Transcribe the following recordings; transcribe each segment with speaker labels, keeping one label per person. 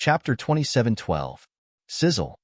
Speaker 1: Chapter 27:12. Sizzle.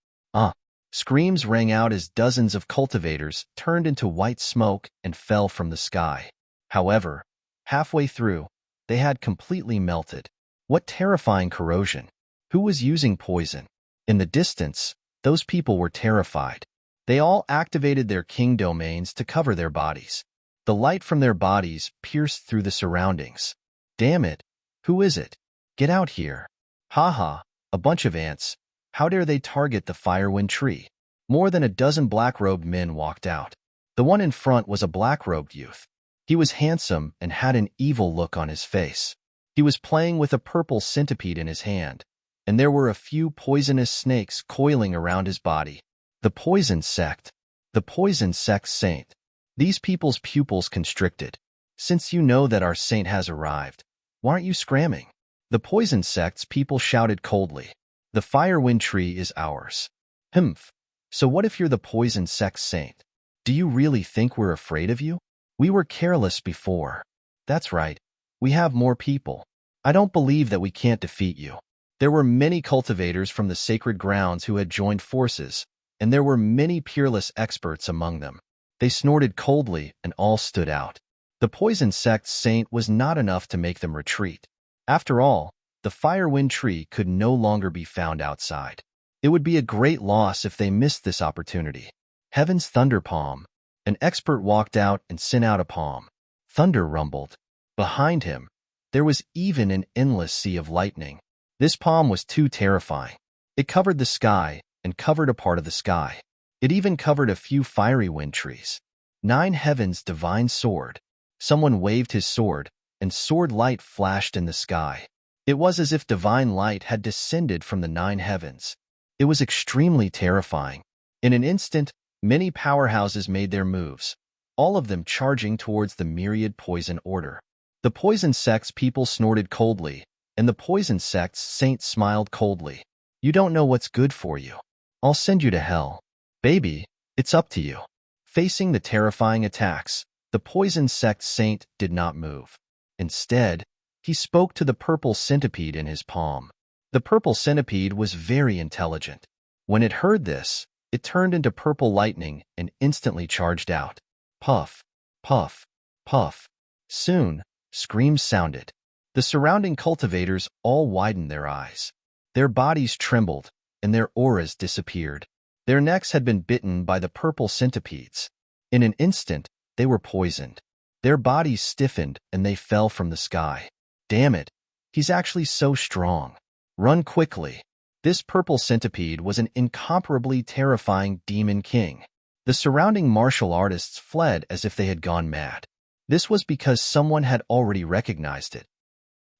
Speaker 1: Screams rang out as dozens of cultivators turned into white smoke and fell from the sky. However, halfway through, they had completely melted. What terrifying corrosion! Who was using poison? In the distance, those people were terrified. They all activated their king domains to cover their bodies. The light from their bodies pierced through the surroundings. Damn it! Who is it? Get out here! Ha! A bunch of ants. How dare they target the firewind tree? More than a dozen black-robed men walked out. The one in front was a black-robed youth. He was handsome and had an evil look on his face. He was playing with a purple centipede in his hand, and there were a few poisonous snakes coiling around his body. The poison sect. The poison sect saint. These people's pupils constricted. Since you know that our saint has arrived, why aren't you scramming? The poison sect's people shouted coldly. The firewind tree is ours. Humph. So what if you're the poison sect saint? Do you really think we're afraid of you? We were careless before. That's right. We have more people. I don't believe that we can't defeat you. There were many cultivators from the sacred grounds who had joined forces, and there were many peerless experts among them. They snorted coldly and all stood out. The poison sect's saint was not enough to make them retreat. After all, the firewind tree could no longer be found outside. It would be a great loss if they missed this opportunity. Heaven's thunder palm. An expert walked out and sent out a palm. Thunder rumbled. Behind him, there was even an endless sea of lightning. This palm was too terrifying. It covered the sky and covered a part of the sky. It even covered a few fiery wind trees. 9 heavens divine sword. Someone waved his sword, and sword light flashed in the sky. It was as if divine light had descended from the 9 heavens. It was extremely terrifying. In an instant, many powerhouses made their moves, all of them charging towards the myriad poison order. The poison sect's people snorted coldly, and the poison sect's saint smiled coldly. You don't know what's good for you. I'll send you to hell. Baby, it's up to you. Facing the terrifying attacks, the poison sect's saint did not move. Instead, he spoke to the purple centipede in his palm. The purple centipede was very intelligent. When it heard this, it turned into purple lightning and instantly charged out. Puff, puff, puff. Soon, screams sounded. The surrounding cultivators all widened their eyes. Their bodies trembled, and their auras disappeared. Their necks had been bitten by the purple centipedes. In an instant, they were poisoned. Their bodies stiffened, and they fell from the sky. Damn it, he's actually so strong. Run quickly. This purple centipede was an incomparably terrifying demon king. The surrounding martial artists fled as if they had gone mad. This was because someone had already recognized it.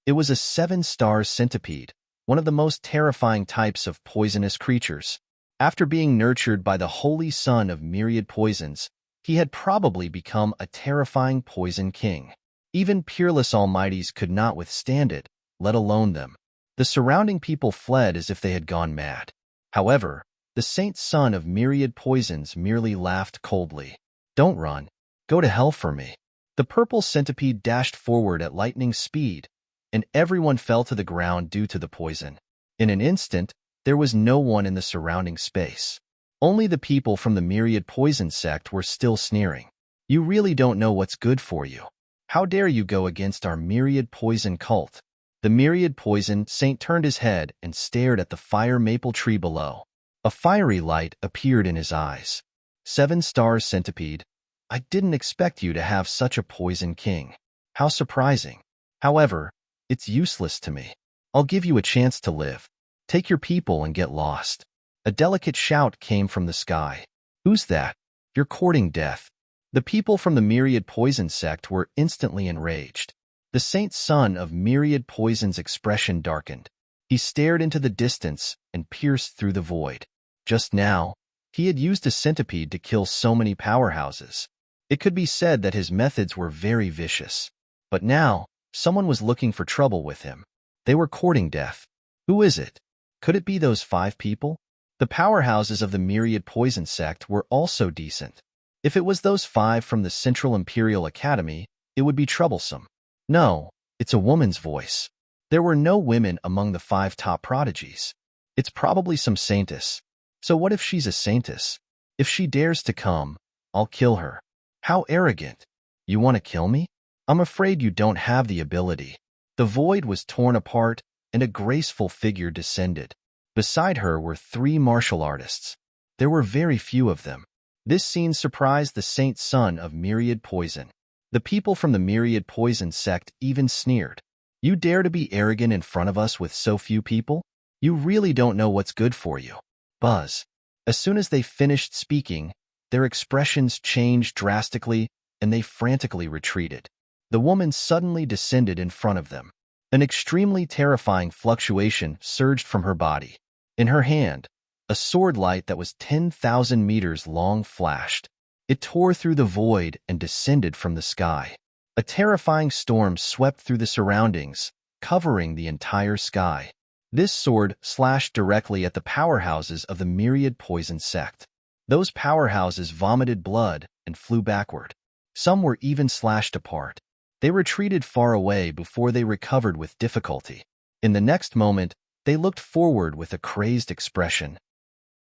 Speaker 1: It was a 7-star centipede, one of the most terrifying types of poisonous creatures. After being nurtured by the holy sun of myriad poisons, he had probably become a terrifying poison king. Even peerless almighties could not withstand it, let alone them. The surrounding people fled as if they had gone mad. However, the saint son of myriad poisons merely laughed coldly. Don't run. Go to hell for me. The purple centipede dashed forward at lightning speed, and everyone fell to the ground due to the poison. In an instant, there was no one in the surrounding space. Only the people from the myriad poison sect were still sneering. You really don't know what's good for you. How dare you go against our myriad poison cult? The myriad poison saint turned his head and stared at the fire maple tree below. A fiery light appeared in his eyes. 7-star centipede, I didn't expect you to have such a poison king. How surprising. However, it's useless to me. I'll give you a chance to live. Take your people and get lost. A delicate shout came from the sky. Who's that? You're courting death. The people from the myriad poison sect were instantly enraged. The saint son of myriad poison's expression darkened. He stared into the distance and pierced through the void. Just now, he had used a centipede to kill so many powerhouses. It could be said that his methods were very vicious. But now, someone was looking for trouble with him. They were courting death. Who is it? Could it be those 5 people? The powerhouses of the myriad poison sect were also decent. If it was those 5 from the Central Imperial Academy, it would be troublesome. No, it's a woman's voice. There were no women among the 5 top prodigies. It's probably some saintess. So what if she's a saintess? If she dares to come, I'll kill her. How arrogant. You want to kill me? I'm afraid you don't have the ability. The void was torn apart, and a graceful figure descended. Beside her were 3 martial artists. There were very few of them. This scene surprised the saint son of Myriad Poison. The people from the Myriad Poison sect even sneered. You dare to be arrogant in front of us with so few people? You really don't know what's good for you. Buzz. As soon as they finished speaking, their expressions changed drastically, and they frantically retreated. The woman suddenly descended in front of them. An extremely terrifying fluctuation surged from her body. In her hand, a sword light that was 10,000 meters long flashed. It tore through the void and descended from the sky. A terrifying storm swept through the surroundings, covering the entire sky. This sword slashed directly at the powerhouses of the Myriad Poison sect. Those powerhouses vomited blood and flew backward. Some were even slashed apart. They retreated far away before they recovered with difficulty. In the next moment, they looked forward with a crazed expression.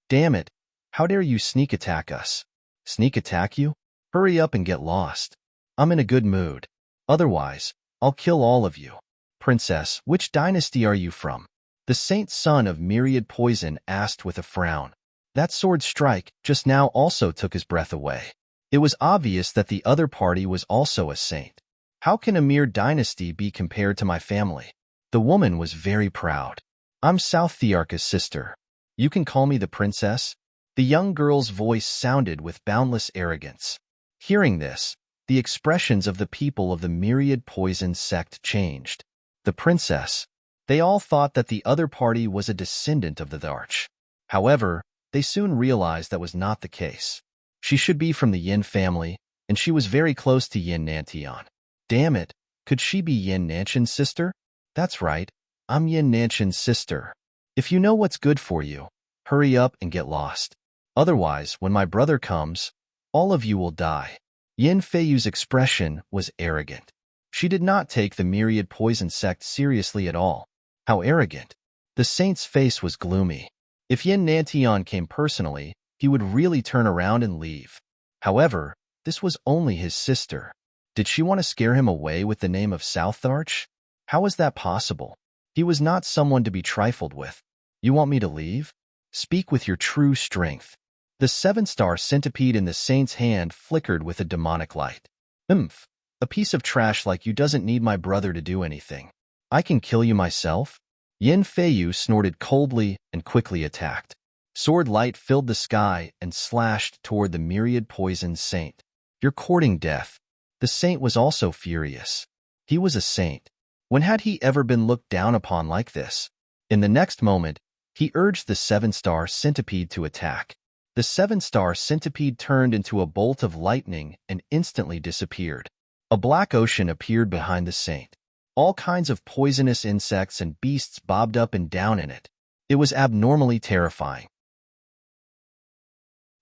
Speaker 1: Damn it! How dare you sneak attack us? Sneak attack you? Hurry up and get lost. I'm in a good mood. Otherwise, I'll kill all of you. Princess, which dynasty are you from? The saint son of Myriad Poison asked with a frown. That sword strike just now also took his breath away. It was obvious that the other party was also a saint. How can a mere dynasty be compared to my family? The woman was very proud. I'm South Thearka's sister. You can call me the princess. The young girl's voice sounded with boundless arrogance. Hearing this, the expressions of the people of the Myriad Poison sect changed. The princess. They all thought that the other party was a descendant of the Tharch. However, they soon realized that was not the case. She should be from the Yin family, and she was very close to Yin Nantian. Damn it, could she be Yin Nanshan's sister? That's right, I'm Yin Nanshan's sister. If you know what's good for you, hurry up and get lost. Otherwise, when my brother comes, all of you will die. Yin Feiyu's expression was arrogant. She did not take the Myriad Poison sect seriously at all. How arrogant. The saint's face was gloomy. If Yin Nantian came personally, he would really turn around and leave. However, this was only his sister. Did she want to scare him away with the name of South Tharch? How was that possible? He was not someone to be trifled with. You want me to leave? Speak with your true strength. The 7-star centipede in the saint's hand flickered with a demonic light. A piece of trash like you doesn't need my brother to do anything. I can kill you myself? Yin Feiyu snorted coldly and quickly attacked. Sword light filled the sky and slashed toward the Myriad Poison saint. You're courting death. The saint was also furious. He was a saint. When had he ever been looked down upon like this? In the next moment, he urged the 7-star centipede to attack. The 7-star centipede turned into a bolt of lightning and instantly disappeared. A black ocean appeared behind the saint. All kinds of poisonous insects and beasts bobbed up and down in it. It was abnormally terrifying.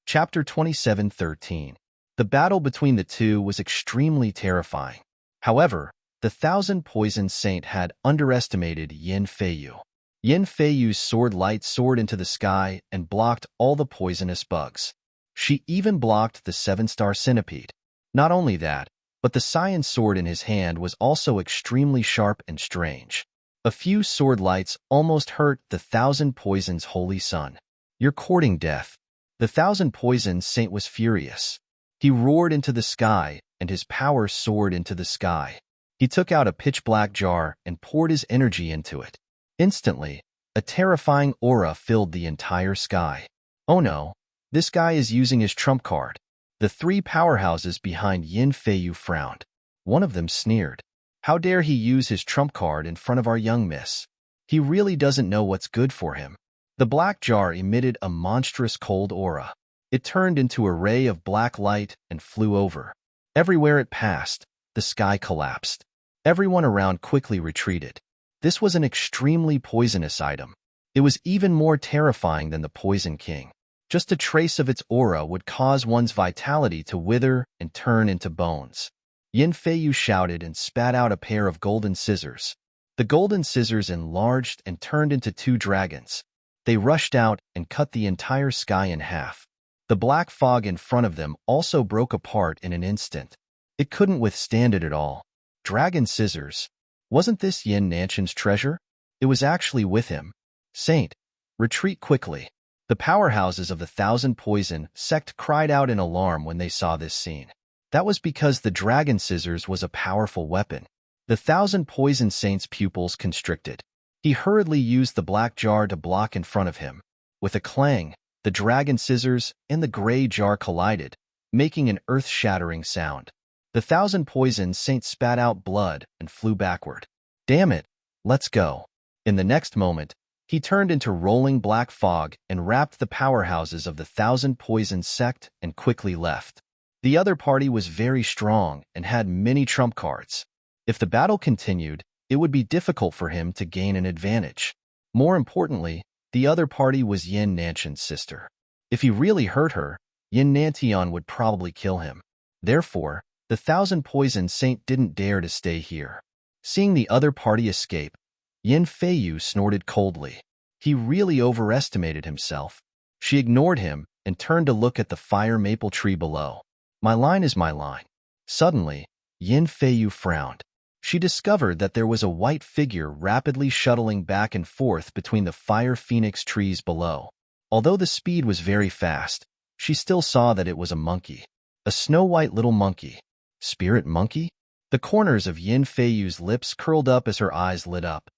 Speaker 1: Chapter 27:13. The battle between the two was extremely terrifying. However, the 1,000 Poison Saint had underestimated Yin Feiyu. Yin Feiyu's sword light soared into the sky and blocked all the poisonous bugs. She even blocked the 7-star centipede. Not only that, but the cyan sword in his hand was also extremely sharp and strange. A few sword lights almost hurt the 1,000 Poison's holy son. You're courting death. The 1,000 Poison's saint was furious. He roared into the sky, and his power soared into the sky. He took out a pitch-black jar and poured his energy into it. Instantly, a terrifying aura filled the entire sky. Oh no, this guy is using his trump card. The 3 powerhouses behind Yin Feiyu frowned. One of them sneered. How dare he use his trump card in front of our young miss? He really doesn't know what's good for him. The black jar emitted a monstrous cold aura. It turned into a ray of black light and flew over. Everywhere it passed, the sky collapsed. Everyone around quickly retreated. This was an extremely poisonous item. It was even more terrifying than the Poison King. Just a trace of its aura would cause one's vitality to wither and turn into bones. Yin Feiyu shouted and spat out a pair of golden scissors. The golden scissors enlarged and turned into two dragons. They rushed out and cut the entire sky in half. The black fog in front of them also broke apart in an instant. It couldn't withstand it at all. Dragon scissors. Wasn't this Yin Nanshan's treasure? It was actually with him. Saint, retreat quickly. The powerhouses of the Thousand Poison sect cried out in alarm when they saw this scene. That was because the dragon scissors was a powerful weapon. The Thousand Poison Saint's pupils constricted. He hurriedly used the black jar to block in front of him. With a clang, the dragon scissors and the gray jar collided, making an earth-shattering sound. The Thousand Poison Saint spat out blood and flew backward. Damn it, let's go. In the next moment, he turned into rolling black fog and wrapped the powerhouses of the Thousand Poison sect and quickly left. The other party was very strong and had many trump cards. If the battle continued, it would be difficult for him to gain an advantage. More importantly, the other party was Yin Nanshan's sister. If he really hurt her, Yin Nantian would probably kill him. Therefore, the Thousand Poison Saint didn't dare to stay here. Seeing the other party escape, Yin Feiyu snorted coldly. He really overestimated himself. She ignored him and turned to look at the fire maple tree below. My line is my line. Suddenly, Yin Feiyu frowned. She discovered that there was a white figure rapidly shuttling back and forth between the fire phoenix trees below. Although the speed was very fast, she still saw that it was a monkey. A snow-white little monkey. Spirit monkey? The corners of Yin Feiyu's lips curled up as her eyes lit up.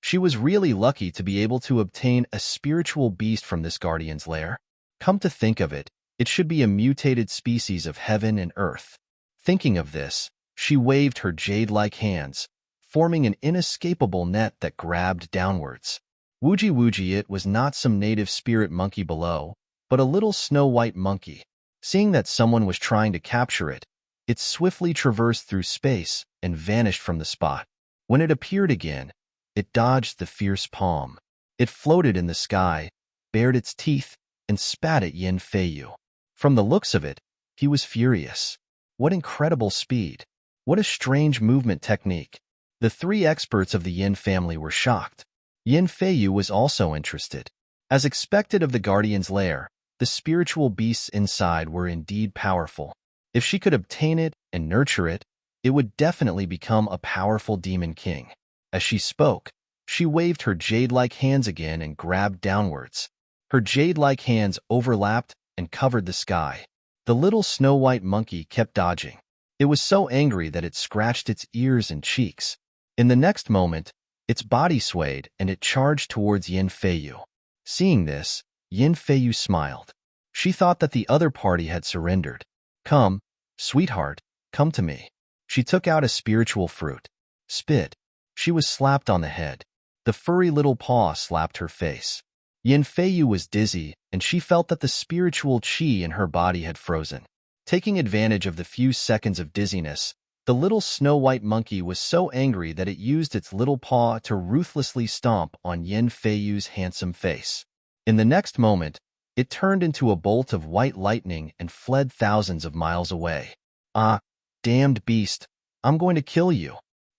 Speaker 1: She was really lucky to be able to obtain a spiritual beast from this guardian's lair. Come to think of it, it should be a mutated species of heaven and earth. Thinking of this, she waved her jade-like hands, forming an inescapable net that grabbed downwards. Wooji Wooji, it was not some native spirit monkey below, but a little snow-white monkey. Seeing that someone was trying to capture it, it swiftly traversed through space and vanished from the spot. When it appeared again, it dodged the fierce palm. It floated in the sky, bared its teeth, and spat at Yin Feiyu. From the looks of it, he was furious. What incredible speed! What a strange movement technique! The three experts of the Yin family were shocked. Yin Feiyu was also interested. As expected of the Guardian's lair, the spiritual beasts inside were indeed powerful. If she could obtain it and nurture it, it would definitely become a powerful demon king. As she spoke, she waved her jade-like hands again and grabbed downwards. Her jade-like hands overlapped and covered the sky. The little snow-white monkey kept dodging. It was so angry that it scratched its ears and cheeks. In the next moment, its body swayed and it charged towards Yin Feiyu. Seeing this, Yin Feiyu smiled. She thought that the other party had surrendered. Come, sweetheart, come to me. She took out a spiritual fruit. Spit. She was slapped on the head. The furry little paw slapped her face. Yin Feiyu was dizzy, and she felt that the spiritual qi in her body had frozen. Taking advantage of the few seconds of dizziness, the little snow-white monkey was so angry that it used its little paw to ruthlessly stomp on Yin Feiyu's handsome face. In the next moment, it turned into a bolt of white lightning and fled thousands of miles away. Ah, damned beast, I'm going to kill you.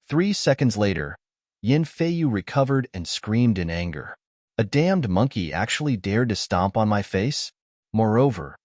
Speaker 1: 3 seconds later, Yin Feiyu recovered and screamed in anger. A damned monkey actually dared to stomp on my face? Moreover,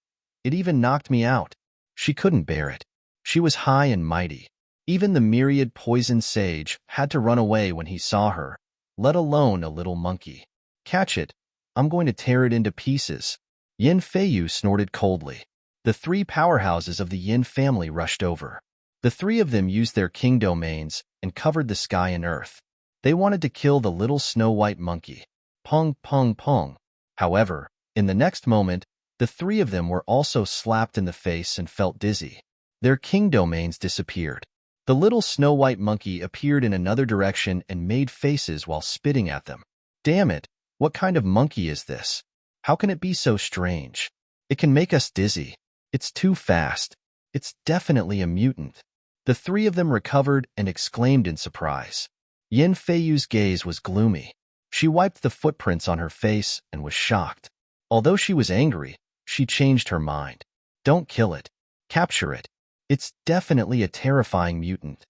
Speaker 1: it even knocked me out. She couldn't bear it. She was high and mighty. Even the myriad poison sage had to run away when he saw her, let alone a little monkey. Catch it. I'm going to tear it into pieces. Yin Feiyu snorted coldly. The 3 powerhouses of the Yin family rushed over. The 3 of them used their king domains and covered the sky and earth. They wanted to kill the little snow-white monkey. Pong, pong, pong. However, in the next moment, the 3 of them were also slapped in the face and felt dizzy. Their king domains disappeared. The little snow-white monkey appeared in another direction and made faces while spitting at them. Damn it, what kind of monkey is this? How can it be so strange? It can make us dizzy. It's too fast. It's definitely a mutant. The 3 of them recovered and exclaimed in surprise. Yin Feiyu's gaze was gloomy. She wiped the footprints on her face and was shocked. Although she was angry, she changed her mind. Don't kill it. Capture it. It's definitely a terrifying mutant.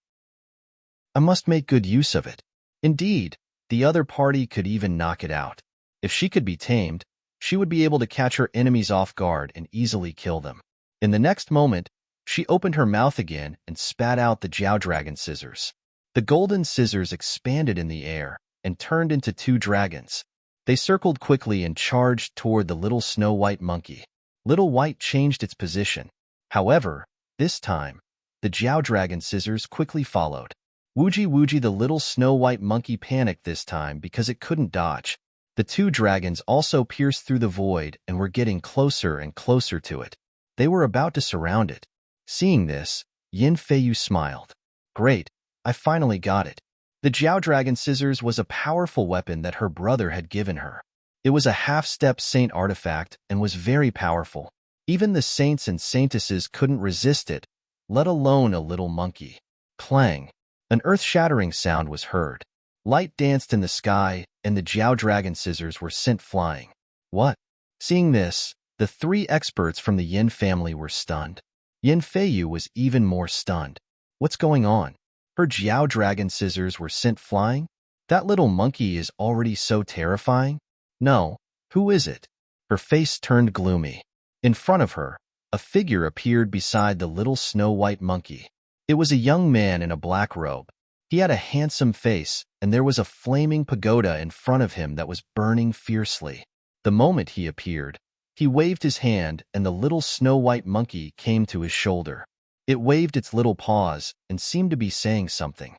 Speaker 1: I must make good use of it. Indeed, the other party could even knock it out. If she could be tamed, she would be able to catch her enemies off guard and easily kill them. In the next moment, she opened her mouth again and spat out the Jiao Dragon scissors. The golden scissors expanded in the air and turned into 2 dragons. They circled quickly and charged toward the little snow-white monkey. Little White changed its position. However, this time, the Jiao Dragon scissors quickly followed. Wooji Wooji, the little snow-white monkey, panicked this time because it couldn't dodge. The 2 dragons also pierced through the void and were getting closer and closer to it. They were about to surround it. Seeing this, Yin Feiyu smiled. Great, I finally got it. The Jiao Dragon scissors was a powerful weapon that her brother had given her. It was a half-step saint artifact and was very powerful. Even the saints and saintesses couldn't resist it, let alone a little monkey. Clang! An earth-shattering sound was heard. Light danced in the sky, and the Jiao Dragon scissors were sent flying. What? Seeing this, the 3 experts from the Yin family were stunned. Yin Feiyu was even more stunned. What's going on? Her Jiao Dragon scissors were sent flying? That little monkey is already so terrifying? No, who is it? Her face turned gloomy. In front of her, a figure appeared beside the little snow-white monkey. It was a young man in a black robe. He had a handsome face, and there was a flaming pagoda in front of him that was burning fiercely. The moment he appeared, he waved his hand and the little snow-white monkey came to his shoulder. It waved its little paws and seemed to be saying something.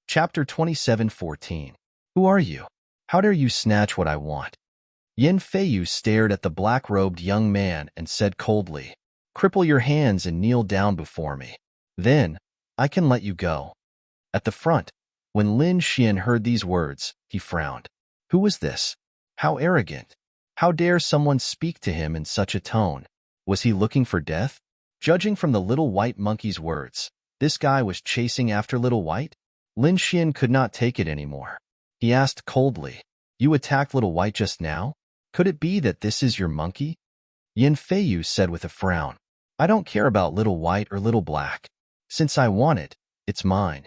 Speaker 1: Chapter 27:14. Who are you? How dare you snatch what I want? Yin Feiyu stared at the black-robed young man and said coldly, Cripple your hands and kneel down before me. Then, I can let you go. At the front, when Lin Xian heard these words, he frowned. Who was this? How arrogant! How dare someone speak to him in such a tone? Was he looking for death? Judging from the little white monkey's words, this guy was chasing after Little White? Lin Xian could not take it anymore. He asked coldly, You attacked Little White just now? Could it be that this is your monkey? Yin Feiyu said with a frown, I don't care about Little White or Little Black. Since I want it, it's mine.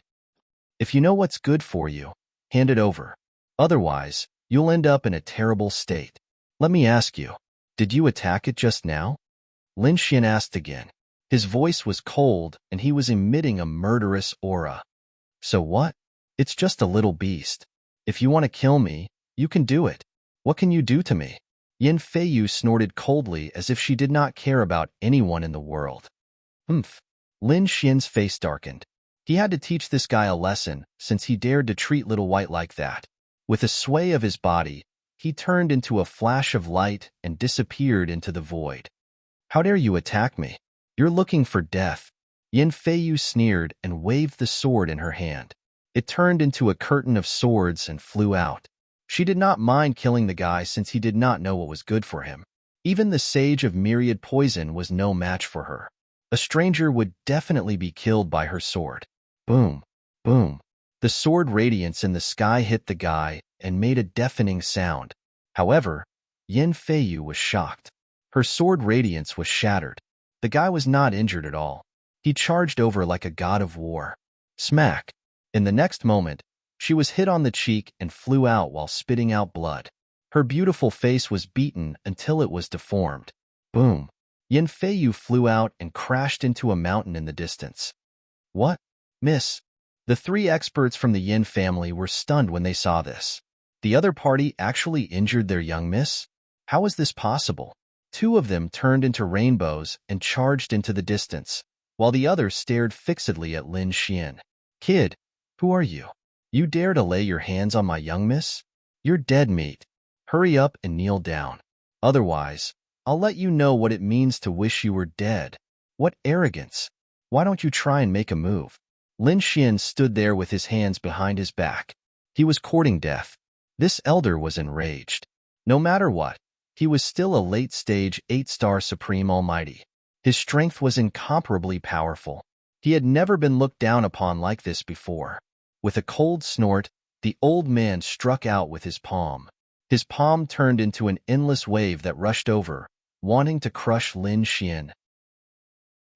Speaker 1: If you know what's good for you, hand it over. Otherwise, you'll end up in a terrible state. Let me ask you, did you attack it just now? Lin Xian asked again. His voice was cold and he was emitting a murderous aura. So what? It's just a little beast. If you want to kill me, you can do it. What can you do to me? Yin Feiyu snorted coldly as if she did not care about anyone in the world. Humph. Lin Xian's face darkened. He had to teach this guy a lesson since he dared to treat Little White like that. With a sway of his body, he turned into a flash of light and disappeared into the void. How dare you attack me? You're looking for death. Yin Feiyu sneered and waved the sword in her hand. It turned into a curtain of swords and flew out. She did not mind killing the guy since he did not know what was good for him. Even the sage of myriad poison was no match for her. A stranger would definitely be killed by her sword. Boom, boom. The sword radiance in the sky hit the guy and made a deafening sound. However, Yin Feiyu was shocked. Her sword radiance was shattered. The guy was not injured at all. He charged over like a god of war. Smack! In the next moment, she was hit on the cheek and flew out while spitting out blood. Her beautiful face was beaten until it was deformed. Boom! Yin Feiyu flew out and crashed into a mountain in the distance. What? Miss? The 3 experts from the Yin family were stunned when they saw this. The other party actually injured their young miss? How is this possible? 2 of them turned into rainbows and charged into the distance, while the others stared fixedly at Lin Xian. Kid, who are you? You dare to lay your hands on my young miss? You're dead meat. Hurry up and kneel down. Otherwise, I'll let you know what it means to wish you were dead. What arrogance! Why don't you try and make a move? Lin Xian stood there with his hands behind his back. He was courting death. This elder was enraged. No matter what, he was still a late-stage 8-star Supreme Almighty. His strength was incomparably powerful. He had never been looked down upon like this before. With a cold snort, the old man struck out with his palm. His palm turned into an endless wave that rushed over, wanting to crush Lin Xian.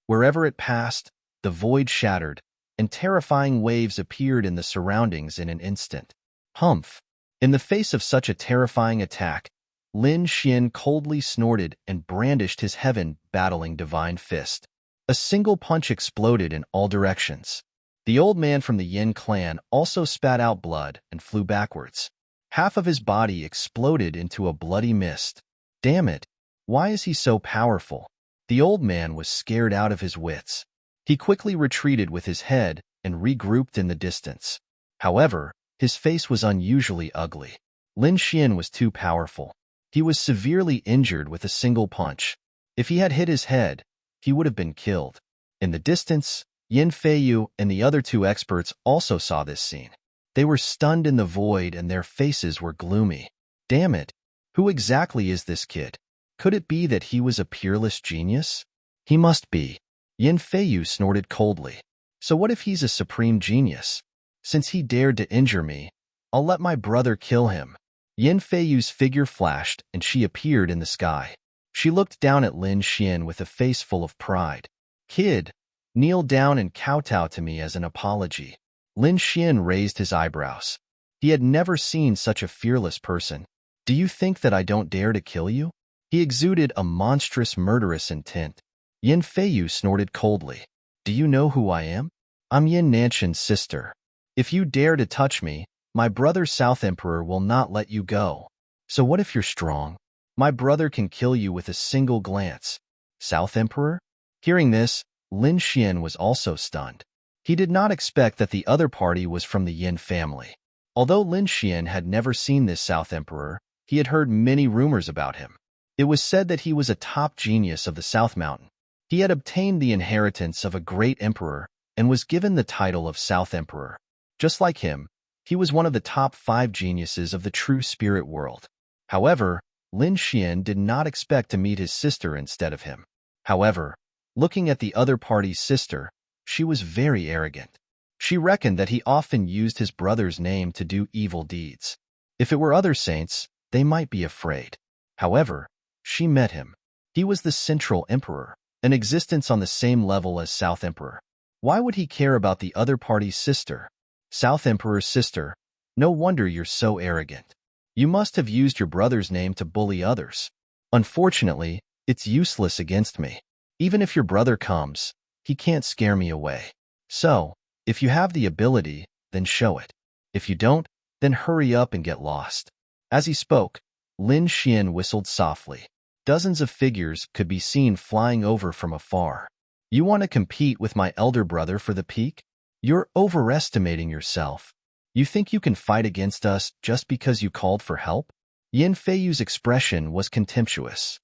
Speaker 1: Wherever it passed, the void shattered, and terrifying waves appeared in the surroundings in an instant. Humph! In the face of such a terrifying attack, Lin Xian coldly snorted and brandished his heaven-battling divine fist. A single punch exploded in all directions. The old man from the Yin clan also spat out blood and flew backwards. Half of his body exploded into a bloody mist. Damn it! Why is he so powerful? The old man was scared out of his wits. He quickly retreated with his head and regrouped in the distance. However, his face was unusually ugly. Lin Xian was too powerful. He was severely injured with a single punch. If he had hit his head, he would have been killed. In the distance, Yin Feiyu and the other two experts also saw this scene. They were stunned in the void and their faces were gloomy. Damn it! Who exactly is this kid? Could it be that he was a peerless genius? He must be. Yin Feiyu snorted coldly. So what if he's a supreme genius? Since he dared to injure me, I'll let my brother kill him. Yin Feiyu's figure flashed and she appeared in the sky. She looked down at Lin Xian with a face full of pride. Kid, kneel down and kowtow to me as an apology. Lin Xian raised his eyebrows. He had never seen such a fearless person. Do you think that I don't dare to kill you? He exuded a monstrous, murderous intent. Yin Feiyu snorted coldly. Do you know who I am? I'm Yin Nanshan's sister. If you dare to touch me, my brother South Emperor will not let you go. So what if you're strong? My brother can kill you with a single glance. South Emperor? Hearing this, Lin Xian was also stunned. He did not expect that the other party was from the Yin family. Although Lin Xian had never seen this South Emperor, he had heard many rumors about him. It was said that he was a top genius of the South Mountain. He had obtained the inheritance of a great emperor and was given the title of South Emperor. Just like him, he was one of the top 5 geniuses of the true spirit world. However, Lin Xian did not expect to meet his sister instead of him. However, looking at the other party's sister, she was very arrogant. She reckoned that he often used his brother's name to do evil deeds. If it were other saints, they might be afraid. However, she met him. He was the Central Emperor, an existence on the same level as South Emperor. Why would he care about the other party's sister? South Emperor's sister, no wonder you're so arrogant. You must have used your brother's name to bully others. Unfortunately, it's useless against me. Even if your brother comes, he can't scare me away. So, if you have the ability, then show it. If you don't, then hurry up and get lost. As he spoke, Lin Xian whistled softly. Dozens of figures could be seen flying over from afar. You want to compete with my elder brother for the peak? You're overestimating yourself. You think you can fight against us just because you called for help? Yin Feiyu's expression was contemptuous.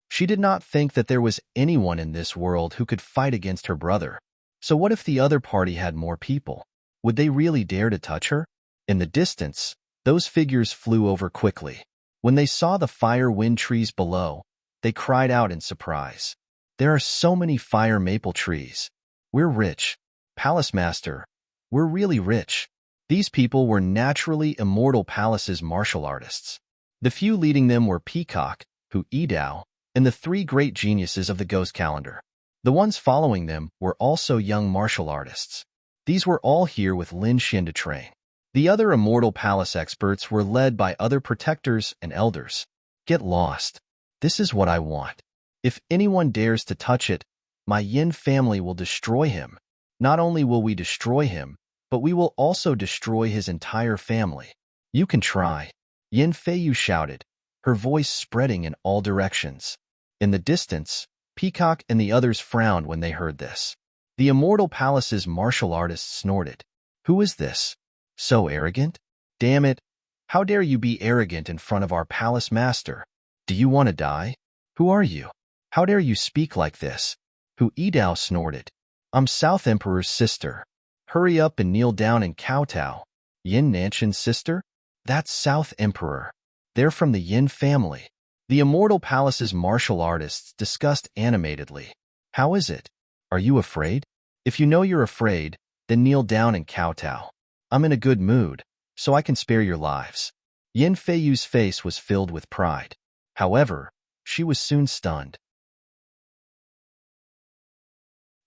Speaker 1: She did not think that there was anyone in this world who could fight against her brother. So what if the other party had more people? Would they really dare to touch her? In the distance, those figures flew over quickly. When they saw the fire wind trees below, they cried out in surprise. There are so many fire maple trees. We're rich. Palace Master, we're really rich. These people were naturally Immortal Palace's martial artists. The few leading them were Peacock, Hu Yidao, and the 3 great geniuses of the Ghost Calendar. The ones following them were also young martial artists. These were all here with Lin Xian to train. The other Immortal Palace experts were led by other protectors and elders. Get lost. This is what I want. If anyone dares to touch it, my Yin family will destroy him. Not only will we destroy him, but we will also destroy his entire family. You can try. Yin Feiyu shouted, her voice spreading in all directions. In the distance, Peacock and the others frowned when they heard this. The Immortal Palace's martial artists snorted. Who is this? So arrogant? Damn it! How dare you be arrogant in front of our palace master? Do you want to die? Who are you? How dare you speak like this? Hu Yidao snorted. I'm South Emperor's sister. Hurry up and kneel down and kowtow. Yin Nanshan's sister? That's South Emperor. They're from the Yin family. The Immortal Palace's martial artists discussed animatedly. How is it? Are you afraid? If you know you're afraid, then kneel down and kowtow. I'm in a good mood, so I can spare your lives. Yin Feiyu's face was filled with pride. However, she was soon stunned.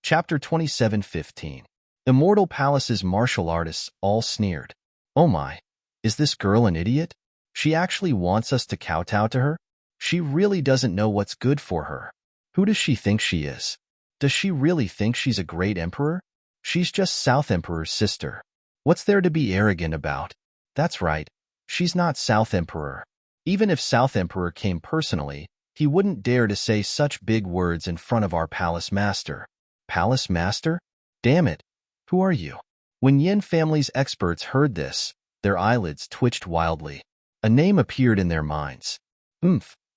Speaker 1: Chapter 27:15 Immortal Palace's martial artists all sneered. Oh my, is this girl an idiot? She actually wants us to kowtow to her? She really doesn't know what's good for her. Who does she think she is? Does she really think she's a great emperor? She's just South Emperor's sister. What's there to be arrogant about? That's right, she's not South Emperor. Even if South Emperor came personally, he wouldn't dare to say such big words in front of our palace master. Palace master? Damn it, who are you? When Yin family's experts heard this, their eyelids twitched wildly. A name appeared in their minds.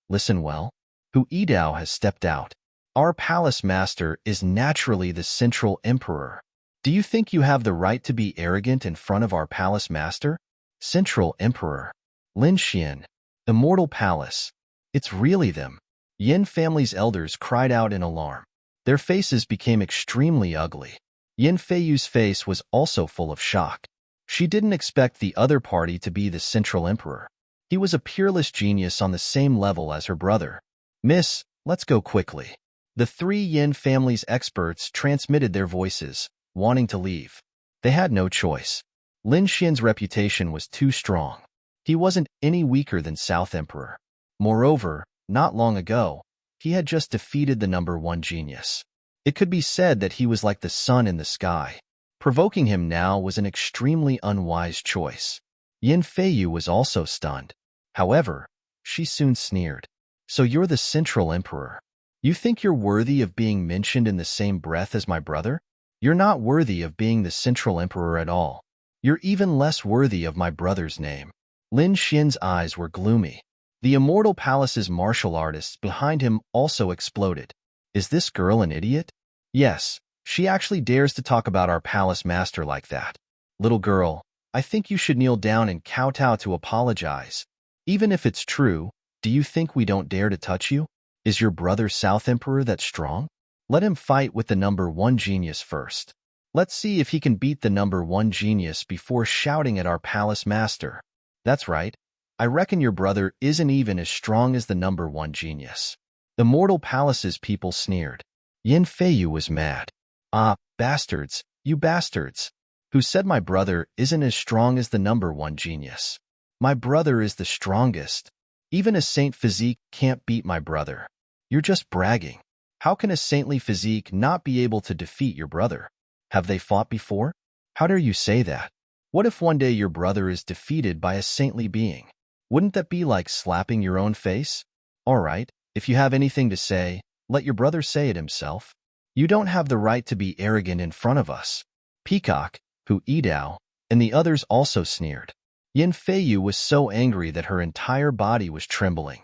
Speaker 1: Listen well. Hu Yidao has stepped out. Our palace master is naturally the central emperor. Do you think you have the right to be arrogant in front of our palace master? Central emperor. Lin Xian. Immortal palace. It's really them. Yin family's elders cried out in alarm. Their faces became extremely ugly. Yin Feiyu's face was also full of shock. She didn't expect the other party to be the central emperor. He was a peerless genius on the same level as her brother. Miss, let's go quickly. The three Yin family's experts transmitted their voices, wanting to leave. They had no choice. Lin Xian's reputation was too strong. He wasn't any weaker than South Emperor. Moreover, not long ago, he had just defeated the #1 genius. It could be said that he was like the sun in the sky. Provoking him now was an extremely unwise choice. Yin Feiyu was also stunned. However, she soon sneered. So you're the central emperor. You think you're worthy of being mentioned in the same breath as my brother? You're not worthy of being the central emperor at all. You're even less worthy of my brother's name. Lin Xian's eyes were gloomy. The Immortal Palace's martial artists behind him also exploded. Is this girl an idiot? Yes, she actually dares to talk about our palace master like that. Little girl, I think you should kneel down and kowtow to apologize. Even if it's true, do you think we don't dare to touch you? Is your brother South Emperor that strong? Let him fight with the #1 genius first. Let's see if he can beat the #1 genius before shouting at our palace master. That's right. I reckon your brother isn't even as strong as the #1 genius. Immortal Palace's people sneered. Yin Feiyu was mad. Ah, bastards, you bastards. Who said my brother isn't as strong as the #1 genius? My brother is the strongest. Even a saint physique can't beat my brother. You're just bragging. How can a saintly physique not be able to defeat your brother? Have they fought before? How dare you say that? What if one day your brother is defeated by a saintly being? Wouldn't that be like slapping your own face? All right, if you have anything to say, let your brother say it himself. You don't have the right to be arrogant in front of us. Peacock, Hu Yidao, and the others also sneered. Yin Feiyu was so angry that her entire body was trembling.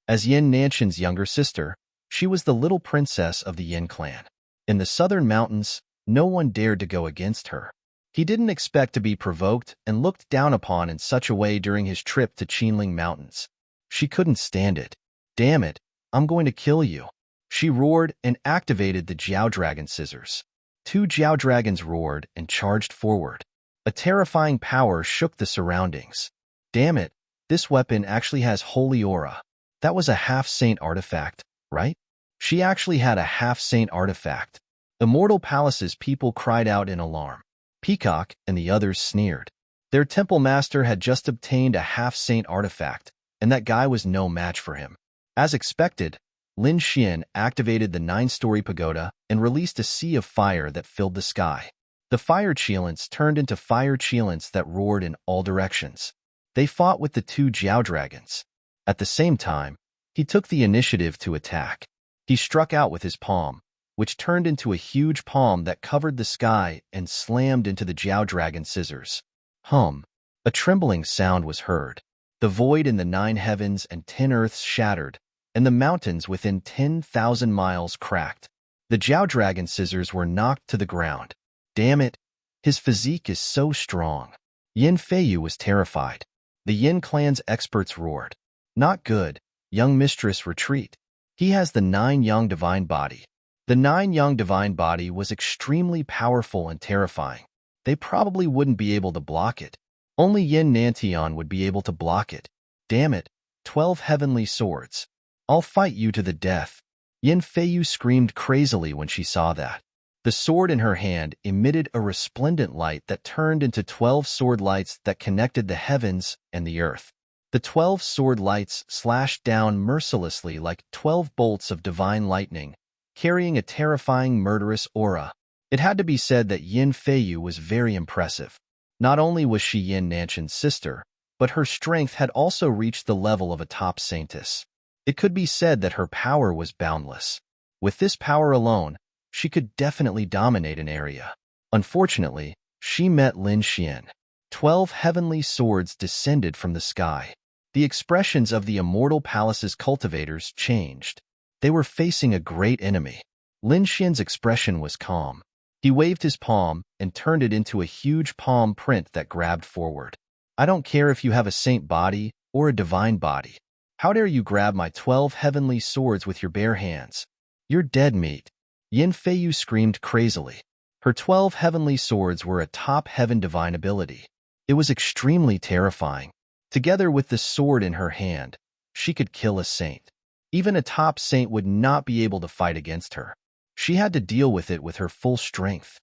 Speaker 1: As Yin Nanshan's younger sister, she was the little princess of the Yin clan. In the southern mountains, no one dared to go against her. He didn't expect to be provoked and looked down upon in such a way during his trip to Qinling Mountains. She couldn't stand it. Damn it, I'm going to kill you. She roared and activated the Jiao Dragon scissors. 2 Jiao Dragons roared and charged forward. A terrifying power shook the surroundings. Damn it, this weapon actually has holy aura. That was a half-saint artifact, right? She actually had a half-saint artifact. Immortal Palace's people cried out in alarm. Peacock and the others sneered. Their temple master had just obtained a half-saint artifact, and that guy was no match for him. As expected, Lin Xian activated the 9-story pagoda and released a sea of fire that filled the sky. The fire cheelants turned into fire cheelants that roared in all directions. They fought with the 2 Jiao Dragons. At the same time, he took the initiative to attack. He struck out with his palm, which turned into a huge palm that covered the sky and slammed into the Jiao Dragon scissors. Hum. A trembling sound was heard. The void in the 9 heavens and 10 earths shattered, and the mountains within 10,000 miles cracked. The Jiao Dragon scissors were knocked to the ground. Damn it, his physique is so strong. Yin Feiyu was terrified. The Yin clan's experts roared. Not good, young mistress, retreat. He has the 9 Yang divine body. The 9 Yang divine body was extremely powerful and terrifying. They probably wouldn't be able to block it. Only Yin Nantian would be able to block it. Damn it, 12 heavenly swords. I'll fight you to the death. Yin Feiyu screamed crazily when she saw that. The sword in her hand emitted a resplendent light that turned into 12 sword lights that connected the heavens and the earth. The 12 sword lights slashed down mercilessly like 12 bolts of divine lightning, carrying a terrifying, murderous aura. It had to be said that Yin Feiyu was very impressive. Not only was she Yin Nanshan's sister, but her strength had also reached the level of a top saintess. It could be said that her power was boundless. With this power alone, she could definitely dominate an area. Unfortunately, she met Lin Xian. 12 heavenly swords descended from the sky. The expressions of the Immortal Palace's cultivators changed. They were facing a great enemy. Lin Xian's expression was calm. He waved his palm and turned it into a huge palm print that grabbed forward. I don't care if you have a saint body or a divine body. How dare you grab my 12 heavenly swords with your bare hands? You're dead meat. Yin Feiyu screamed crazily. Her 12 heavenly swords were a top heaven divine ability. It was extremely terrifying. Together with the sword in her hand, she could kill a saint. Even a top saint would not be able to fight against her. She had to deal with it with her full strength.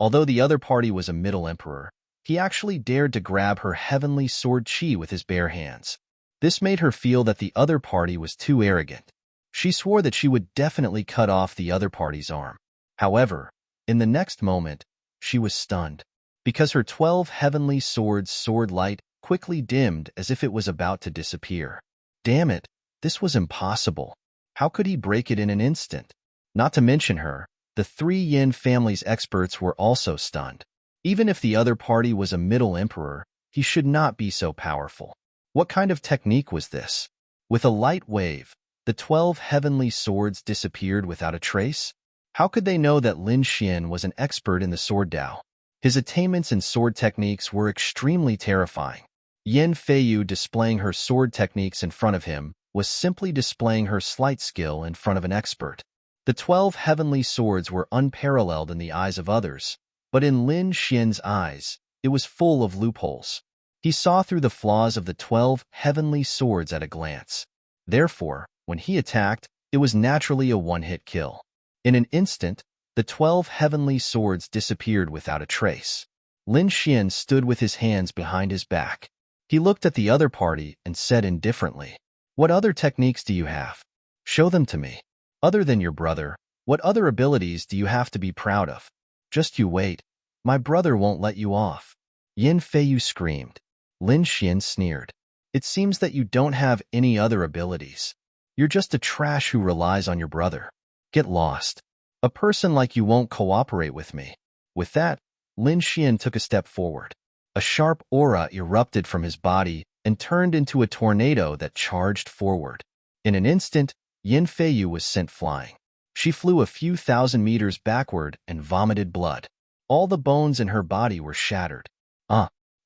Speaker 1: Although the other party was a middle emperor, he actually dared to grab her heavenly sword Qi with his bare hands. This made her feel that the other party was too arrogant. She swore that she would definitely cut off the other party's arm. However, in the next moment, she was stunned, because her 12 heavenly swords' sword light quickly dimmed as if it was about to disappear. Damn it, this was impossible. How could he break it in an instant? Not to mention her, the 3 Yin family's experts were also stunned. Even if the other party was a middle emperor, he should not be so powerful. What kind of technique was this? With a light wave, the 12 heavenly swords disappeared without a trace? How could they know that Lin Xian was an expert in the sword Dao? His attainments in sword techniques were extremely terrifying. Yin Feiyu displaying her sword techniques in front of him was simply displaying her slight skill in front of an expert. The 12 heavenly swords were unparalleled in the eyes of others, but in Lin Xian's eyes, it was full of loopholes. He saw through the flaws of the 12 heavenly swords at a glance. Therefore, when he attacked, it was naturally a one-hit kill. In an instant, the 12 heavenly swords disappeared without a trace. Lin Xian stood with his hands behind his back. He looked at the other party and said indifferently, "What other techniques do you have? Show them to me. Other than your brother, what other abilities do you have to be proud of? Just you wait. My brother won't let you off." Yin Feiyu screamed. Lin Xian sneered. "It seems that you don't have any other abilities. You're just a trash who relies on your brother. Get lost. A person like you won't cooperate with me." With that, Lin Xian took a step forward. A sharp aura erupted from his body and turned into a tornado that charged forward. In an instant, Yin Feiyu was sent flying. She flew a few thousand meters backward and vomited blood. All the bones in her body were shattered.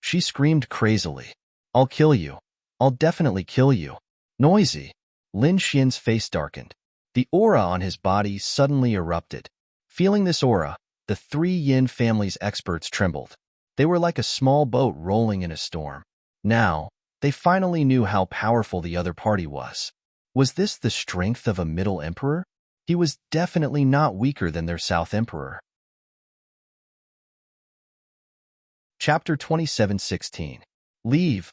Speaker 1: She screamed crazily. "I'll kill you. I'll definitely kill you." Noisy. Lin Xian's face darkened. The aura on his body suddenly erupted. Feeling this aura, the 3 Yin family's experts trembled. They were like a small boat rolling in a storm. Now, they finally knew how powerful the other party was. Was this the strength of a middle emperor? He was definitely not weaker than their South Emperor. Chapter 27:16. Leave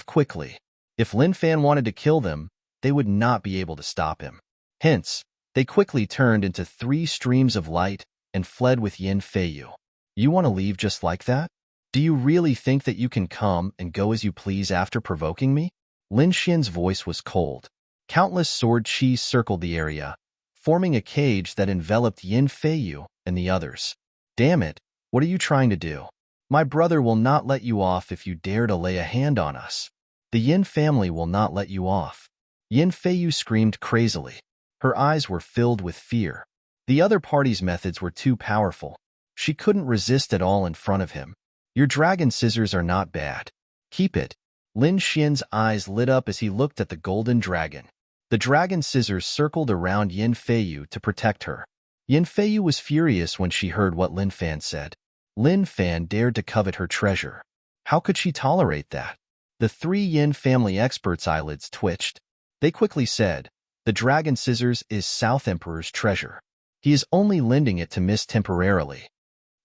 Speaker 1: quickly. If Lin Fan wanted to kill them, they would not be able to stop him. Hence, they quickly turned into 3 streams of light and fled with Yin Feiyu. You want to leave just like that? Do you really think that you can come and go as you please after provoking me? Lin Xian's voice was cold. Countless sword Qi circled the area, forming a cage that enveloped Yin Feiyu and the others. Damn it, what are you trying to do? My brother will not let you off if you dare to lay a hand on us. The Yin family will not let you off. Yin Feiyu screamed crazily. Her eyes were filled with fear. The other party's methods were too powerful. She couldn't resist at all in front of him. Your dragon scissors are not bad. Keep it. Lin Xian's eyes lit up as he looked at the golden dragon. The dragon scissors circled around Yin Feiyu to protect her. Yin Feiyu was furious when she heard what Lin Fan said. Lin Fan dared to covet her treasure. How could she tolerate that? The 3 Yin family experts' eyelids twitched. They quickly said, "The dragon scissors is South Emperor's treasure. He is only lending it to Miss temporarily.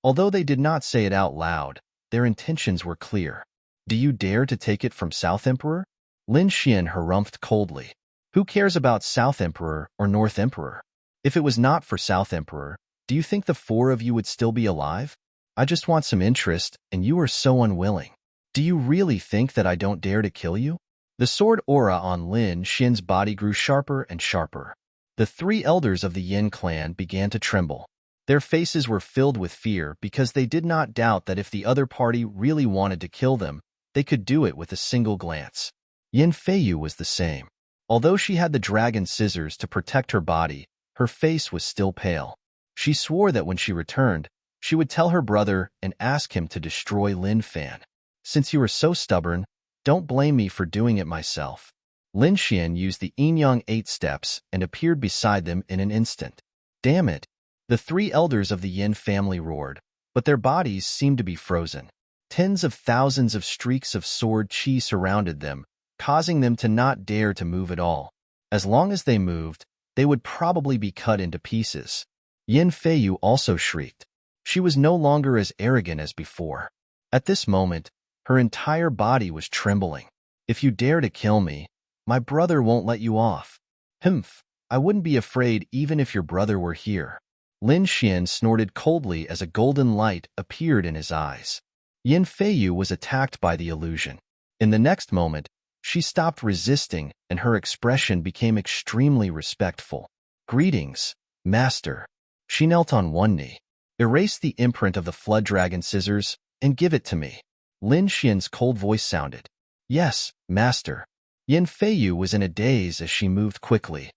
Speaker 1: Although they did not say it out loud, their intentions were clear. Do you dare to take it from South Emperor? Lin Xian harumphed coldly. Who cares about South Emperor or North Emperor? If it was not for South Emperor, do you think the four of you would still be alive? I just want some interest, and you are so unwilling. Do you really think that I don't dare to kill you? The sword aura on Lin Xian's body grew sharper and sharper. The three elders of the Yin clan began to tremble. Their faces were filled with fear because they did not doubt that if the other party really wanted to kill them, they could do it with a single glance. Yin Feiyu was the same. Although she had the dragon scissors to protect her body, her face was still pale. She swore that when she returned, she would tell her brother and ask him to destroy Lin Fan. Since you are so stubborn, don't blame me for doing it myself. Lin Xian used the Yin-Yang 8 steps and appeared beside them in an instant. Damn it! The three elders of the Yin family roared, but their bodies seemed to be frozen. Tens of thousands of streaks of sword qi surrounded them, causing them to not dare to move at all. As long as they moved, they would probably be cut into pieces. Yin Feiyu also shrieked. She was no longer as arrogant as before. At this moment, her entire body was trembling. If you dare to kill me, my brother won't let you off. Humph, I wouldn't be afraid even if your brother were here. Lin Xian snorted coldly as a golden light appeared in his eyes. Yin Feiyu was attacked by the illusion. In the next moment, she stopped resisting and her expression became extremely respectful. Greetings, Master. She knelt on one knee. Erase the imprint of the flood dragon scissors and give it to me. Lin Xian's cold voice sounded. Yes, Master. Yin Feiyu was in a daze as she moved quickly.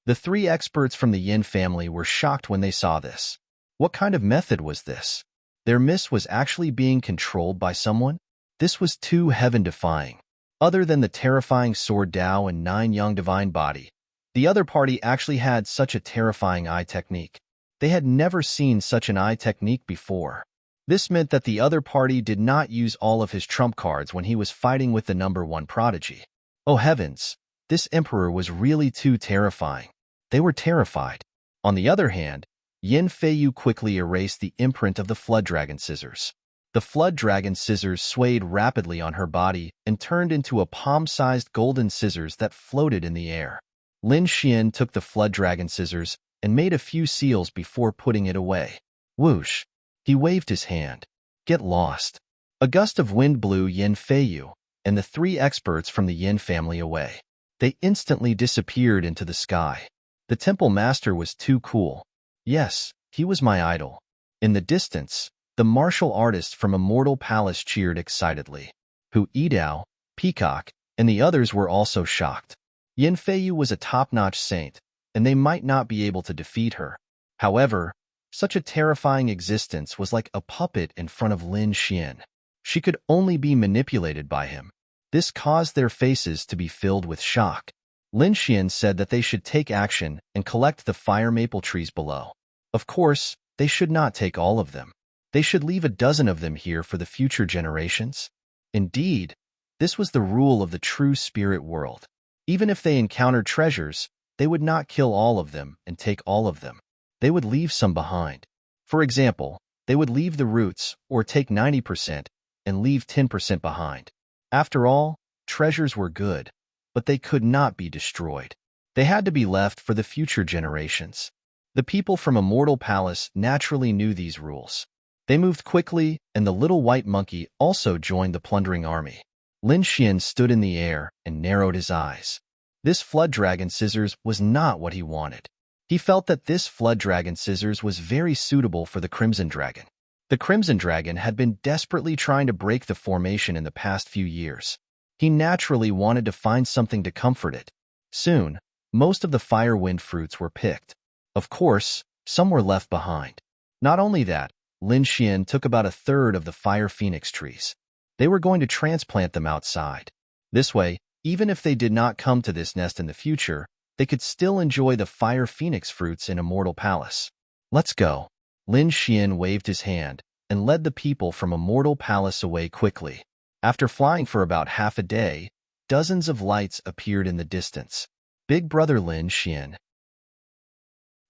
Speaker 1: The three experts from the Yin family were shocked when they saw this. What kind of method was this? Their mist was actually being controlled by someone? This was too heaven-defying. Other than the terrifying sword Dao and 9 young divine body, the other party actually had such a terrifying eye technique. They had never seen such an eye technique before. This meant that the other party did not use all of his trump cards when he was fighting with the number 1 prodigy. Oh heavens, this emperor was really too terrifying. They were terrified. On the other hand, Yin Feiyu quickly erased the imprint of the flood dragon scissors. The flood dragon scissors swayed rapidly on her body and turned into a palm-sized golden scissors that floated in the air. Lin Xian took the flood dragon scissors and made a few seals before putting it away. Whoosh! He waved his hand. Get lost. A gust of wind blew Yin Feiyu and the three experts from the Yin family away. They instantly disappeared into the sky. The temple master was too cool. Yes, he was my idol. In the distance, the martial artist from Immortal Palace cheered excitedly. Hu Yidao, Peacock, and the others were also shocked. Yin Feiyu was a top-notch saint, and they might not be able to defeat her. However, such a terrifying existence was like a puppet in front of Lin Xian. She could only be manipulated by him. This caused their faces to be filled with shock. Lin Xian said that they should take action and collect the fire maple trees below. Of course, they should not take all of them. They should leave a dozen of them here for the future generations. Indeed, this was the rule of the true spirit world. Even if they encountered treasures, they would not kill all of them and take all of them. They would leave some behind. For example, they would leave the roots or take 90% and leave 10% behind. After all, treasures were good, but they could not be destroyed. They had to be left for the future generations. The people from Immortal Palace naturally knew these rules. They moved quickly, and the little white monkey also joined the plundering army. Lin Xian stood in the air and narrowed his eyes. This flood dragon scissors was not what he wanted. He felt that this flood dragon scissors was very suitable for the Crimson Dragon. The Crimson Dragon had been desperately trying to break the formation in the past few years. He naturally wanted to find something to comfort it. Soon, most of the fire wind fruits were picked. Of course, some were left behind. Not only that, Lin Xian took about a third of the fire phoenix trees. They were going to transplant them outside. This way, even if they did not come to this nest in the future, they could still enjoy the fire phoenix fruits in Immortal Palace. Let's go. Lin Xian waved his hand and led the people from Immortal Palace away quickly. After flying for about half a day, dozens of lights appeared in the distance. Big Brother Lin Xian.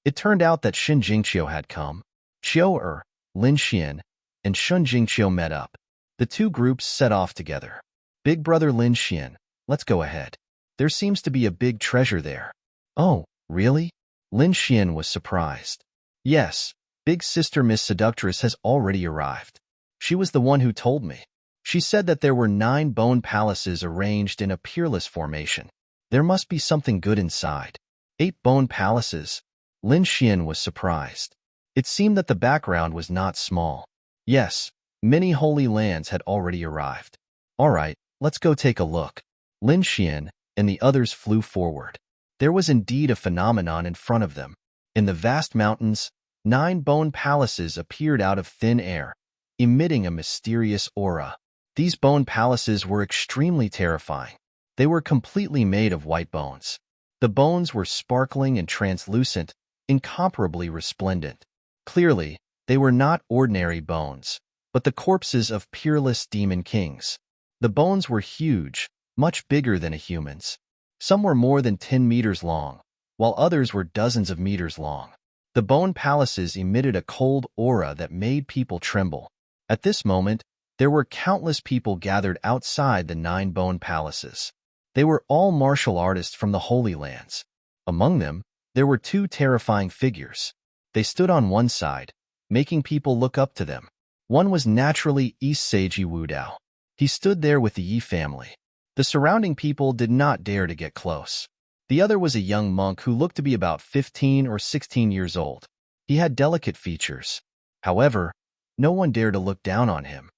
Speaker 1: It turned out that Xin Jingqiu had come. Qiu Er, Lin Xian, and Shun Jingqiu met up. The two groups set off together. Big brother Lin Xian, let's go ahead. There seems to be a big treasure there. Oh, really? Lin Xian was surprised. Yes, big sister Miss Seductress has already arrived. She was the one who told me. She said that there were 9 bone palaces arranged in a peerless formation. There must be something good inside. 8 bone palaces. Lin Xian was surprised. It seemed that the background was not small. Yes, many holy lands had already arrived. All right, let's go take a look. Lin Xian and the others flew forward. There was indeed a phenomenon in front of them. In the vast mountains, 9 bone palaces appeared out of thin air, emitting a mysterious aura. These bone palaces were extremely terrifying. They were completely made of white bones. The bones were sparkling and translucent, incomparably resplendent. Clearly, they were not ordinary bones, but the corpses of peerless demon kings. The bones were huge, much bigger than a human's. Some were more than 10 meters long, while others were dozens of meters long. The bone palaces emitted a cold aura that made people tremble. At this moment, there were countless people gathered outside the 9 bone palaces. They were all martial artists from the Holy Lands. Among them, there were 2 terrifying figures. They stood on one side, making people look up to them. One was naturally East Seiji Wudao. He stood there with the Yi family. The surrounding people did not dare to get close. The other was a young monk who looked to be about 15 or 16 years old. He had delicate features. However, no one dared to look down on him.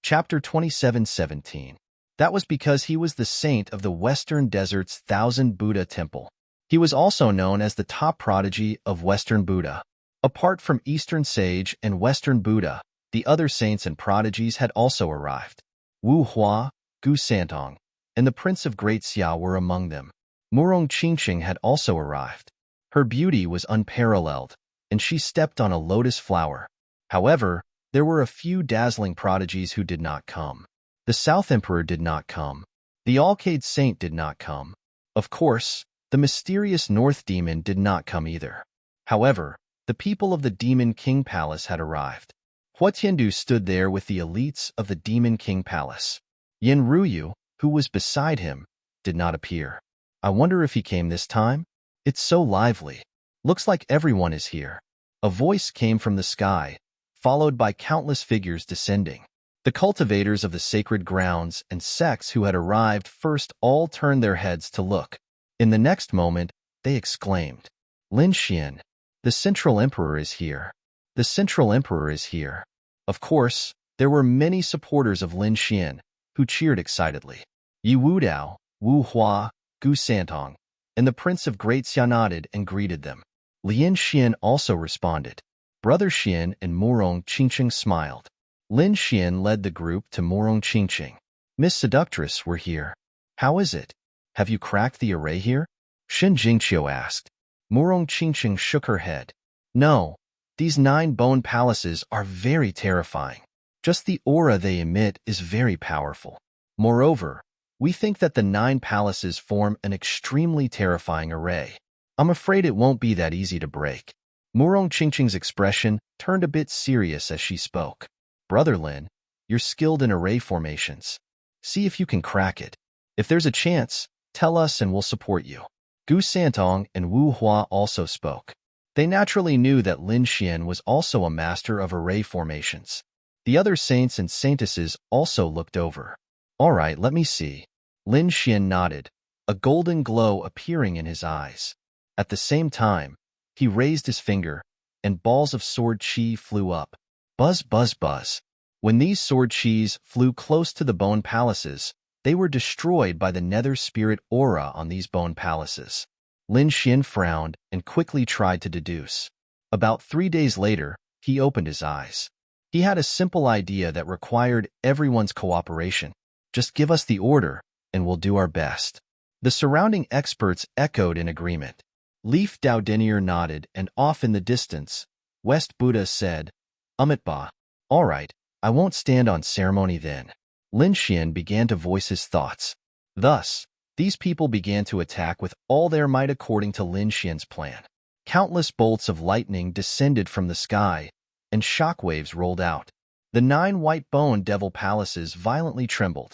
Speaker 1: Chapter 27:17. That was because he was the saint of the Western Desert's Thousand Buddha Temple. He was also known as the top prodigy of Western Buddha. Apart from Eastern Sage and Western Buddha, the other saints and prodigies had also arrived. Wu Hua, Gu Santong, and the Prince of Great Xia were among them. Murong Qingqing had also arrived. Her beauty was unparalleled, and she stepped on a lotus flower. However, there were a few dazzling prodigies who did not come. The South Emperor did not come. The Alcade Saint did not come. Of course, the mysterious North Demon did not come either. However, the people of the Demon King Palace had arrived. Hua Tiandu stood there with the elites of the Demon King Palace. Yin Ruyu, who was beside him, did not appear. I wonder if he came this time? It's so lively. Looks like everyone is here. A voice came from the sky, followed by countless figures descending. The cultivators of the sacred grounds and sects who had arrived first all turned their heads to look. In the next moment, they exclaimed, Lin Xian, the Central Emperor is here. The Central Emperor is here. Of course, there were many supporters of Lin Xian, who cheered excitedly. Yi Wudao, Wu Hua, Gu Santong, and the Prince of Great Xia nodded and greeted them. Lin Xian also responded. Brother Xian and Murong Qingqing smiled. Lin Xian led the group to Murong Qingqing. Miss Seductress, we're here. How is it? Have you cracked the array here? Xin Jingqiu asked. Murong Qingqing shook her head. No, these 9 bone palaces are very terrifying. Just the aura they emit is very powerful. Moreover, we think that the 9 palaces form an extremely terrifying array. I'm afraid it won't be that easy to break. Murong Qingqing's expression turned a bit serious as she spoke. Brother Lin, you're skilled in array formations. See if you can crack it. If there's a chance, tell us and we'll support you. Gu Santong and Wu Hua also spoke. They naturally knew that Lin Xian was also a master of array formations. The other saints and saintesses also looked over. All right, let me see. Lin Xian nodded, a golden glow appearing in his eyes. At the same time, he raised his finger, and balls of sword chi flew up. Buzz, buzz, buzz. When these sword chis flew close to the bone palaces, they were destroyed by the nether spirit aura on these bone palaces. Lin Xian frowned and quickly tried to deduce. About 3 days later, he opened his eyes. He had a simple idea that required everyone's cooperation. Just give us the order, and we'll do our best. The surrounding experts echoed in agreement. Leaf Dao Denier nodded, and off in the distance, West Buddha said, Amitba. All right, I won't stand on ceremony then. Lin Xian began to voice his thoughts. Thus, These people began to attack with all their might according to Lin Xian's plan. Countless bolts of lightning descended from the sky, and shockwaves rolled out. The 9 white-boned devil palaces violently trembled.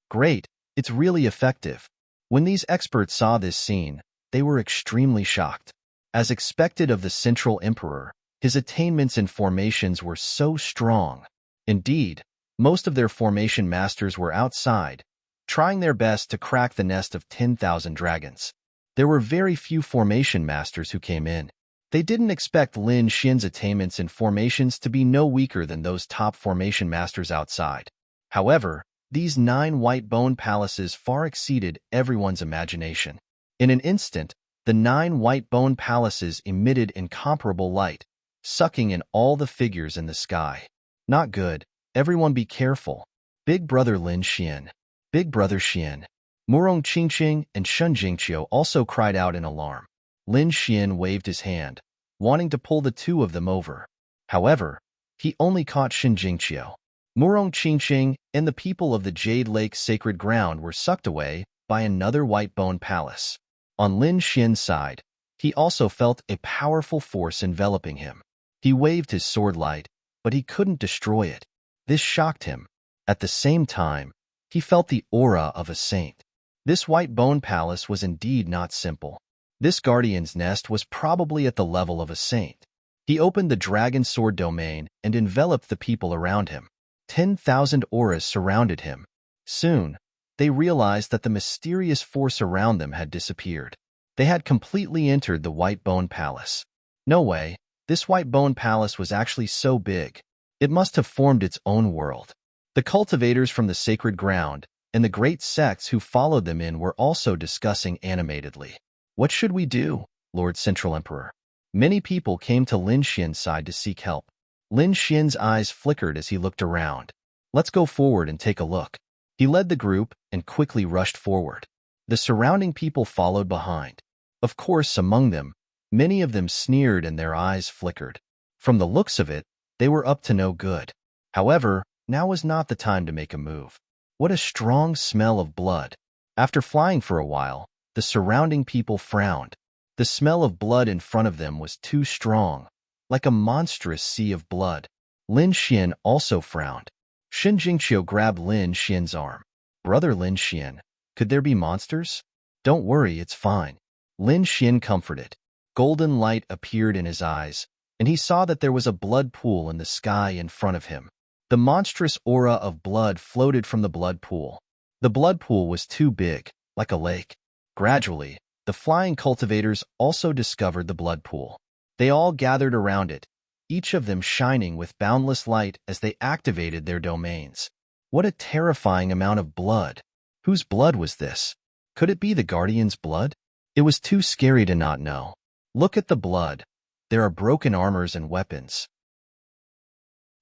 Speaker 1: Great, it's really effective. When these experts saw this scene, they were extremely shocked. As expected of the Central Emperor, his attainments in formations were so strong. Indeed, most of their formation masters were outside, trying their best to crack the nest of 10,000 dragons. There were very few formation masters who came in. They didn't expect Lin Xian's attainments in formations to be no weaker than those top formation masters outside. However, these 9 white-boned palaces far exceeded everyone's imagination. In an instant, the 9 white-boned palaces emitted incomparable light, sucking in all the figures in the sky. Not good. Everyone be careful. Big Brother Lin Xian. Big Brother Xian. Murong Qingqing and Shun Jingqiu also cried out in alarm. Lin Xian waved his hand, wanting to pull the 2 of them over. However, he only caught Shun Jingqiu. Murong Qingqing and the people of the Jade Lake Sacred Ground were sucked away by another white-boned palace. On Lin Xian's side, he also felt a powerful force enveloping him. He waved his sword light, but he couldn't destroy it. This shocked him. At the same time, he felt the aura of a saint. This white-boned palace was indeed not simple. This guardian's nest was probably at the level of a saint. He opened the dragon sword domain and enveloped the people around him. 10,000 auras surrounded him. Soon, they realized that the mysterious force around them had disappeared. They had completely entered the white-boned palace. No way, this white-boned palace was actually so big. It must have formed its own world. The cultivators from the sacred ground and the great sects who followed them in were also discussing animatedly. What should we do, Lord Central Emperor? Many people came to Lin Xian's side to seek help. Lin Xian's eyes flickered as he looked around. Let's go forward and take a look. He led the group and quickly rushed forward. The surrounding people followed behind. Of course, among them, many of them sneered and their eyes flickered. From the looks of it, they were up to no good. However, now was not the time to make a move. What a strong smell of blood. After flying for a while, the surrounding people frowned. The smell of blood in front of them was too strong, like a monstrous sea of blood. Lin Xian also frowned. Shun Jingqiu grabbed Lin Xian's arm. Brother Lin Xian, could there be monsters? Don't worry, it's fine. Lin Xian comforted. Golden light appeared in his eyes, and he saw that there was a blood pool in the sky in front of him. The monstrous aura of blood floated from the blood pool. The blood pool was too big, like a lake. Gradually, the flying cultivators also discovered the blood pool. They all gathered around it, each of them shining with boundless light as they activated their domains. What a terrifying amount of blood! Whose blood was this? Could it be the Guardian's blood? It was too scary to not know. Look at the blood. There are broken armors and weapons.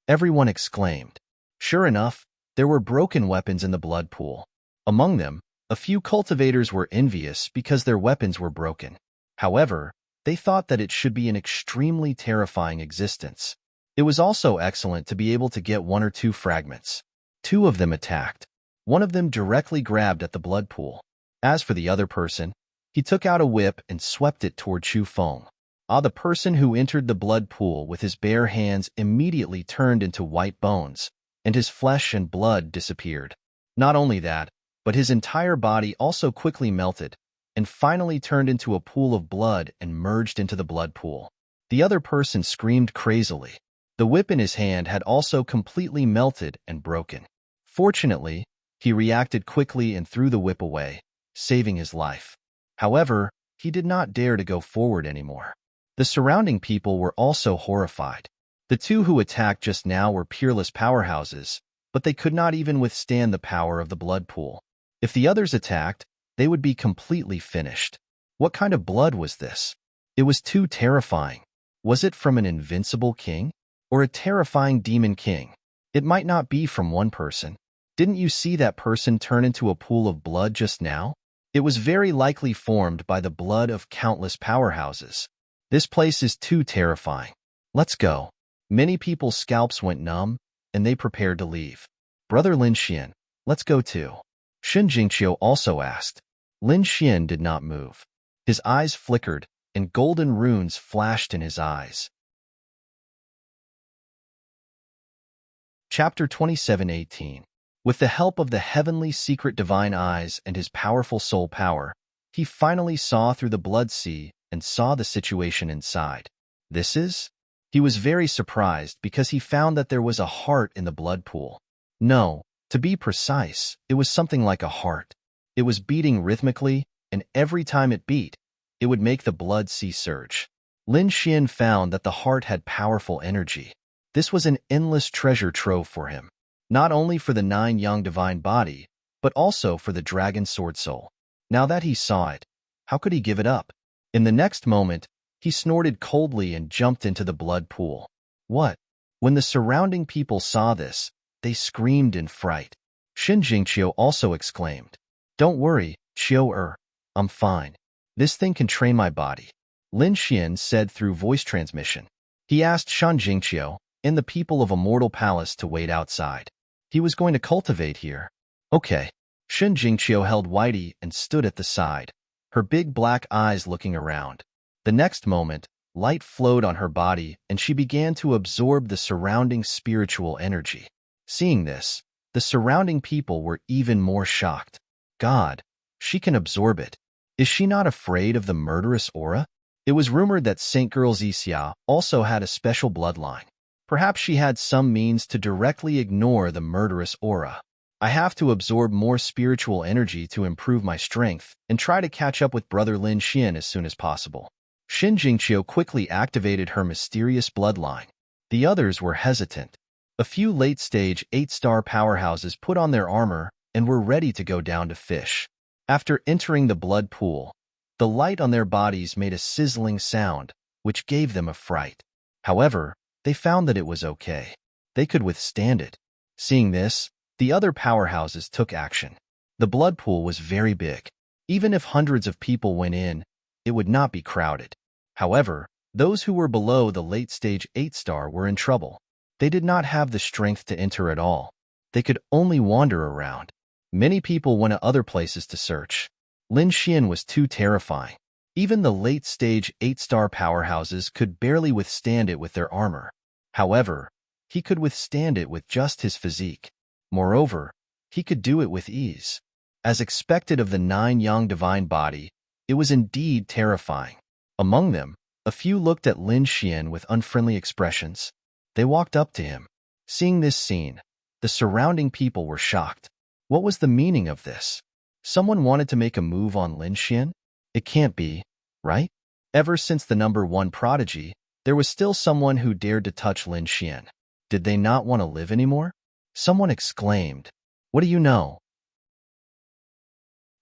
Speaker 1: Everyone exclaimed. Sure enough, there were broken weapons in the blood pool. Among them, a few cultivators were envious because their weapons were broken. However, they thought that it should be an extremely terrifying existence. It was also excellent to be able to get 1 or 2 fragments. 2 of them attacked. One of them directly grabbed at the blood pool. As for the other person, he took out a whip and swept it toward Chu Feng. The person who entered the blood pool with his bare hands immediately turned into white bones, and his flesh and blood disappeared. Not only that, but his entire body also quickly melted, and finally turned into a pool of blood and merged into the blood pool. The other person screamed crazily. The whip in his hand had also completely melted and broken. Fortunately, he reacted quickly and threw the whip away, saving his life. However, he did not dare to go forward anymore. The surrounding people were also horrified. The 2 who attacked just now were peerless powerhouses, but they could not even withstand the power of the blood pool. If the others attacked, they would be completely finished. What kind of blood was this? It was too terrifying. Was it from an invincible king? Or a terrifying demon king? It might not be from one person. Didn't you see that person turn into a pool of blood just now? It was very likely formed by the blood of countless powerhouses. This place is too terrifying. Let's go. Many people's scalps went numb, and they prepared to leave. Brother Lin Xian, let's go too. Shen Jingqiu also asked. Lin Xian did not move. His eyes flickered, and golden runes flashed in his eyes. Chapter 27:18. With the help of the heavenly secret divine eyes and his powerful soul power, he finally saw through the blood sea and saw the situation inside. This is? He was very surprised because he found that there was a heart in the blood pool. No, to be precise, it was something like a heart. It was beating rhythmically, and every time it beat, it would make the blood sea surge. Lin Xian found that the heart had powerful energy. This was an endless treasure trove for him, not only for the 9 young divine body, but also for the dragon sword soul. Now that he saw it, how could he give it up? In the next moment, he snorted coldly and jumped into the blood pool. What? When the surrounding people saw this, they screamed in fright. Shen Jingqiu also exclaimed, "Don't worry, Qiu-er, I'm fine. This thing can train my body," Lin Xian said through voice transmission. He asked Shen Jingqiu and the people of Immortal Palace to wait outside. He was going to cultivate here. Okay. Shen Jingqiu held Whitey and stood at the side, her big black eyes looking around. The next moment, light flowed on her body and she began to absorb the surrounding spiritual energy. Seeing this, the surrounding people were even more shocked. God, she can absorb it. Is she not afraid of the murderous aura? It was rumored that Saint Girl Zixia also had a special bloodline. Perhaps she had some means to directly ignore the murderous aura. I have to absorb more spiritual energy to improve my strength and try to catch up with Brother Lin Xian as soon as possible. Shen Jingqiu quickly activated her mysterious bloodline. The others were hesitant. A few late-stage 8-star powerhouses put on their armor and were ready to go down to fish. After entering the blood pool, the light on their bodies made a sizzling sound, which gave them a fright. However, they found that it was okay. They could withstand it. Seeing this, the other powerhouses took action. The blood pool was very big. Even if hundreds of people went in, it would not be crowded. However, those who were below the late-stage 8-star were in trouble. They did not have the strength to enter at all. They could only wander around. Many people went to other places to search. Lin Xian was too terrifying. Even the late-stage 8-star powerhouses could barely withstand it with their armor. However, he could withstand it with just his physique. Moreover, he could do it with ease. As expected of the 9 young divine body, it was indeed terrifying. Among them, a few looked at Lin Xian with unfriendly expressions. They walked up to him. Seeing this scene, the surrounding people were shocked. What was the meaning of this? Someone wanted to make a move on Lin Xian? It can't be, right? Ever since the #1 prodigy, there was still someone who dared to touch Lin Xian. Did they not want to live anymore? Someone exclaimed, "What do you know?"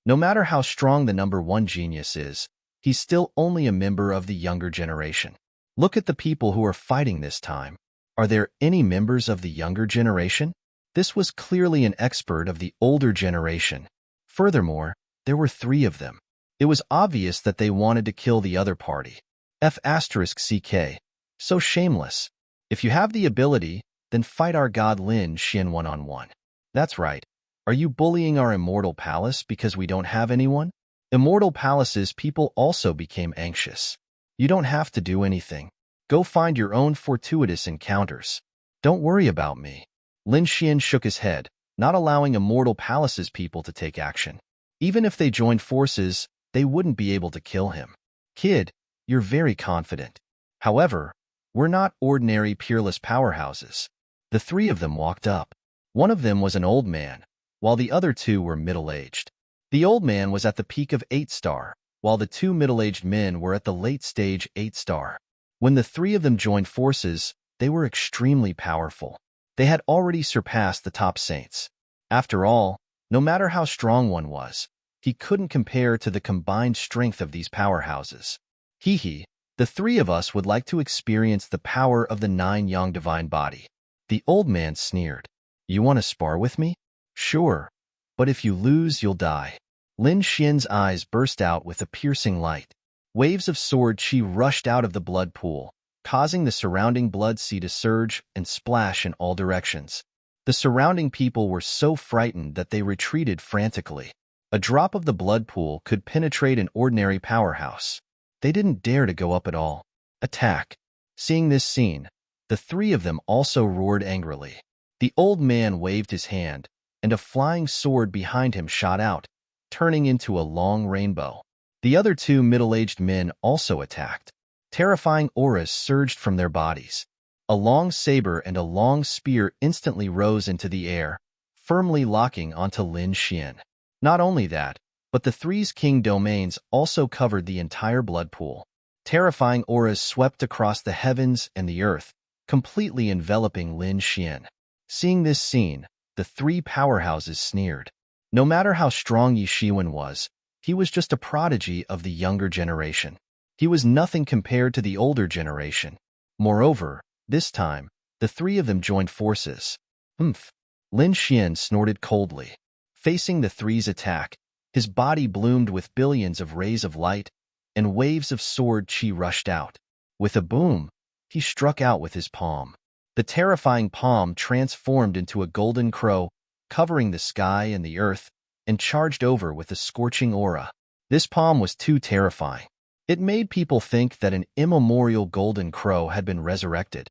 Speaker 1: No matter how strong the #1 genius is, he's still only a member of the younger generation. Look at the people who are fighting this time. Are there any members of the younger generation? This was clearly an expert of the older generation. Furthermore, there were 3 of them. It was obvious that they wanted to kill the other party. F***CK. So shameless. If you have the ability, then fight our god Lin Xian one-on-one. That's right. Are you bullying our Immortal Palace because we don't have anyone? Immortal Palace's people also became anxious. You don't have to do anything. Go find your own fortuitous encounters. Don't worry about me. Lin Xian shook his head, not allowing Immortal Palace's people to take action. Even if they joined forces, they wouldn't be able to kill him. Kid, you're very confident. However, we're not ordinary peerless powerhouses. The 3 of them walked up. One of them was an old man, while the other 2 were middle-aged. The old man was at the peak of 8-star, while the 2 middle-aged men were at the late stage 8-star. When the 3 of them joined forces, they were extremely powerful. They had already surpassed the top saints. After all, no matter how strong one was, he couldn't compare to the combined strength of these powerhouses. Hee, the 3 of us would like to experience the power of the 9 young divine body. The old man sneered. You want to spar with me? Sure, but if you lose, you'll die. Lin Xian's eyes burst out with a piercing light. Waves of sword chi rushed out of the blood pool, causing the surrounding blood sea to surge and splash in all directions. The surrounding people were so frightened that they retreated frantically. A drop of the blood pool could penetrate an ordinary powerhouse. They didn't dare to go up at all. Attack! Seeing this scene, the three of them also roared angrily. The old man waved his hand, and a flying sword behind him shot out, turning into a long rainbow. The other two middle-aged men also attacked. Terrifying auras surged from their bodies. A long saber and a long spear instantly rose into the air, firmly locking onto Lin Xian. Not only that, but the three's king domains also covered the entire blood pool. Terrifying auras swept across the heavens and the earth, completely enveloping Lin Xian. Seeing this scene, the three powerhouses sneered. No matter how strong Yi Shiwen was, he was just a prodigy of the younger generation. He was nothing compared to the older generation. Moreover, this time, the three of them joined forces. Humph! Lin Xian snorted coldly. Facing the three's attack, his body bloomed with billions of rays of light, and waves of sword chi rushed out. With a boom, he struck out with his palm. The terrifying palm transformed into a golden crow, covering the sky and the earth, and charged over with a scorching aura. This palm was too terrifying. It made people think that an immemorial golden crow had been resurrected.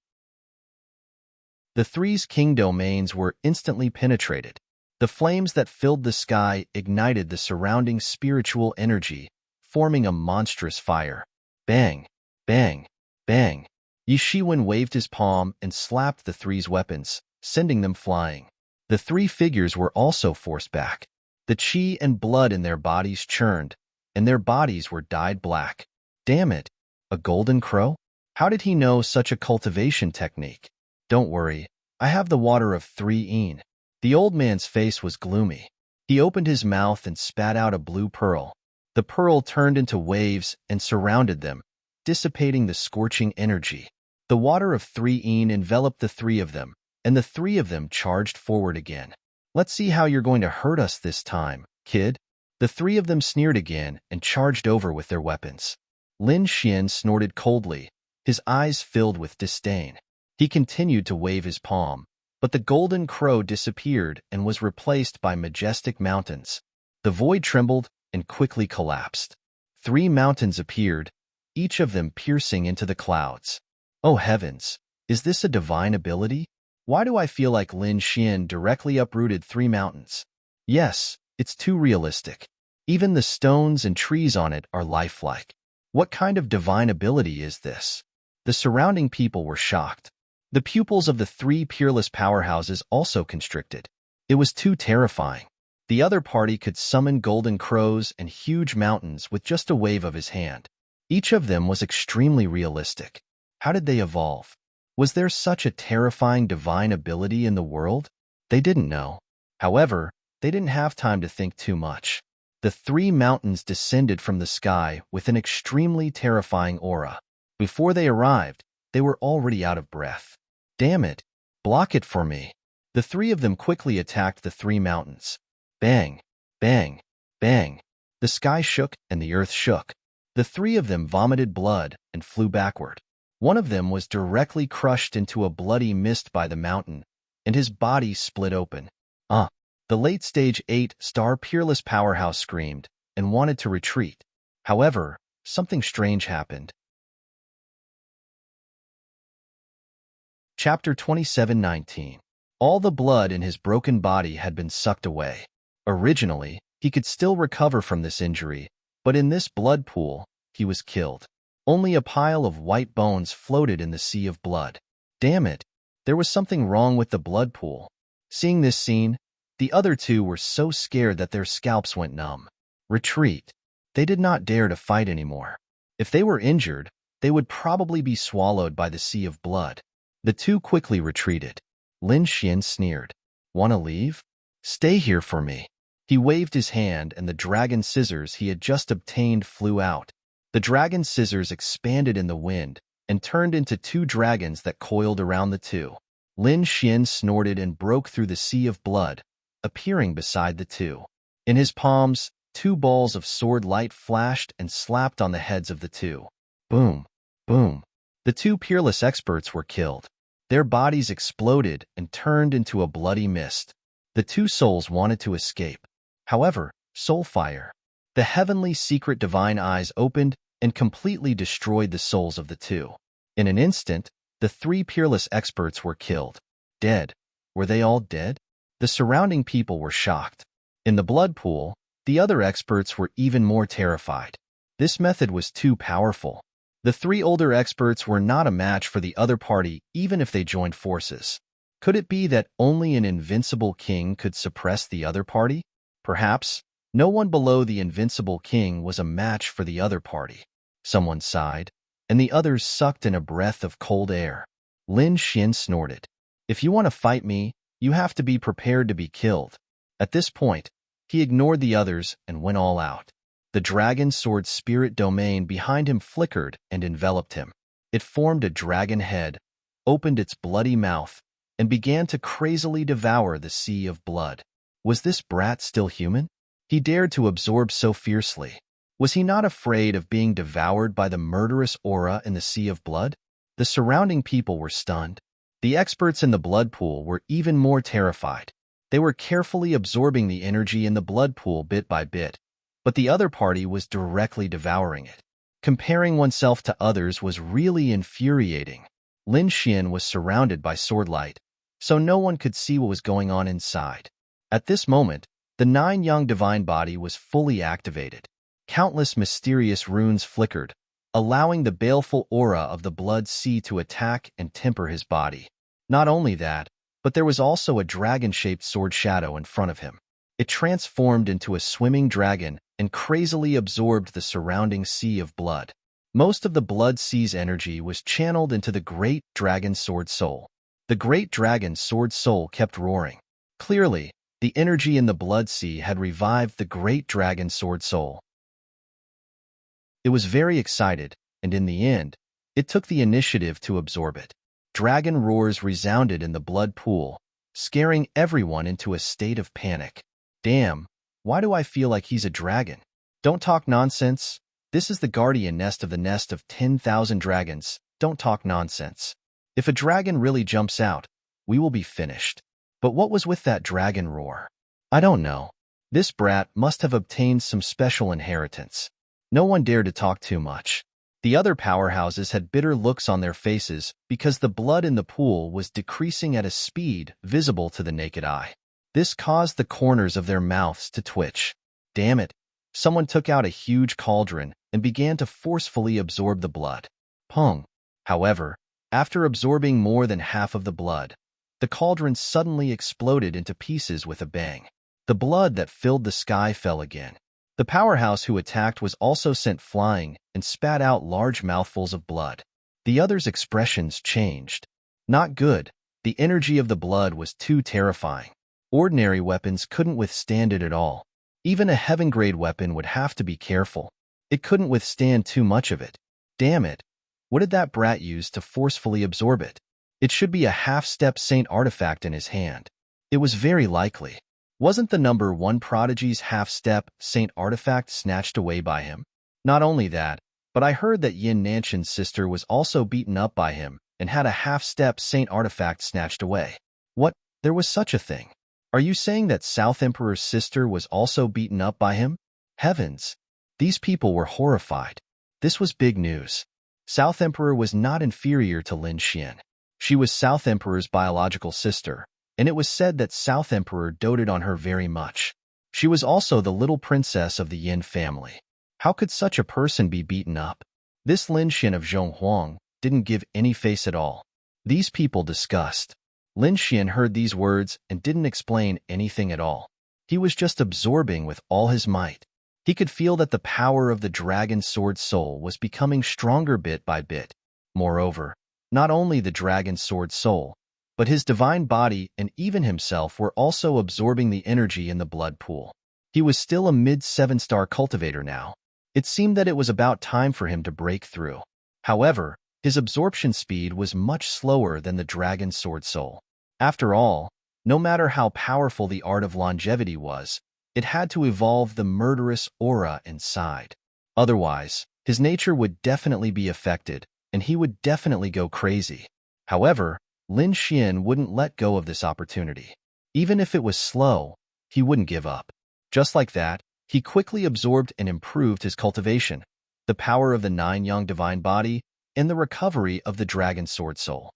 Speaker 1: The three's king domains were instantly penetrated. The flames that filled the sky ignited the surrounding spiritual energy, forming a monstrous fire. Bang! Bang! Bang! Yi Shiwen waved his palm and slapped the three's weapons, sending them flying. The three figures were also forced back. The chi and blood in their bodies churned, and their bodies were dyed black. Damn it! A golden crow? How did he know such a cultivation technique? Don't worry, I have the water of 3 The old man's face was gloomy. He opened his mouth and spat out a blue pearl. The pearl turned into waves and surrounded them, dissipating the scorching energy. The water of 3 enveloped the three of them, and the three of them charged forward again. Let's see how you're going to hurt us this time, kid. The three of them sneered again and charged over with their weapons. Lin Xian snorted coldly, his eyes filled with disdain. He continued to wave his palm, but the golden crow disappeared and was replaced by majestic mountains. The void trembled and quickly collapsed. 3 mountains appeared, each of them piercing into the clouds. Oh heavens, is this a divine ability? Why do I feel like Lin Xian directly uprooted 3 mountains? Yes, it's too realistic. Even the stones and trees on it are lifelike. What kind of divine ability is this? The surrounding people were shocked. The pupils of the 3 peerless powerhouses also constricted. It was too terrifying. The other party could summon golden crows and huge mountains with just a wave of his hand. Each of them was extremely realistic. How did they evolve? Was there such a terrifying divine ability in the world? They didn't know. However, they didn't have time to think too much. The 3 mountains descended from the sky with an extremely terrifying aura. Before they arrived, they were already out of breath. Damn it! Block it for me! The 3 of them quickly attacked the 3 mountains. Bang! Bang! Bang! The sky shook and the earth shook. The 3 of them vomited blood and flew backward. One of them was directly crushed into a bloody mist by the mountain, and his body split open. The late-stage 8-star peerless powerhouse screamed and wanted to retreat. However, something strange happened. Chapter 27:19. All the blood in his broken body had been sucked away. Originally, he could still recover from this injury, but in this blood pool, he was killed. Only a pile of white bones floated in the sea of blood. Damn it! There was something wrong with the blood pool. Seeing this scene, the other 2 were so scared that their scalps went numb. Retreat. They did not dare to fight anymore. If they were injured, they would probably be swallowed by the sea of blood. The 2 quickly retreated. Lin Xian sneered. "Want to leave? Stay here for me." He waved his hand and the dragon scissors he had just obtained flew out. The dragon scissors expanded in the wind and turned into 2 dragons that coiled around the 2. Lin Xian snorted and broke through the sea of blood, appearing beside the 2. In his palms, 2 balls of sword light flashed and slapped on the heads of the 2. Boom! Boom! The 2 peerless experts were killed. Their bodies exploded and turned into a bloody mist. The two souls wanted to escape. However, soulfire, the heavenly secret divine eyes opened and completely destroyed the souls of the two. In an instant, the three peerless experts were killed. Dead. Were they all dead? The surrounding people were shocked. In the blood pool, the other experts were even more terrified. This method was too powerful. The three older experts were not a match for the other party even if they joined forces. Could it be that only an invincible king could suppress the other party? Perhaps no one below the invincible king was a match for the other party. Someone sighed, and the others sucked in a breath of cold air. Lin Xian snorted. If you want to fight me, you have to be prepared to be killed. At this point, he ignored the others and went all out. The dragon sword spirit domain behind him flickered and enveloped him. It formed a dragon head, opened its bloody mouth, and began to crazily devour the sea of blood. Was this brat still human? He dared to absorb so fiercely. Was he not afraid of being devoured by the murderous aura in the sea of blood? The surrounding people were stunned. The experts in the blood pool were even more terrified. They were carefully absorbing the energy in the blood pool bit by bit, but the other party was directly devouring it. Comparing oneself to others was really infuriating. Lin Xian was surrounded by swordlight, so no one could see what was going on inside. At this moment, the nine-yang divine body was fully activated. Countless mysterious runes flickered, allowing the baleful aura of the blood sea to attack and temper his body. Not only that, but there was also a dragon-shaped sword shadow in front of him. It transformed into a swimming dragon and crazily absorbed the surrounding sea of blood. Most of the blood sea's energy was channeled into the great dragon sword soul. The great dragon sword soul kept roaring. Clearly, the energy in the blood sea had revived the great dragon sword soul. It was very excited, and in the end, it took the initiative to absorb it. Dragon roars resounded in the blood pool, scaring everyone into a state of panic. Damn, why do I feel like he's a dragon? Don't talk nonsense. This is the guardian nest of 10,000 dragons. Don't talk nonsense. If a dragon really jumps out, we will be finished. But what was with that dragon roar? I don't know. This brat must have obtained some special inheritance. No one dared to talk too much. The other powerhouses had bitter looks on their faces because the blood in the pool was decreasing at a speed visible to the naked eye. This caused the corners of their mouths to twitch. Damn it! Someone took out a huge cauldron and began to forcefully absorb the blood. Pung! However, after absorbing more than half of the blood, the cauldron suddenly exploded into pieces with a bang. The blood that filled the sky fell again. The powerhouse who attacked was also sent flying and spat out large mouthfuls of blood. The others' expressions changed. Not good. The energy of the blood was too terrifying. Ordinary weapons couldn't withstand it at all. Even a heaven-grade weapon would have to be careful. It couldn't withstand too much of it. Damn it. What did that brat use to forcefully absorb it? It should be a half-step saint artifact in his hand. It was very likely. Wasn't the number 1 prodigy's half-step saint artifact snatched away by him? Not only that, but I heard that Yin Nanshan's sister was also beaten up by him and had a half-step saint artifact snatched away. What? There was such a thing. Are you saying that South Emperor's sister was also beaten up by him? Heavens! These people were horrified. This was big news. South Emperor was not inferior to Lin Xian. She was South Emperor's biological sister, and it was said that South Emperor doted on her very much. She was also the little princess of the Yin family. How could such a person be beaten up? This Lin Xian of Zhonghuang didn't give any face at all. These people discussed. Lin Xian heard these words and didn't explain anything at all. He was just absorbing with all his might. He could feel that the power of the dragon sword soul was becoming stronger bit by bit. Moreover, not only the dragon sword soul, but his divine body and even himself were also absorbing the energy in the blood pool. He was still a mid-7-star cultivator now. It seemed that it was about time for him to break through. However, his absorption speed was much slower than the dragon sword soul. After all, no matter how powerful the art of longevity was, it had to evolve the murderous aura inside. Otherwise, his nature would definitely be affected, and he would definitely go crazy. However, Lin Xian wouldn't let go of this opportunity. Even if it was slow, he wouldn't give up. Just like that, he quickly absorbed and improved his cultivation, the power of the 9 Yang divine body, and the recovery of the dragon sword soul.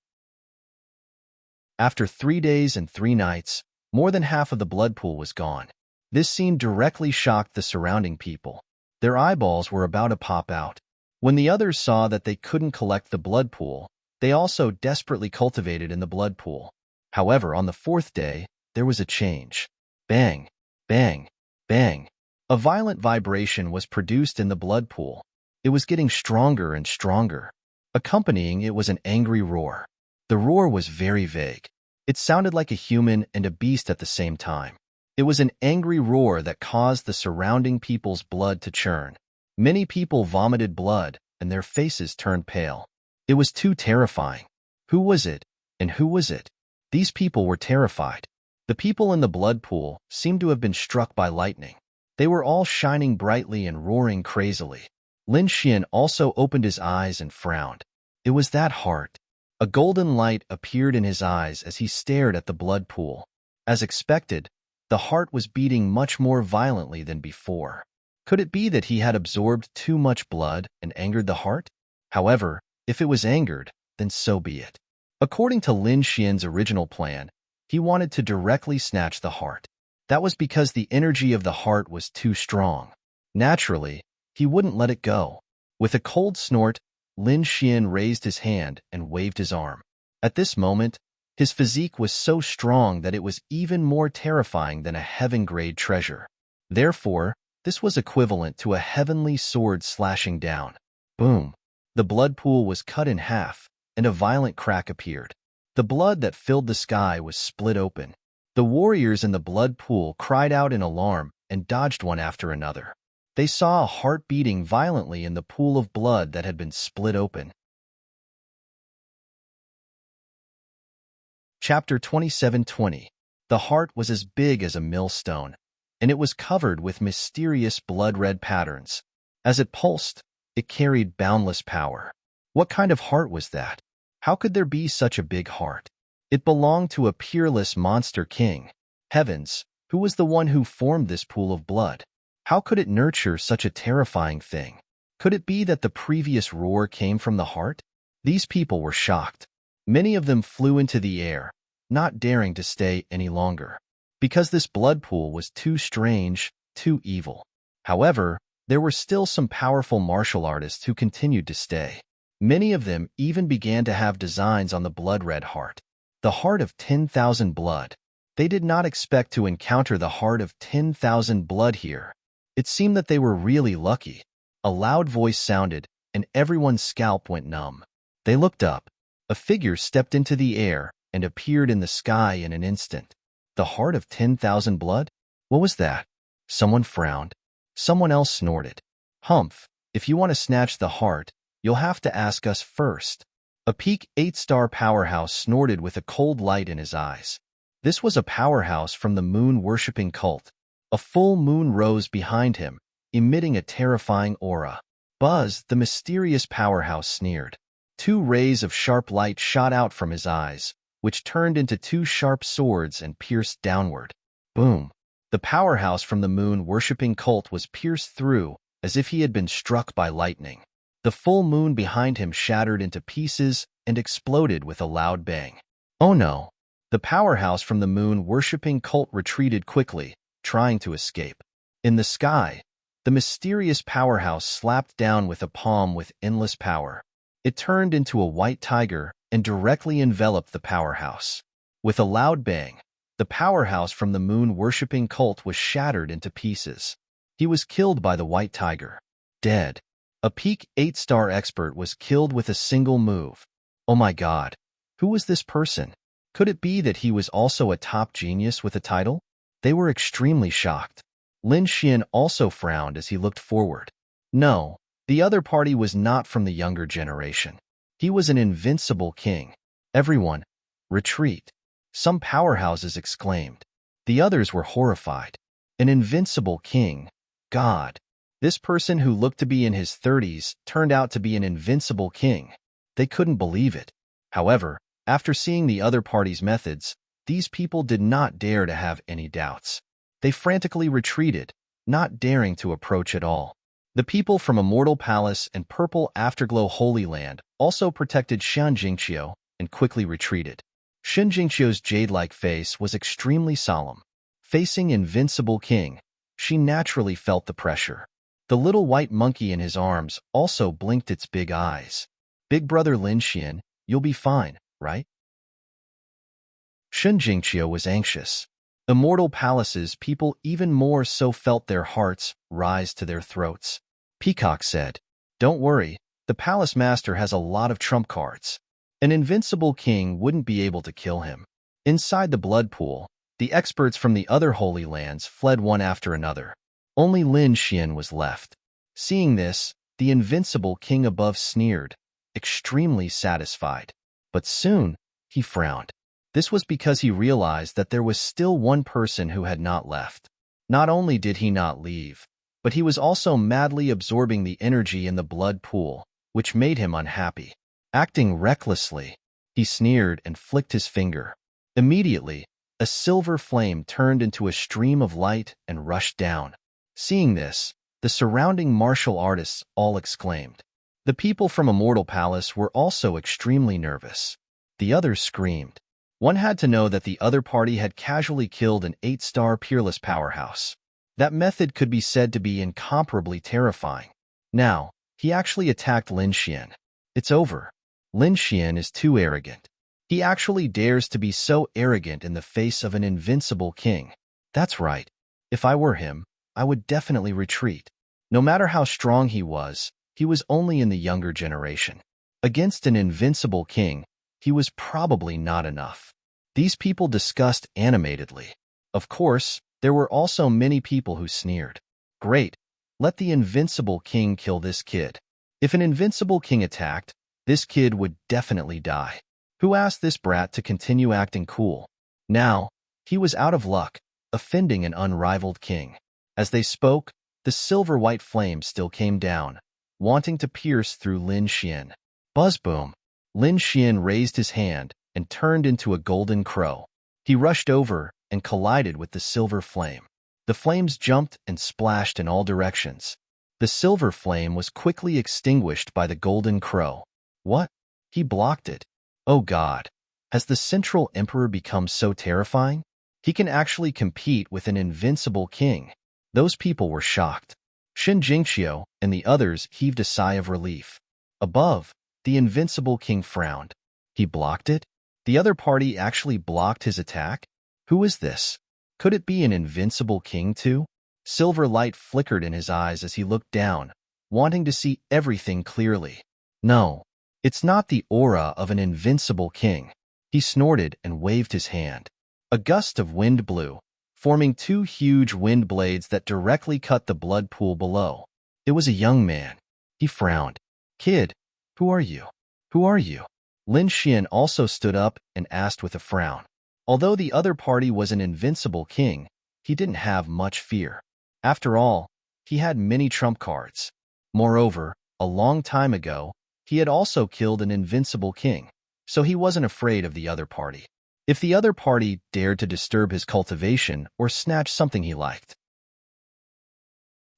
Speaker 1: After 3 days and 3 nights, more than half of the blood pool was gone. This scene directly shocked the surrounding people. Their eyeballs were about to pop out. When the others saw that they couldn't collect the blood pool, they also desperately cultivated in the blood pool. However, on the 4th day, there was a change. Bang, bang, bang. A violent vibration was produced in the blood pool. It was getting stronger and stronger. Accompanying it was an angry roar. The roar was very vague. It sounded like a human and a beast at the same time. It was an angry roar that caused the surrounding people's blood to churn. Many people vomited blood, and their faces turned pale. It was too terrifying. Who was it? And who was it? These people were terrified. The people in the blood pool seemed to have been struck by lightning. They were all shining brightly and roaring crazily. Lin Xian also opened his eyes and frowned. It was that heart. A golden light appeared in his eyes as he stared at the blood pool. As expected, the heart was beating much more violently than before. Could it be that he had absorbed too much blood and angered the heart? However, if it was angered, then so be it. According to Lin Xian's original plan, he wanted to directly snatch the heart. That was because the energy of the heart was too strong. Naturally, he wouldn't let it go. With a cold snort, Lin Xian raised his hand and waved his arm. At this moment, his physique was so strong that it was even more terrifying than a heaven-grade treasure. Therefore, this was equivalent to a heavenly sword slashing down. Boom! The blood pool was cut in half, and a violent crack appeared. The blood that filled the sky was split open. The warriors in the blood pool cried out in alarm and dodged one after another. They saw a heart beating violently in the pool of blood that had been split open. Chapter 27:20. The heart was as big as a millstone, and it was covered with mysterious blood-red patterns. As it pulsed, it carried boundless power. What kind of heart was that? How could there be such a big heart? It belonged to a peerless monster king. Heavens, who was the one who formed this pool of blood? How could it nurture such a terrifying thing? Could it be that the previous roar came from the heart? These people were shocked. Many of them flew into the air, not daring to stay any longer, because this blood pool was too strange, too evil. However, there were still some powerful martial artists who continued to stay. Many of them even began to have designs on the blood-red heart. The heart of 10,000 blood. They did not expect to encounter the heart of 10,000 blood here. It seemed that they were really lucky. A loud voice sounded, and everyone's scalp went numb. They looked up. A figure stepped into the air and appeared in the sky in an instant. The heart of 10,000 blood? What was that? Someone frowned. Someone else snorted. Humph, if you want to snatch the heart, you'll have to ask us first. A peak 8-star powerhouse snorted with a cold light in his eyes. This was a powerhouse from the moon-worshipping cult. A full moon rose behind him, emitting a terrifying aura. Buzz, the mysterious powerhouse, sneered. 2 rays of sharp light shot out from his eyes, which turned into 2 sharp swords and pierced downward. Boom! The powerhouse from the moon-worshipping cult was pierced through, as if he had been struck by lightning. The full moon behind him shattered into pieces and exploded with a loud bang. Oh no! The powerhouse from the moon-worshipping cult retreated quickly, trying to escape. In the sky, the mysterious powerhouse slapped down with a palm with endless power. It turned into a white tiger and directly enveloped the powerhouse. With a loud bang, the powerhouse from the moon-worshipping cult was shattered into pieces. He was killed by the white tiger. Dead. A peak 8-star expert was killed with a single move. Oh my god. Who was this person? Could it be that he was also a top genius with a title? They were extremely shocked. Lin Xian also frowned as he looked forward. No, the other party was not from the younger generation. He was an invincible king. Everyone, retreat. Some powerhouses exclaimed. The others were horrified. An invincible king. God. This person who looked to be in his 30s turned out to be an invincible king. They couldn't believe it. However, After seeing the other party's methods, these people did not dare to have any doubts. They frantically retreated, not daring to approach at all. The people from Immortal Palace and Purple Afterglow Holy Land also protected Xianjingqiu and quickly retreated. Xianjingqiu's jade-like face was extremely solemn. Facing Invincible King, she naturally felt the pressure. The little white monkey in his arms also blinked its big eyes. Big brother Lin Xian, you'll be fine, right? Xianjingqiu was anxious. Immortal Palace's people even more so felt their hearts rise to their throats. Peacock said, "Don't worry, the Palace Master has a lot of trump cards. An Invincible King wouldn't be able to kill him." Inside the blood pool, the experts from the other Holy Lands fled one after another. Only Lin Xian was left. Seeing this, the Invincible King above sneered, extremely satisfied. But soon, he frowned. This was because he realized that there was still one person who had not left. Not only did he not leave, but he was also madly absorbing the energy in the blood pool, which made him unhappy. Acting recklessly, he sneered and flicked his finger. Immediately, a silver flame turned into a stream of light and rushed down. Seeing this, the surrounding martial artists all exclaimed. The people from Immortal Palace were also extremely nervous. The others screamed. One had to know that the other party had casually killed an 8-star peerless powerhouse. That method could be said to be incomparably terrifying. Now, he actually attacked Lin Xian. It's over. Lin Xian is too arrogant. He actually dares to be so arrogant in the face of an invincible king. That's right. If I were him, I would definitely retreat. No matter how strong he was only in the younger generation. Against an invincible king, he was probably not enough. These people discussed animatedly. Of course, there were also many people who sneered. Great, let the invincible king kill this kid. If an invincible king attacked, this kid would definitely die. Who asked this brat to continue acting cool? Now, he was out of luck, offending an unrivaled king. As they spoke, the silver-white flame still came down, wanting to pierce through Lin Xian. Buzz-boom! Lin Xian raised his hand and turned into a golden crow. He rushed over and collided with the silver flame. The flames jumped and splashed in all directions. The silver flame was quickly extinguished by the golden crow. What? He blocked it. Oh God! Has the Central Emperor become so terrifying? He can actually compete with an invincible king. Those people were shocked. Xianjingqiu and the others heaved a sigh of relief. Above, the invincible king frowned. He blocked it? The other party actually blocked his attack? Who is this? Could it be an invincible king too? Silver light flickered in his eyes as he looked down, wanting to see everything clearly. No, it's not the aura of an invincible king. He snorted and waved his hand. A gust of wind blew, forming two huge wind blades that directly cut the blood pool below. It was a young man. He frowned. Kid, who are you? Who are you? Lin Xian also stood up and asked with a frown. Although the other party was an invincible king, he didn't have much fear. After all, he had many trump cards. Moreover, a long time ago, he had also killed an invincible king, so he wasn't afraid of the other party. If the other party dared to disturb his cultivation or snatch something he liked,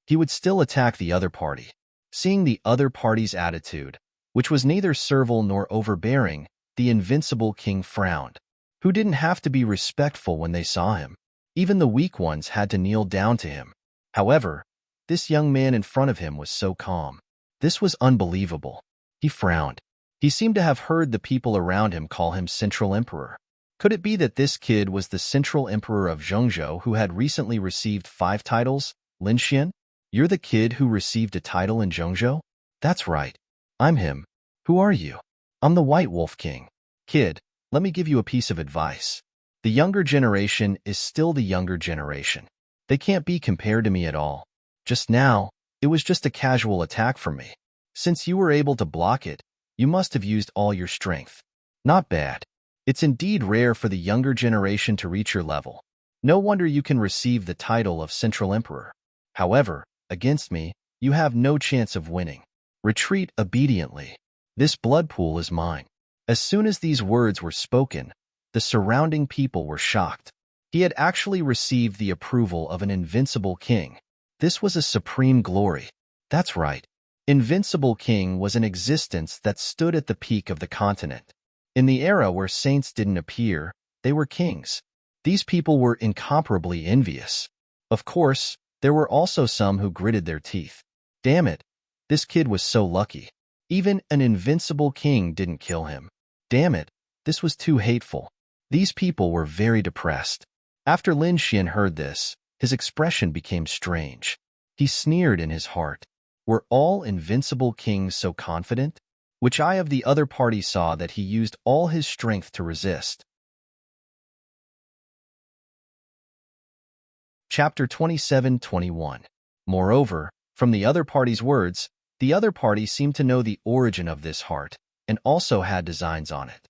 Speaker 1: he would still attack the other party. Seeing the other party's attitude, which was neither servile nor overbearing, the invincible king frowned. Who didn't have to be respectful when they saw him? Even the weak ones had to kneel down to him. However, this young man in front of him was so calm. This was unbelievable. He frowned. He seemed to have heard the people around him call him Central Emperor. Could it be that this kid was the Central Emperor of Zhengzhou who had recently received 5 titles? Lin Xian? You're the kid who received a title in Zhengzhou? That's right. I'm him. Who are you? I'm the White Wolf King. Kid, let me give you a piece of advice. The younger generation is still the younger generation. They can't be compared to me at all. Just now, it was just a casual attack from me. Since you were able to block it, you must have used all your strength. Not bad. It's indeed rare for the younger generation to reach your level. No wonder you can receive the title of Central Emperor. However, against me, you have no chance of winning. Retreat obediently. This blood pool is mine. As soon as these words were spoken, the surrounding people were shocked. He had actually received the approval of an invincible king. This was a supreme glory. That's right. Invincible king was an existence that stood at the peak of the continent. In the era where saints didn't appear, they were kings. These people were incomparably envious. Of course, there were also some who gritted their teeth. Damn it, this kid was so lucky. Even an invincible king didn't kill him. Damn it, this was too hateful. These people were very depressed. After Lin Xian heard this, his expression became strange. He sneered in his heart. Were all invincible kings so confident? Which eye of the other party saw that he used all his strength to resist. Chapter 27-21. Moreover, from the other party's words, the other party seemed to know the origin of this heart, and also had designs on it.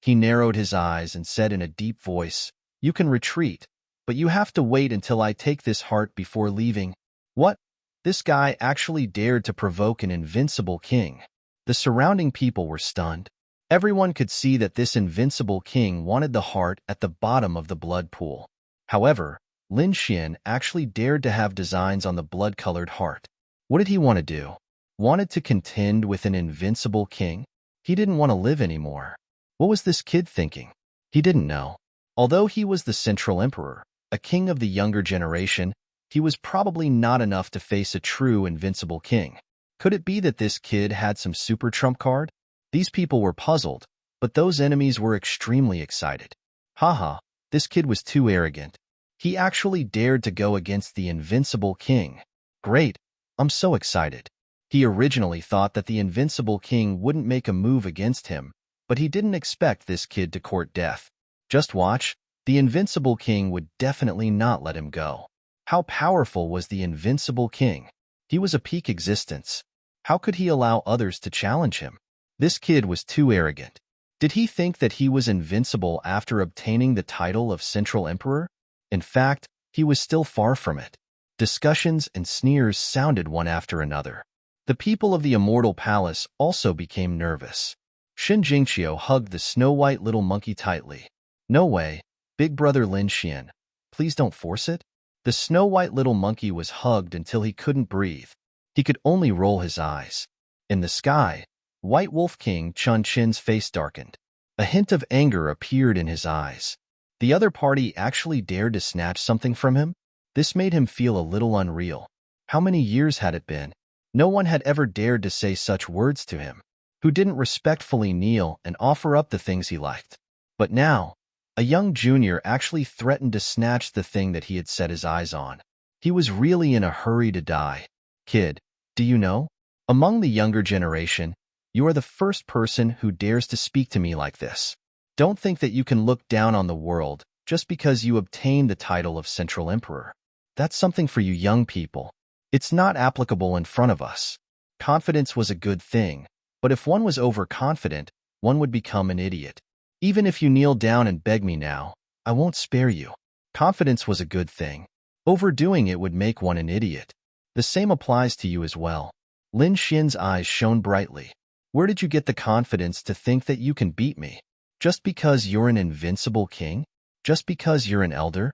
Speaker 1: He narrowed his eyes and said in a deep voice, "You can retreat, but you have to wait until I take this heart before leaving." What? This guy actually dared to provoke an invincible king. The surrounding people were stunned. Everyone could see that this invincible king wanted the heart at the bottom of the blood pool. However, Lin Xian actually dared to have designs on the blood-colored heart. What did he want to do? Wanted to contend with an invincible king? He didn't want to live anymore. What was this kid thinking? He didn't know. Although he was the Central Emperor, a king of the younger generation, he was probably not enough to face a true invincible king. Could it be that this kid had some super trump card? These people were puzzled, but those enemies were extremely excited. Haha, this kid was too arrogant. He actually dared to go against the invincible king. Great, I'm so excited. He originally thought that the invincible king wouldn't make a move against him, but he didn't expect this kid to court death. Just watch, the invincible king would definitely not let him go. How powerful was the invincible king? He was a peak existence. How could he allow others to challenge him? This kid was too arrogant. Did he think that he was invincible after obtaining the title of Central Emperor? In fact, he was still far from it. Discussions and sneers sounded one after another. The people of the Immortal Palace also became nervous. Xin Jingqiu hugged the snow-white little monkey tightly. "No way, big brother Lin Xian. Please don't force it." The snow-white little monkey was hugged until he couldn't breathe. He could only roll his eyes. In the sky, White Wolf King Chun Chin's face darkened. A hint of anger appeared in his eyes. The other party actually dared to snatch something from him? This made him feel a little unreal. How many years had it been? No one had ever dared to say such words to him, who didn't respectfully kneel and offer up the things he liked. But now, a young junior actually threatened to snatch the thing that he had set his eyes on. He was really in a hurry to die. "Kid, do you know? Among the younger generation, you are the first person who dares to speak to me like this. Don't think that you can look down on the world just because you obtained the title of Central Emperor. That's something for you young people. It's not applicable in front of us. Confidence was a good thing, but if one was overconfident, one would become an idiot. Even if you kneel down and beg me now, I won't spare you. Confidence was a good thing. Overdoing it would make one an idiot. The same applies to you as well." Lin Xian's eyes shone brightly. "Where did you get the confidence to think that you can beat me? Just because you're an invincible king? Just because you're an elder?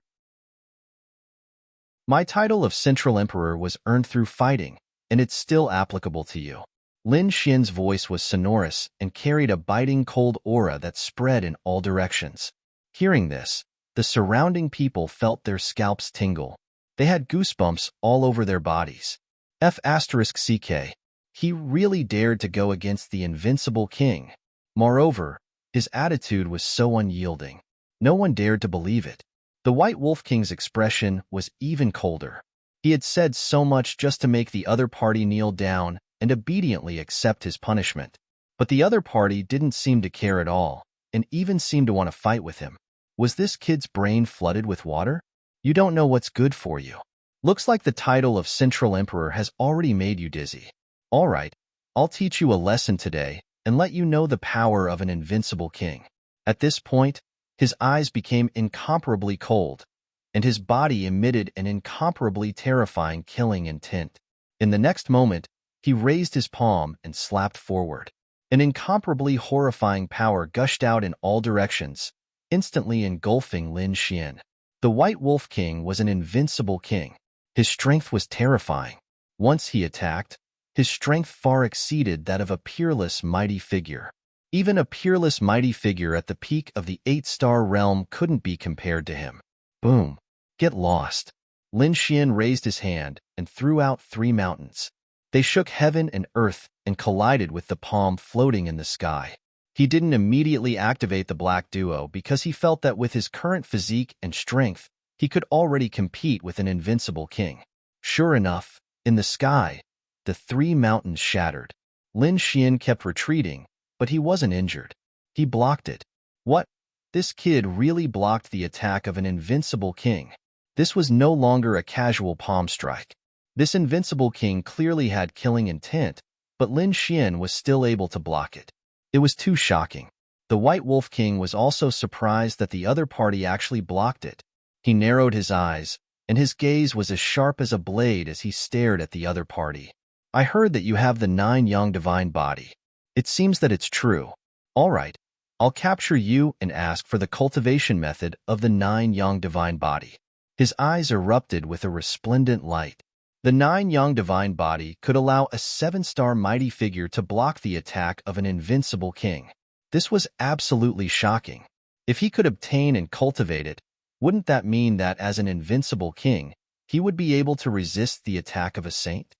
Speaker 1: My title of Central Emperor was earned through fighting, and it's still applicable to you." Lin Xian's voice was sonorous and carried a biting cold aura that spread in all directions. Hearing this, the surrounding people felt their scalps tingle. They had goosebumps all over their bodies. F***CK. He really dared to go against the invincible king. Moreover, his attitude was so unyielding. No one dared to believe it. The White Wolf King's expression was even colder. He had said so much just to make the other party kneel down and obediently accept his punishment. But the other party didn't seem to care at all, and even seemed to want to fight with him. Was this kid's brain flooded with water? You don't know what's good for you. Looks like the title of Central Emperor has already made you dizzy. All right, I'll teach you a lesson today and let you know the power of an invincible king. At this point, his eyes became incomparably cold, and his body emitted an incomparably terrifying killing intent. In the next moment, he raised his palm and slapped forward. An incomparably horrifying power gushed out in all directions, instantly engulfing Lin Xian. The White Wolf King was an invincible king. His strength was terrifying. Once he attacked, his strength far exceeded that of a peerless mighty figure. Even a peerless mighty figure at the peak of the 8-star realm couldn't be compared to him. Boom! Get lost. Lin Xian raised his hand and threw out 3 mountains. They shook heaven and earth and collided with the palm floating in the sky. He didn't immediately activate the Black Duo because he felt that with his current physique and strength, he could already compete with an invincible king. Sure enough, in the sky, the 3 mountains shattered. Lin Xian kept retreating, but he wasn't injured. He blocked it. What? This kid really blocked the attack of an invincible king. This was no longer a casual palm strike. This invincible king clearly had killing intent, but Lin Xian was still able to block it. It was too shocking. The White Wolf King was also surprised that the other party actually blocked it. He narrowed his eyes, and his gaze was as sharp as a blade as he stared at the other party. I heard that you have the 9 Yang Divine Body. It seems that it's true. All right, I'll capture you and ask for the cultivation method of the 9 Yang Divine Body. His eyes erupted with a resplendent light. The 9 Yang Divine Body could allow a 7-star mighty figure to block the attack of an invincible king. This was absolutely shocking. If he could obtain and cultivate it, wouldn't that mean that as an invincible king, he would be able to resist the attack of a saint?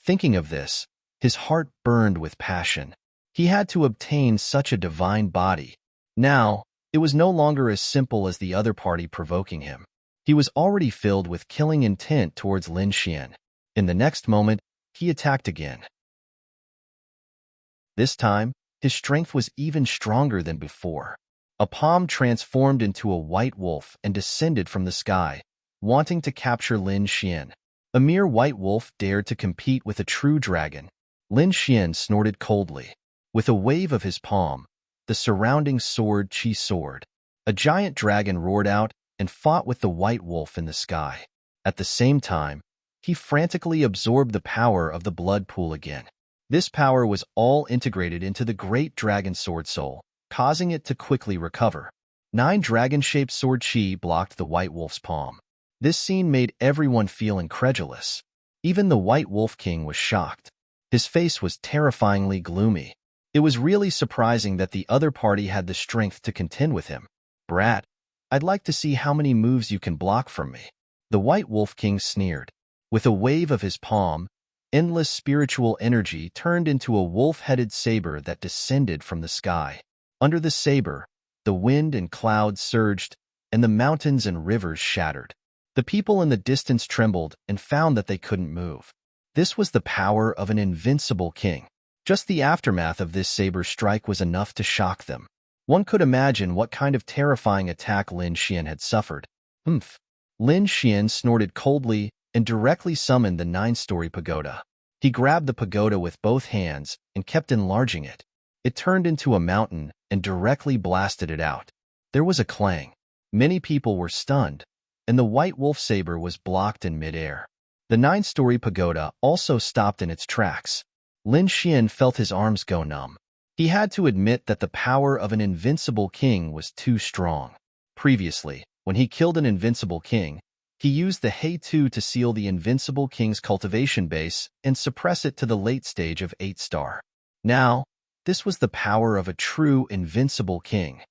Speaker 1: Thinking of this, his heart burned with passion. He had to obtain such a divine body. Now, it was no longer as simple as the other party provoking him. He was already filled with killing intent towards Lin Xian. In the next moment, he attacked again. This time, his strength was even stronger than before. A palm transformed into a white wolf and descended from the sky, wanting to capture Lin Xian. A mere white wolf dared to compete with a true dragon. Lin Xian snorted coldly. With a wave of his palm, the surrounding sword Qi sword, a giant dragon roared out and fought with the white wolf in the sky. At the same time, he frantically absorbed the power of the blood pool again. This power was all integrated into the great dragon sword soul, causing it to quickly recover. 9 dragon-shaped sword Qi blocked the white wolf's palm. This scene made everyone feel incredulous. Even the White Wolf King was shocked. His face was terrifyingly gloomy. It was really surprising that the other party had the strength to contend with him. Brat, I'd like to see how many moves you can block from me. The White Wolf King sneered. With a wave of his palm, endless spiritual energy turned into a wolf-headed saber that descended from the sky. Under the saber, the wind and clouds surged, and the mountains and rivers shattered. The people in the distance trembled and found that they couldn't move. This was the power of an invincible king. Just the aftermath of this saber strike was enough to shock them. One could imagine what kind of terrifying attack Lin Xian had suffered. Humph. Lin Xian snorted coldly and directly summoned the 9-story pagoda. He grabbed the pagoda with both hands and kept enlarging it. It turned into a mountain and directly blasted it out. There was a clang. Many people were stunned, and the white wolf saber was blocked in midair. The 9-story pagoda also stopped in its tracks. Lin Xian felt his arms go numb. He had to admit that the power of an invincible king was too strong. Previously, when he killed an invincible king, he used the Hei 2 to seal the invincible king's cultivation base and suppress it to the late stage of 8-star. Now, this was the power of a true invincible king.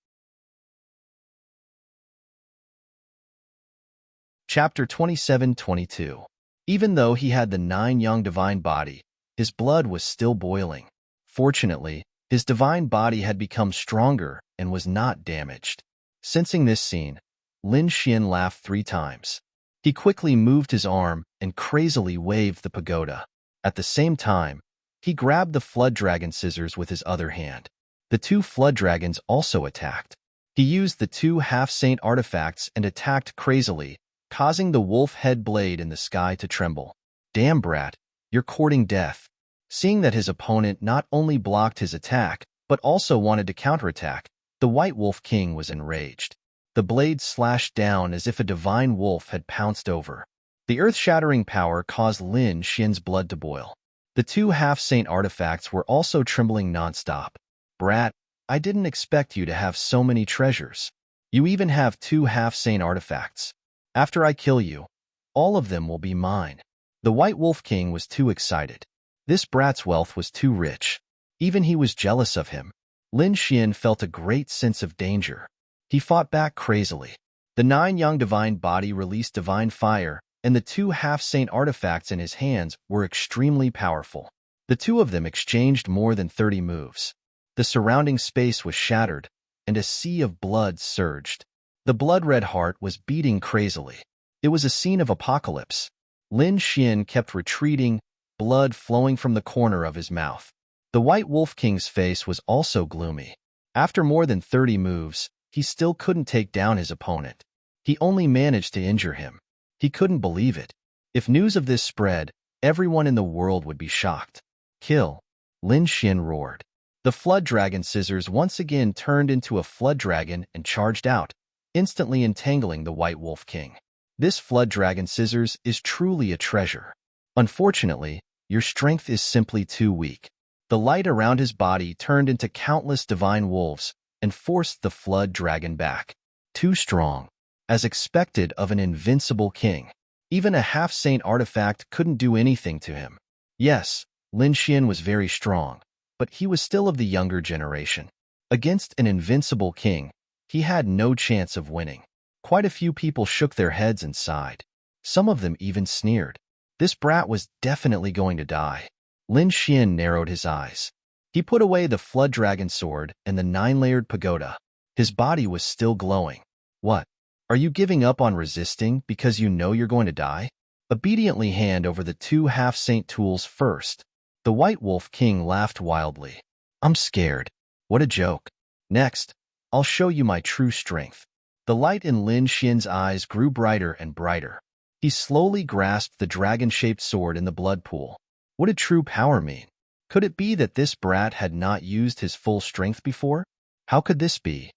Speaker 1: Chapter 27-22. Even though he had the 9 Yang Divine Body, his blood was still boiling. Fortunately, his divine body had become stronger and was not damaged. Sensing this scene, Lin Xian laughed 3 times. He quickly moved his arm and crazily waved the pagoda. At the same time, he grabbed the flood dragon scissors with his other hand. The 2 flood dragons also attacked. He used the 2 half-saint artifacts and attacked crazily, causing the wolf head blade in the sky to tremble. Damn, brat, you're courting death. Seeing that his opponent not only blocked his attack, but also wanted to counterattack, the White Wolf King was enraged. The blade slashed down as if a divine wolf had pounced over. The earth-shattering power caused Lin Xian's blood to boil. The 2 half-saint artifacts were also trembling non-stop. Brat, I didn't expect you to have so many treasures. You even have 2 half-saint artifacts. After I kill you, all of them will be mine." The White Wolf King was too excited. This brat's wealth was too rich. Even he was jealous of him. Lin Xian felt a great sense of danger. He fought back crazily. The 9 young divine body released divine fire, and the 2 half-saint artifacts in his hands were extremely powerful. The two of them exchanged more than 30 moves. The surrounding space was shattered, and a sea of blood surged. The blood-red heart was beating crazily. It was a scene of apocalypse. Lin Xian kept retreating, blood flowing from the corner of his mouth. The White Wolf King's face was also gloomy. After more than 30 moves, he still couldn't take down his opponent. He only managed to injure him. He couldn't believe it. If news of this spread, everyone in the world would be shocked. "Kill!" Lin Xian roared. The Flood Dragon scissors once again turned into a Flood Dragon and charged out, instantly entangling the White Wolf King. This Flood Dragon scissors is truly a treasure. Unfortunately, your strength is simply too weak. The light around his body turned into countless divine wolves and forced the Flood Dragon back. Too strong. As expected of an invincible king, even a half-saint artifact couldn't do anything to him. Yes, Lin Xian was very strong, but he was still of the younger generation. Against an invincible king, he had no chance of winning. Quite a few people shook their heads and sighed. Some of them even sneered. This brat was definitely going to die. Lin Xian narrowed his eyes. He put away the Flood Dragon sword and the 9-layered pagoda. His body was still glowing. "What? Are you giving up on resisting because you know you're going to die?" Obediently hand over the 2 half-saint tools first. The White Wolf King laughed wildly. "I'm scared. What a joke. Next, I'll show you my true strength." The light in Lin Xian's eyes grew brighter and brighter. He slowly grasped the dragon-shaped sword in the blood pool. What did true power mean? Could it be that this brat had not used his full strength before? How could this be?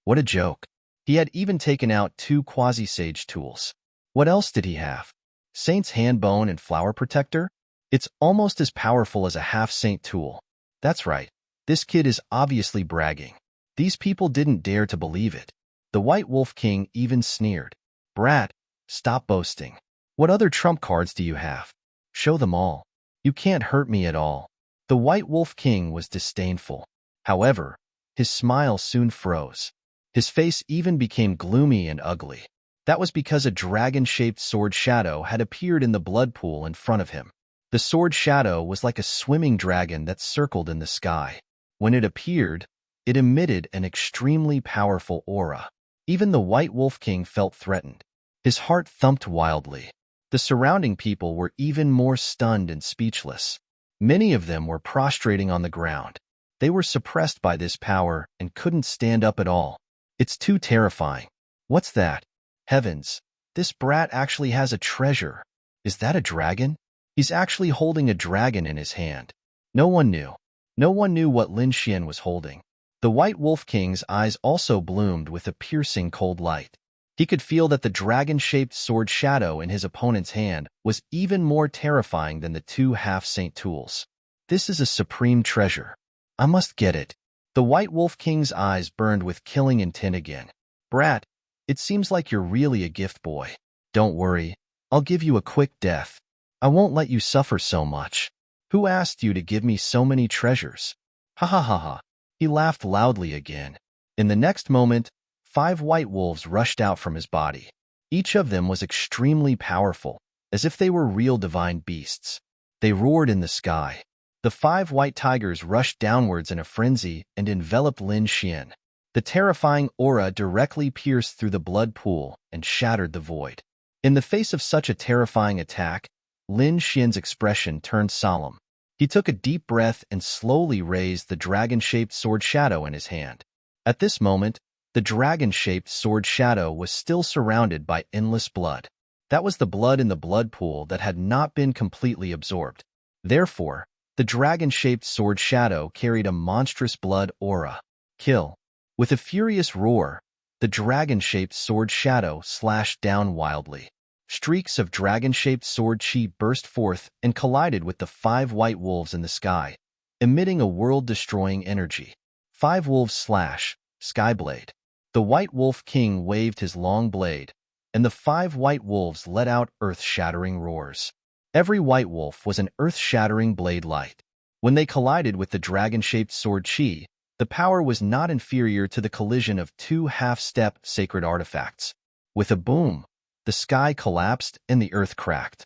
Speaker 1: What a joke. He had even taken out 2 quasi-sage tools. What else did he have? Saint's Handbone and Flower Protector? It's almost as powerful as a half-saint tool. That's right. This kid is obviously bragging. These people didn't dare to believe it. The White Wolf King even sneered. "Brat, stop boasting. What other trump cards do you have? Show them all. You can't hurt me at all." The White Wolf King was disdainful. However, his smile soon froze. His face even became gloomy and ugly. That was because a dragon-shaped sword shadow had appeared in the blood pool in front of him. The sword shadow was like a swimming dragon that circled in the sky. When it appeared, it emitted an extremely powerful aura. Even the White Wolf King felt threatened. His heart thumped wildly. The surrounding people were even more stunned and speechless. Many of them were prostrating on the ground. They were suppressed by this power and couldn't stand up at all. It's too terrifying. What's that? Heavens, this brat actually has a treasure. Is that a dragon? He's actually holding a dragon in his hand. No one knew. No one knew what Lin Xian was holding. The White Wolf King's eyes also bloomed with a piercing cold light. He could feel that the dragon-shaped sword shadow in his opponent's hand was even more terrifying than the 2 half-saint tools. This is a supreme treasure. I must get it. The White Wolf King's eyes burned with killing intent again. "Brat, it seems like you're really a gift boy. Don't worry, I'll give you a quick death. I won't let you suffer so much. Who asked you to give me so many treasures?" Ha ha ha ha. He laughed loudly again. In the next moment, 5 white wolves rushed out from his body. Each of them was extremely powerful, as if they were real divine beasts. They roared in the sky. The 5 white tigers rushed downwards in a frenzy and enveloped Lin Xian. The terrifying aura directly pierced through the blood pool and shattered the void. In the face of such a terrifying attack, Lin Xian's expression turned solemn. He took a deep breath and slowly raised the dragon-shaped sword shadow in his hand. At this moment, the dragon-shaped sword shadow was still surrounded by endless blood. That was the blood in the blood pool that had not been completely absorbed. Therefore, the dragon-shaped sword shadow carried a monstrous blood aura. Kill. With a furious roar, the dragon-shaped sword shadow slashed down wildly. Streaks of dragon-shaped sword chi burst forth and collided with the 5 white wolves in the sky. emitting a world-destroying energy. 5 wolves slash, Skyblade. The White Wolf King waved his long blade, and the 5 white wolves let out earth-shattering roars. Every white wolf was an earth-shattering blade light. When they collided with the dragon-shaped sword Chi, the power was not inferior to the collision of 2 half-step sacred artifacts. With a boom, the sky collapsed and the earth cracked.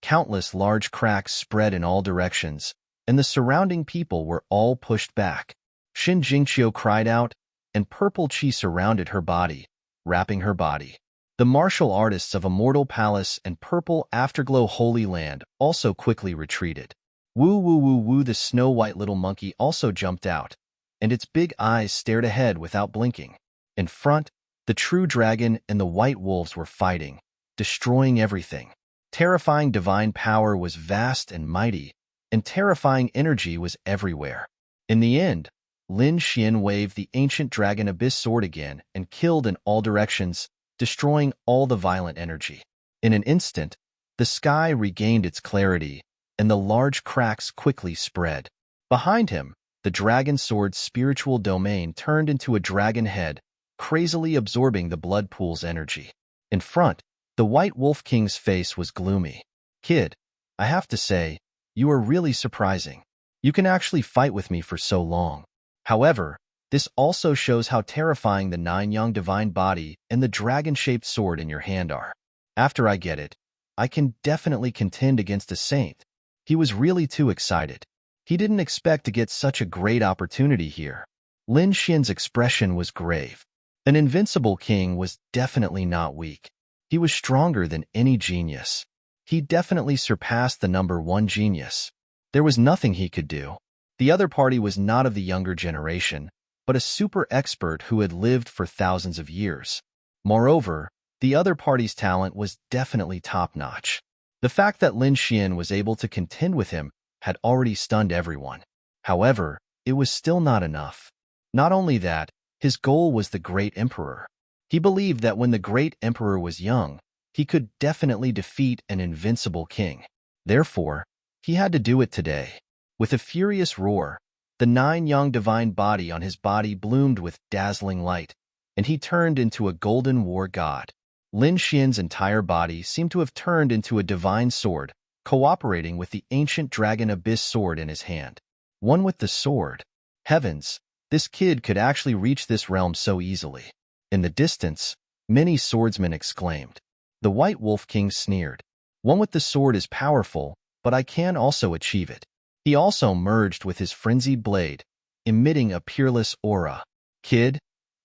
Speaker 1: Countless large cracks spread in all directions, and the surrounding people were all pushed back. Shin Jingqiu cried out, and purple Chi surrounded her body, wrapping her body. The martial artists of Immortal Palace and Purple Afterglow Holy Land also quickly retreated. Woo woo woo woo, the snow-white little monkey also jumped out, and its big eyes stared ahead without blinking. In front, the true dragon and the white wolves were fighting, destroying everything. Terrifying divine power was vast and mighty, and terrifying energy was everywhere. In the end, Lin Xian waved the ancient dragon abyss sword again and killed in all directions, destroying all the violent energy. In an instant, the sky regained its clarity, and the large cracks quickly spread. Behind him, the dragon sword's spiritual domain turned into a dragon head, crazily absorbing the blood pool's energy. In front, the White Wolf King's face was gloomy. Kid, I have to say, you are really surprising. You can actually fight with me for so long. However, this also shows how terrifying the 9-yang divine body and the dragon-shaped sword in your hand are. After I get it, I can definitely contend against a saint. He was really too excited. He didn't expect to get such a great opportunity here. Lin Xian's expression was grave. An invincible king was definitely not weak. He was stronger than any genius. He definitely surpassed the number 1 genius. There was nothing he could do. The other party was not of the younger generation, but a super expert who had lived for thousands of years. Moreover, the other party's talent was definitely top-notch. The fact that Lin Xian was able to contend with him had already stunned everyone. However, it was still not enough. Not only that, his goal was the Great Emperor. He believed that when the Great Emperor was young, he could definitely defeat an invincible king. Therefore, he had to do it today. With a furious roar, the 9-yang divine body on his body bloomed with dazzling light, and he turned into a golden war god. Lin Xian's entire body seemed to have turned into a divine sword, cooperating with the ancient dragon abyss sword in his hand. One with the sword. Heavens, this kid could actually reach this realm so easily. In the distance, many swordsmen exclaimed. The White Wolf King sneered. One with the sword is powerful, but I can also achieve it. He also merged with his frenzied blade, emitting a peerless aura. Kid,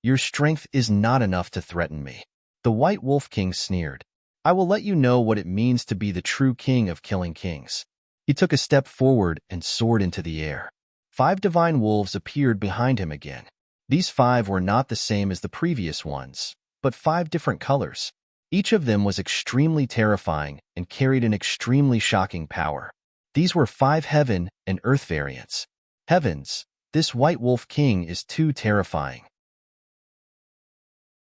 Speaker 1: your strength is not enough to threaten me. The White Wolf King sneered. I will let you know what it means to be the true king of killing kings. He took a step forward and soared into the air. 5 divine wolves appeared behind him again. These 5 were not the same as the previous ones, but 5 different colors. Each of them was extremely terrifying and carried an extremely shocking power. These were 5 heaven and earth variants. Heavens, this White Wolf King is too terrifying.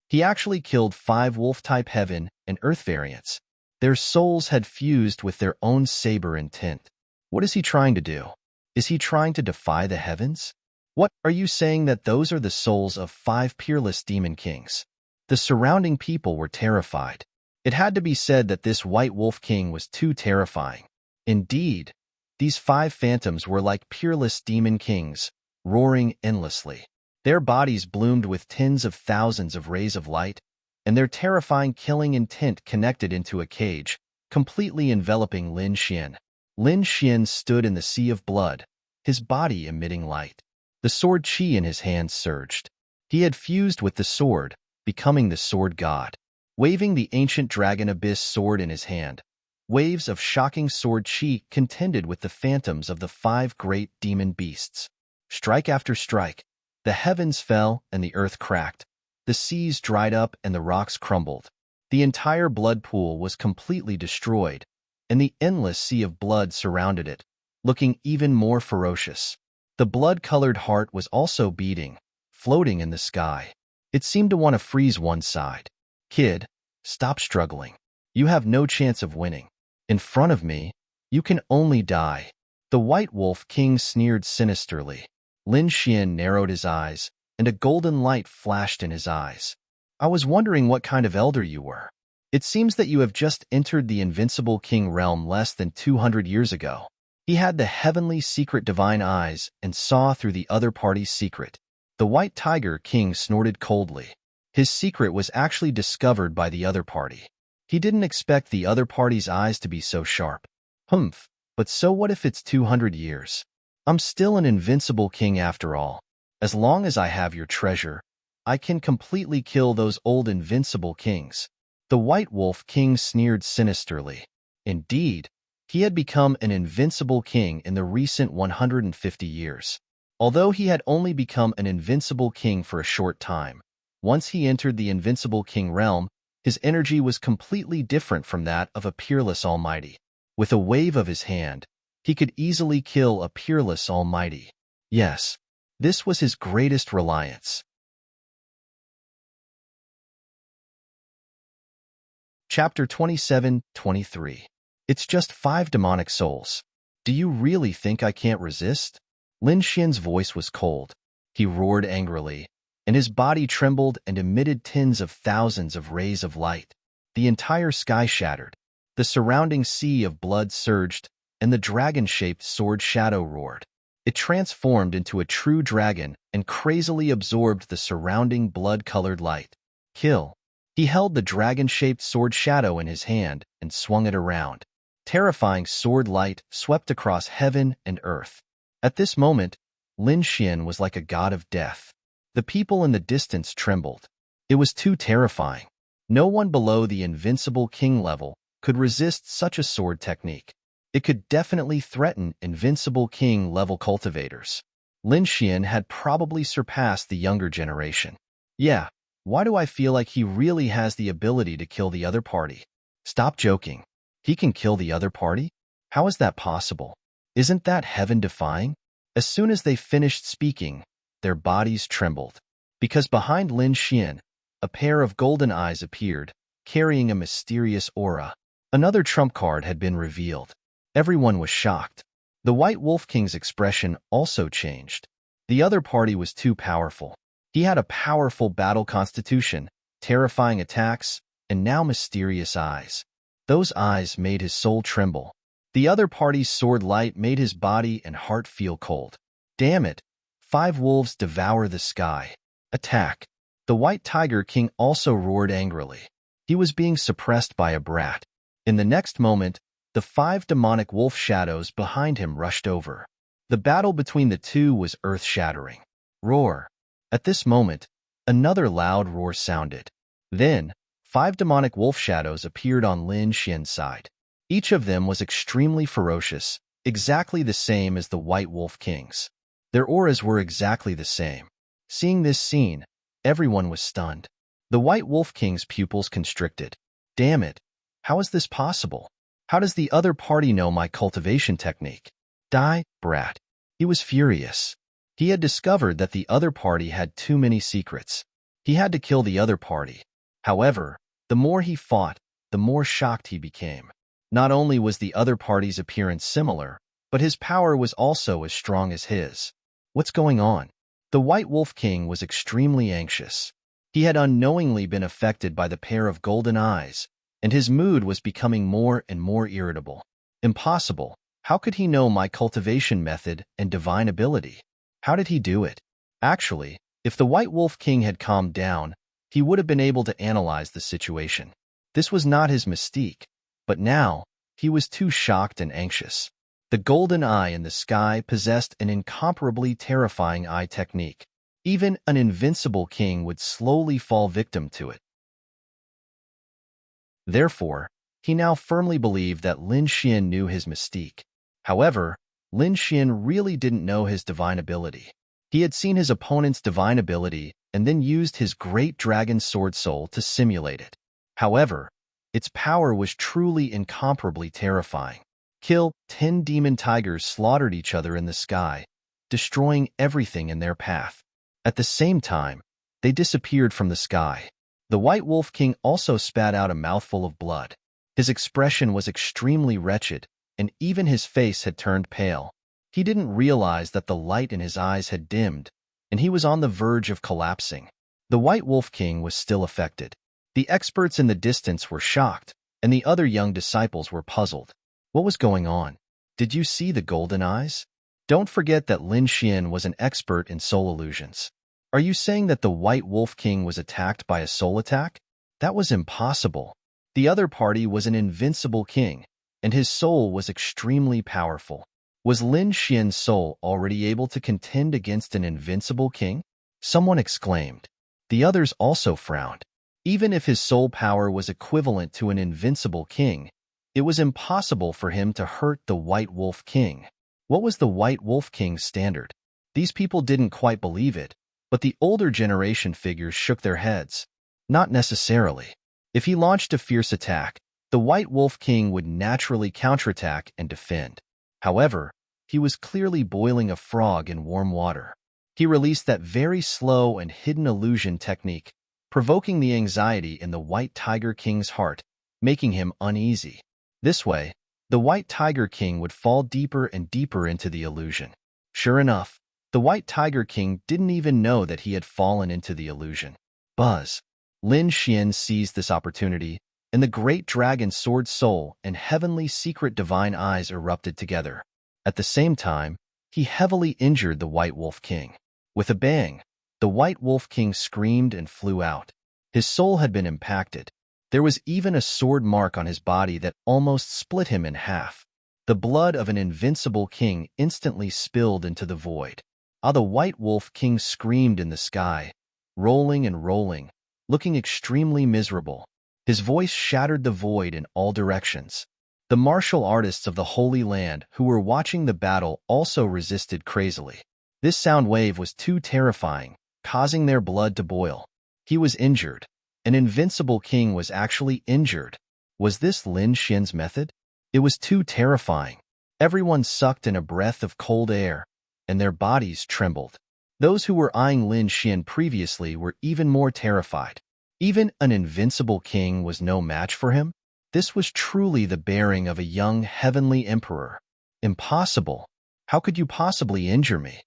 Speaker 1: He actually killed 5 wolf-type heaven and earth variants. Their souls had fused with their own saber intent. What is he trying to do? Is he trying to defy the heavens? What, are you saying that those are the souls of 5 peerless demon kings? The surrounding people were terrified. It had to be said that this White Wolf King was too terrifying. Indeed, these 5 phantoms were like peerless demon kings, roaring endlessly. Their bodies bloomed with tens of thousands of rays of light, and their terrifying killing intent connected into a cage, completely enveloping Lin Xian. Lin Xian stood in the sea of blood, his body emitting light. The sword Qi in his hands surged. He had fused with the sword, becoming the sword god. Waving the ancient dragon abyss sword in his hand, waves of shocking sword Qi contended with the phantoms of the 5 great demon beasts. Strike after strike, the heavens fell and the earth cracked. The seas dried up and the rocks crumbled. The entire blood pool was completely destroyed, and the endless sea of blood surrounded it, looking even more ferocious. The blood-colored heart was also beating, floating in the sky. It seemed to want to freeze one side. Kid, stop struggling. You have no chance of winning. In front of me, you can only die. The White Wolf King sneered sinisterly. Lin Xian narrowed his eyes, and a golden light flashed in his eyes. I was wondering what kind of elder you were. It seems that you have just entered the Invincible King realm less than 200 years ago. He had the heavenly secret divine eyes and saw through the other party's secret. The White Tiger King snorted coldly. His secret was actually discovered by the other party. He didn't expect the other party's eyes to be so sharp. Humph, but so what if it's 200 years? I'm still an invincible king after all. As long as I have your treasure, I can completely kill those old invincible kings. The White Wolf King sneered sinisterly. Indeed, he had become an invincible king in the recent 150 years. Although he had only become an invincible king for a short time, once he entered the Invincible King realm, his energy was completely different from that of a peerless almighty. With a wave of his hand, he could easily kill a peerless almighty. Yes, this was his greatest reliance. Chapter 27-23. It's just 5 demonic souls. Do you really think I can't resist? Lin Xian's voice was cold. He roared angrily, and his body trembled and emitted tens of thousands of rays of light. The entire sky shattered. The surrounding sea of blood surged, and the dragon-shaped sword shadow roared. It transformed into a true dragon and crazily absorbed the surrounding blood-colored light. Kill. He held the dragon-shaped sword shadow in his hand and swung it around. Terrifying sword light swept across heaven and earth. At this moment, Lin Xian was like a god of death. The people in the distance trembled. It was too terrifying. No one below the Invincible King level could resist such a sword technique. It could definitely threaten Invincible King level cultivators. Lin Xian had probably surpassed the younger generation. Yeah, why do I feel like he really has the ability to kill the other party? Stop joking. He can kill the other party? How is that possible? Isn't that heaven-defying? As soon as they finished speaking, their bodies trembled. Because behind Lin Xian, a pair of golden eyes appeared, carrying a mysterious aura. Another trump card had been revealed. Everyone was shocked. The White Wolf King's expression also changed. The other party was too powerful. He had a powerful battle constitution, terrifying attacks, and now mysterious eyes. Those eyes made his soul tremble. The other party's sword light made his body and heart feel cold. Damn it! 5 wolves devour the sky. Attack! The White Tiger King also roared angrily. He was being suppressed by a brat. In the next moment, the 5 demonic wolf shadows behind him rushed over. The battle between the two was earth-shattering. Roar! At this moment, another loud roar sounded. Then, 5 demonic wolf shadows appeared on Lin Xian's side. Each of them was extremely ferocious, exactly the same as the White Wolf Kings. Their auras were exactly the same. Seeing this scene, everyone was stunned. The White Wolf King's pupils constricted. Damn it! How is this possible? How does the other party know my cultivation technique? Die, brat. He was furious. He had discovered that the other party had too many secrets. He had to kill the other party. However, the more he fought, the more shocked he became. Not only was the other party's appearance similar, but his power was also as strong as his. What's going on? The White Wolf King was extremely anxious. He had unknowingly been affected by the pair of golden eyes, and his mood was becoming more and more irritable. Impossible. How could he know my cultivation method and divine ability? How did he do it? Actually, if the White Wolf King had calmed down, he would have been able to analyze the situation. This was not his mystique, but now, he was too shocked and anxious. The golden eye in the sky possessed an incomparably terrifying eye technique. Even an invincible king would slowly fall victim to it. Therefore, he now firmly believed that Lin Xian knew his mystique. However, Lin Xian really didn't know his divine ability. He had seen his opponent's divine ability and then used his great dragon sword soul to simulate it. However, its power was truly incomparably terrifying. 10 demon tigers slaughtered each other in the sky, destroying everything in their path. At the same time, they disappeared from the sky. The White Wolf King also spat out a mouthful of blood. His expression was extremely wretched, and even his face had turned pale. He didn't realize that the light in his eyes had dimmed, and he was on the verge of collapsing. The White Wolf King was still affected. The experts in the distance were shocked, and the other young disciples were puzzled. What was going on? Did you see the golden eyes? Don't forget that Lin Xian was an expert in soul illusions. Are you saying that the White Wolf King was attacked by a soul attack? That was impossible. The other party was an invincible king, and his soul was extremely powerful. Was Lin Xian's soul already able to contend against an invincible king? Someone exclaimed. The others also frowned. Even if his soul power was equivalent to an invincible king, it was impossible for him to hurt the White Wolf King. What was the White Wolf King's standard? These people didn't quite believe it, but the older generation figures shook their heads. Not necessarily. If he launched a fierce attack, the White Wolf King would naturally counterattack and defend. However, he was clearly boiling a frog in warm water. He released that very slow and hidden illusion technique, provoking the anxiety in the White Tiger King's heart, making him uneasy. This way, the White Tiger King would fall deeper and deeper into the illusion. Sure enough, the White Tiger King didn't even know that he had fallen into the illusion. Buzz. Lin Xian seized this opportunity, and the great dragon sword soul and heavenly secret divine eyes erupted together. At the same time, he heavily injured the White Wolf King. With a bang, the White Wolf King screamed and flew out. His soul had been impacted. There was even a sword mark on his body that almost split him in half. The blood of an invincible king instantly spilled into the void. The White Wolf King screamed in the sky, rolling and rolling, looking extremely miserable. His voice shattered the void in all directions. The martial artists of the Holy Land who were watching the battle also resisted crazily. This sound wave was too terrifying, causing their blood to boil. He was injured. An invincible king was actually injured. Was this Lin Xian's method? It was too terrifying. Everyone sucked in a breath of cold air, and their bodies trembled. Those who were eyeing Lin Xian previously were even more terrified. Even an invincible king was no match for him? This was truly the bearing of a young heavenly emperor. Impossible. How could you possibly injure me?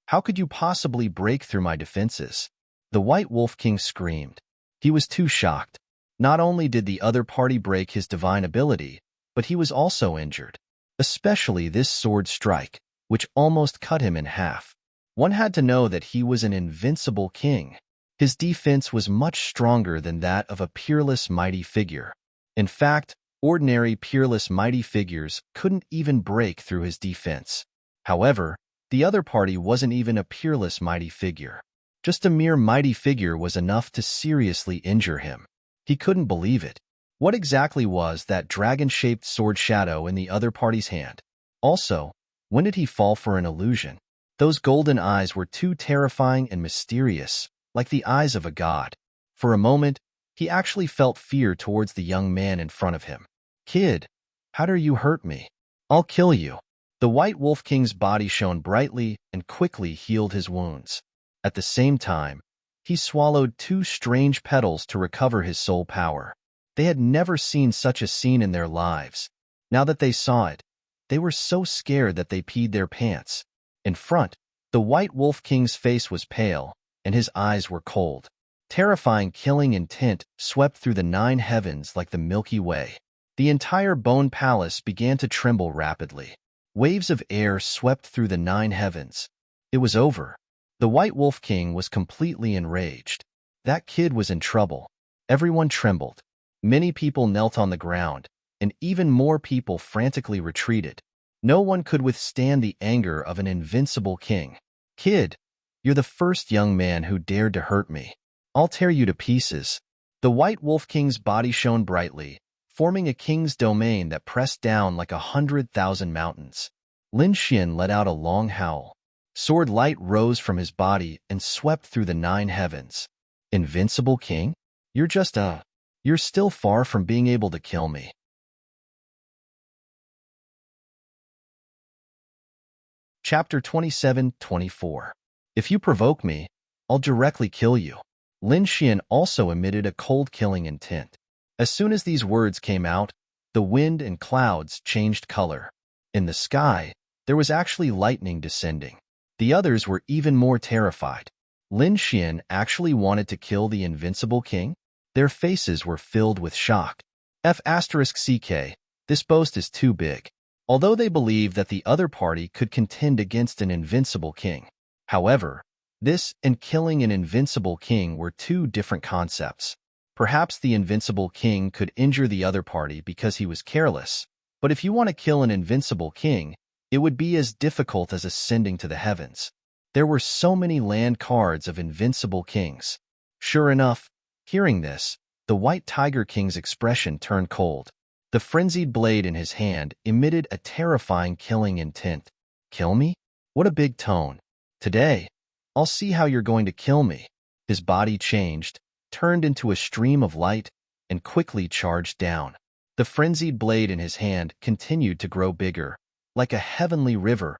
Speaker 1: How could you possibly break through my defenses? The White Wolf King screamed. He was too shocked. Not only did the other party break his divine ability, but he was also injured. Especially this sword strike, which almost cut him in half. One had to know that he was an invincible king. His defense was much stronger than that of a peerless mighty figure. In fact, ordinary peerless mighty figures couldn't even break through his defense. However, the other party wasn't even a peerless mighty figure. Just a mere mighty figure was enough to seriously injure him. He couldn't believe it. What exactly was that dragon-shaped sword shadow in the other party's hand? Also, when did he fall for an illusion? Those golden eyes were too terrifying and mysterious, like the eyes of a god. For a moment, he actually felt fear towards the young man in front of him. Kid, how dare you hurt me? I'll kill you. The White Wolf King's body shone brightly and quickly healed his wounds. At the same time, he swallowed 2 strange petals to recover his soul power. They had never seen such a scene in their lives. Now that they saw it, they were so scared that they peed their pants. In front, the White Wolf King's face was pale, and his eyes were cold. Terrifying killing intent swept through the 9 heavens like the Milky Way. The entire Bone Palace began to tremble rapidly. Waves of air swept through the 9 heavens. It was over. The White Wolf King was completely enraged. That kid was in trouble. Everyone trembled. Many people knelt on the ground, and even more people frantically retreated. No one could withstand the anger of an invincible king. Kid, you're the first young man who dared to hurt me. I'll tear you to pieces. The White Wolf King's body shone brightly, forming a king's domain that pressed down like 100,000 mountains. Lin Xian let out a long howl. Sword light rose from his body and swept through the 9 heavens. Invincible king? You're still far from being able to kill me. Chapter 27-24. If you provoke me, I'll directly kill you. Lin Xian also emitted a cold killing intent. As soon as these words came out, the wind and clouds changed color. In the sky, there was actually lightning descending. The others were even more terrified. Lin Xian actually wanted to kill the invincible king? Their faces were filled with shock. F***CK, this boast is too big. Although they believed that the other party could contend against an invincible king. However, this and killing an invincible king were two different concepts. Perhaps the invincible king could injure the other party because he was careless, but if you want to kill an invincible king, it would be as difficult as ascending to the heavens. There were so many land cards of invincible kings. Sure enough, hearing this, the White Tiger King's expression turned cold. The frenzied blade in his hand emitted a terrifying killing intent. Kill me? What a big tone. Today, I'll see how you're going to kill me. His body changed, turned into a stream of light, and quickly charged down. The frenzied blade in his hand continued to grow bigger, like a heavenly river,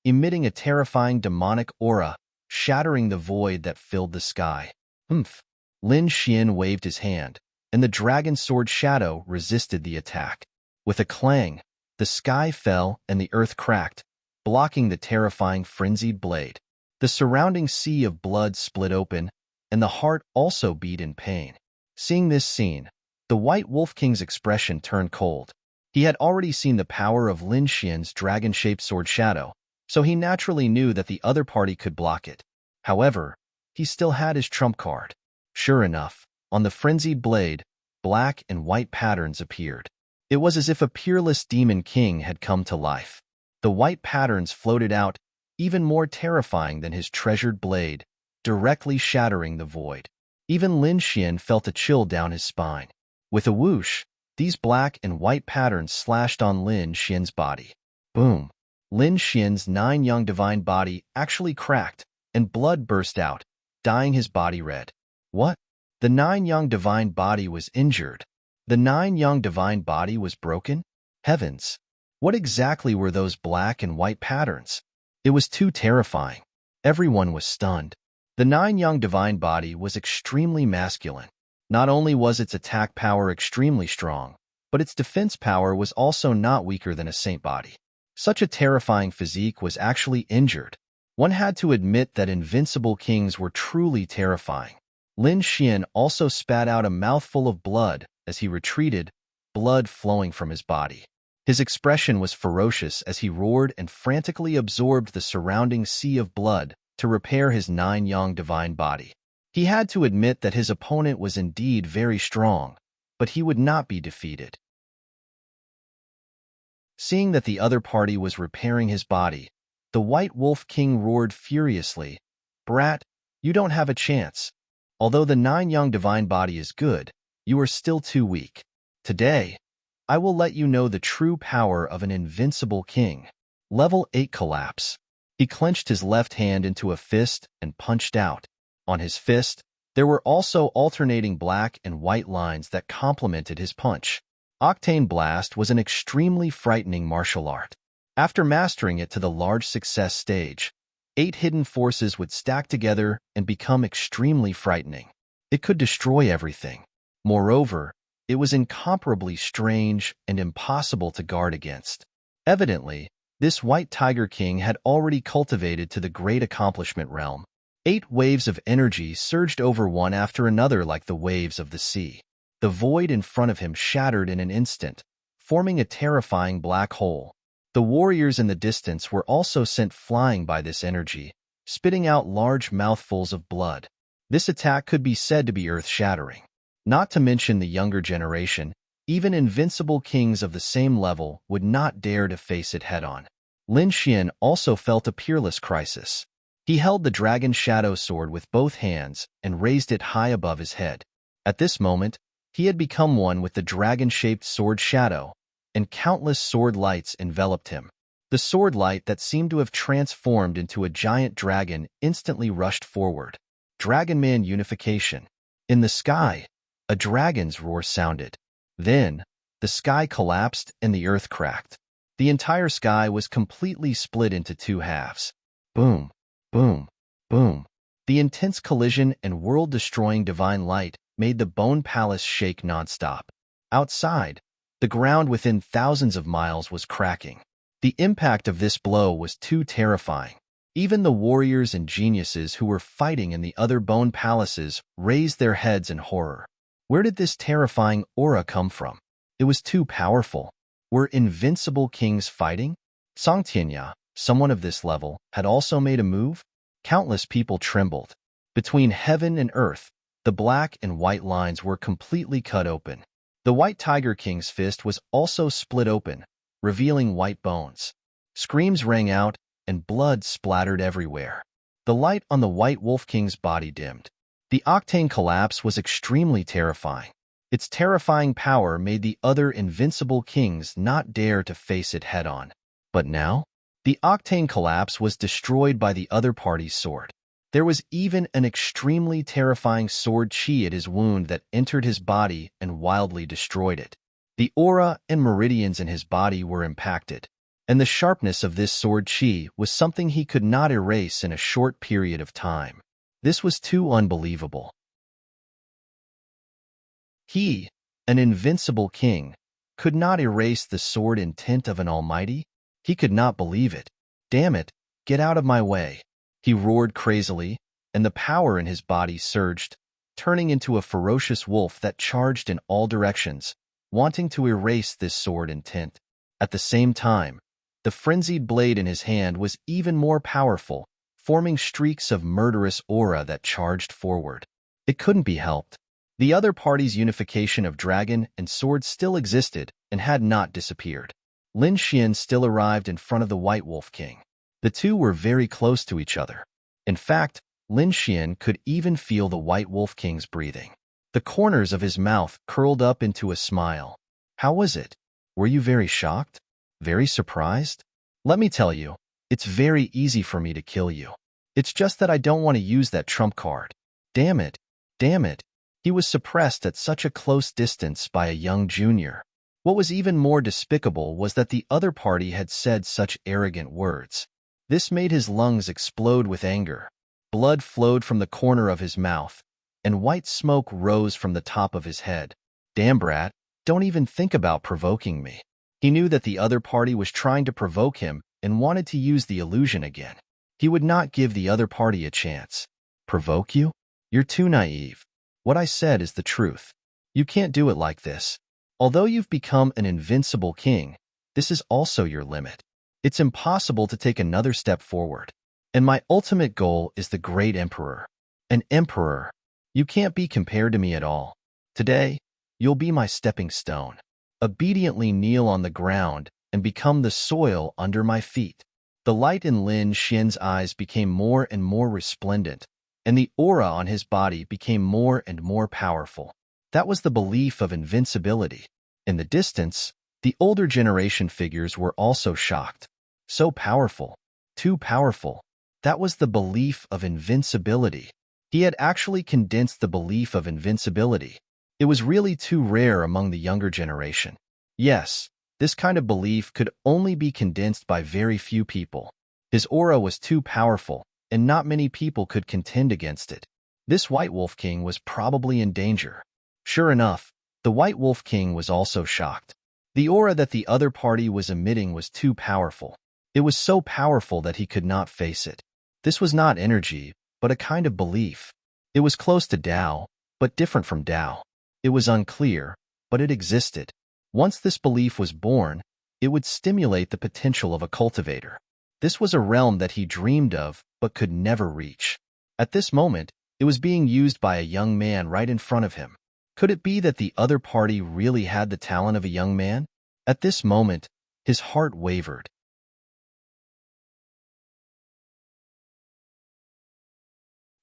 Speaker 1: emitting a terrifying demonic aura, shattering the void that filled the sky. Humph. Lin Xian waved his hand, and the dragon sword shadow resisted the attack. With a clang, the sky fell and the earth cracked, blocking the terrifying frenzied blade. The surrounding sea of blood split open, and the heart also beat in pain. Seeing this scene, the White Wolf King's expression turned cold. He had already seen the power of Lin Xian's dragon-shaped sword shadow, so he naturally knew that the other party could block it. However, he still had his trump card. Sure enough, on the frenzied blade, black and white patterns appeared. It was as if a peerless demon king had come to life. The white patterns floated out, even more terrifying than his treasured blade, directly shattering the void. Even Lin Xian felt a chill down his spine. With a whoosh, these black and white patterns slashed on Lin Xian's body. Boom! Lin Xian's 9 young divine body actually cracked, and blood burst out, dyeing his body red. What? The 9 young divine body was injured. The 9 young divine body was broken? Heavens! What exactly were those black and white patterns? It was too terrifying. Everyone was stunned. The 9 young divine body was extremely masculine. Not only was its attack power extremely strong, but its defense power was also not weaker than a saint body. Such a terrifying physique was actually injured. One had to admit that invincible kings were truly terrifying. Lin Xian also spat out a mouthful of blood as he retreated, blood flowing from his body. His expression was ferocious as he roared and frantically absorbed the surrounding sea of blood to repair his 9 young divine body. He had to admit that his opponent was indeed very strong, but he would not be defeated. Seeing that the other party was repairing his body, the White Wolf King roared furiously, "Brat, you don't have a chance. Although the 9 young divine body is good, you are still too weak. Today, I will let you know the true power of an invincible king." Level 8 collapse. He clenched his left hand into a fist and punched out. On his fist, there were also alternating black and white lines that complemented his punch. Octane Blast was an extremely frightening martial art. After mastering it to the large success stage, 8 hidden forces would stack together and become extremely frightening. It could destroy everything. Moreover, it was incomparably strange and impossible to guard against. Evidently, this White Tiger King had already cultivated to the great accomplishment realm. 8 waves of energy surged over one after another like the waves of the sea. The void in front of him shattered in an instant, forming a terrifying black hole. The warriors in the distance were also sent flying by this energy, spitting out large mouthfuls of blood. This attack could be said to be earth-shattering. Not to mention the younger generation, even invincible kings of the same level would not dare to face it head-on. Lin Xian also felt a peerless crisis. He held the dragon shadow sword with both hands and raised it high above his head. At this moment, he had become one with the dragon-shaped sword shadow, and countless sword lights enveloped him. The sword light that seemed to have transformed into a giant dragon instantly rushed forward. Dragon-Man unification. In the sky, a dragon's roar sounded. Then, the sky collapsed and the earth cracked. The entire sky was completely split into 2 halves. Boom, boom, boom. The intense collision and world-destroying divine light made the Bone Palace shake nonstop. Outside, the ground within thousands of miles was cracking. The impact of this blow was too terrifying. Even the warriors and geniuses who were fighting in the other bone palaces raised their heads in horror. Where did this terrifying aura come from? It was too powerful. Were invincible kings fighting? Song Tianya, someone of this level, had also made a move? Countless people trembled. Between heaven and earth, the black and white lines were completely cut open. The White Tiger King's fist was also split open, revealing white bones. Screams rang out, and blood splattered everywhere. The light on the White Wolf King's body dimmed. The octane collapse was extremely terrifying. Its terrifying power made the other invincible kings not dare to face it head-on. But now, the octane collapse was destroyed by the other party's sword. There was even an extremely terrifying sword chi at his wound that entered his body and wildly destroyed it. The aura and meridians in his body were impacted, and the sharpness of this sword chi was something he could not erase in a short period of time. This was too unbelievable. He, an invincible king, could not erase the sword intent of an almighty? He could not believe it. Damn it, get out of my way. He roared crazily, and the power in his body surged, turning into a ferocious wolf that charged in all directions, wanting to erase this sword intent. At the same time, the frenzied blade in his hand was even more powerful, forming streaks of murderous aura that charged forward. It couldn't be helped. The other party's unification of dragon and sword still existed and had not disappeared. Lin Xian still arrived in front of the White Wolf King. The two were very close to each other. In fact, Lin Xian could even feel the White Wolf King's breathing. The corners of his mouth curled up into a smile. How was it? Were you very shocked? Very surprised? Let me tell you, it's very easy for me to kill you. It's just that I don't want to use that trump card. Damn it. Damn it. He was suppressed at such a close distance by a young junior. What was even more despicable was that the other party had said such arrogant words. This made his lungs explode with anger. Blood flowed from the corner of his mouth, and white smoke rose from the top of his head. Damn, brat, don't even think about provoking me. He knew that the other party was trying to provoke him and wanted to use the illusion again. He would not give the other party a chance. Provoke you? You're too naive. What I said is the truth. You can't do it like this. Although you've become an invincible king, this is also your limit. It's impossible to take another step forward. And my ultimate goal is the great emperor. An emperor. You can't be compared to me at all. Today, you'll be my stepping stone. Obediently kneel on the ground and become the soil under my feet. The light in Lin Xian's eyes became more and more resplendent, and the aura on his body became more and more powerful. That was the belief of invincibility. In the distance, the older generation figures were also shocked. So powerful. Too powerful. That was the belief of invincibility. He had actually condensed the belief of invincibility. It was really too rare among the younger generation. Yes, this kind of belief could only be condensed by very few people. His aura was too powerful, and not many people could contend against it. This White Wolf King was probably in danger. Sure enough, the White Wolf King was also shocked. The aura that the other party was emitting was too powerful. It was so powerful that he could not face it. This was not energy, but a kind of belief. It was close to Tao, but different from Tao. It was unclear, but it existed. Once this belief was born, it would stimulate the potential of a cultivator. This was a realm that he dreamed of, but could never reach. At this moment, it was being used by a young man right in front of him. Could it be that the other party really had the talent of a young man? At this moment, his heart wavered.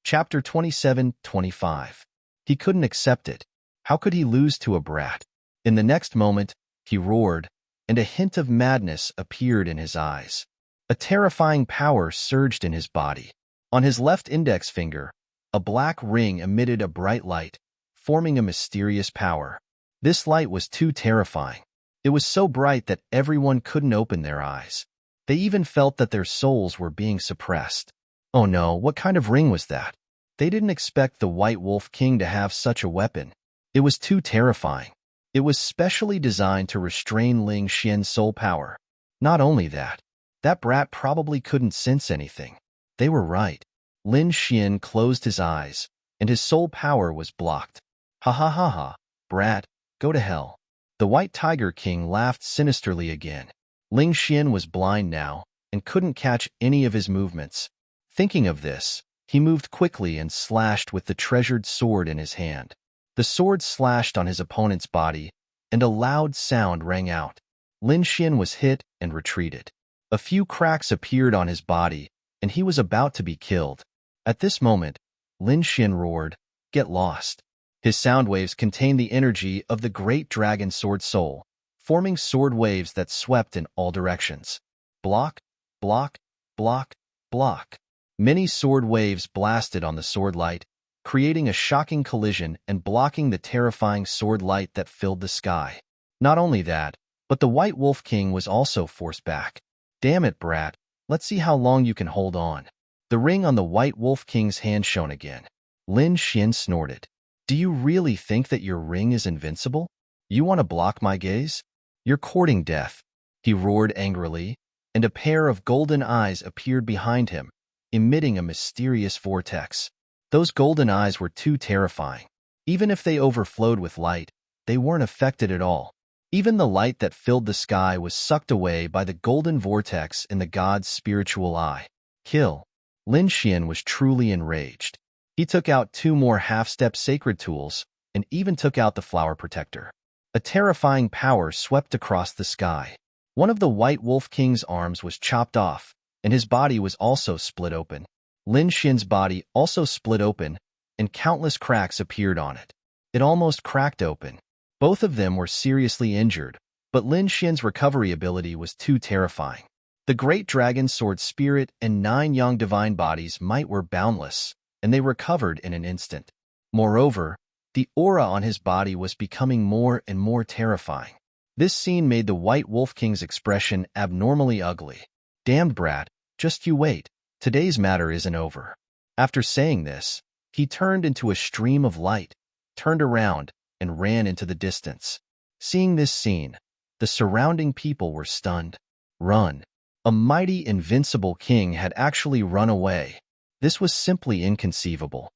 Speaker 1: Chapter 27-25. He couldn't accept it. How could he lose to a brat? In the next moment, he roared, and a hint of madness appeared in his eyes. A terrifying power surged in his body. On his left index finger, a black ring emitted a bright light, forming a mysterious power. This light was too terrifying. It was so bright that everyone couldn't open their eyes. They even felt that their souls were being suppressed. Oh no, what kind of ring was that? They didn't expect the White Wolf King to have such a weapon. It was too terrifying. It was specially designed to restrain Ling Xian's soul power. Not only that, that brat probably couldn't sense anything. They were right. Lin Xian closed his eyes, and his soul power was blocked. Ha ha ha ha, brat, go to hell. The White Tiger King laughed sinisterly again. Ling Xian was blind now and couldn't catch any of his movements. Thinking of this, he moved quickly and slashed with the treasured sword in his hand. The sword slashed on his opponent's body, and a loud sound rang out. Lin Xian was hit and retreated. A few cracks appeared on his body, and he was about to be killed. At this moment, Lin Xian roared, "Get lost!" His sound waves contained the energy of the great dragon sword soul, forming sword waves that swept in all directions. Block, block, block, block. Many sword waves blasted on the sword light, creating a shocking collision and blocking the terrifying sword light that filled the sky. Not only that, but the White Wolf King was also forced back. Damn it, brat. Let's see how long you can hold on. The ring on the White Wolf King's hand shone again. Lin Xian snorted. Do you really think that your ring is invincible? You want to block my gaze? You're courting death. He roared angrily, and a pair of golden eyes appeared behind him, emitting a mysterious vortex. Those golden eyes were too terrifying. Even if they overflowed with light, they weren't affected at all. Even the light that filled the sky was sucked away by the golden vortex in the god's spiritual eye. Kill. Lin Xian was truly enraged. He took out 2 more half-step sacred tools and even took out the flower protector. A terrifying power swept across the sky. One of the White Wolf King's arms was chopped off, and his body was also split open. Lin Xian's body also split open, and countless cracks appeared on it. It almost cracked open. Both of them were seriously injured, but Lin Xian's recovery ability was too terrifying. The great dragon sword spirit and 9 young divine bodies might were boundless, and they recovered in an instant. Moreover, the aura on his body was becoming more and more terrifying. This scene made the White Wolf King's expression abnormally ugly. Damned brat, just you wait. Today's matter isn't over. After saying this, he turned into a stream of light, turned around, and ran into the distance. Seeing this scene, the surrounding people were stunned. Run. A mighty, invincible king had actually run away. This was simply inconceivable.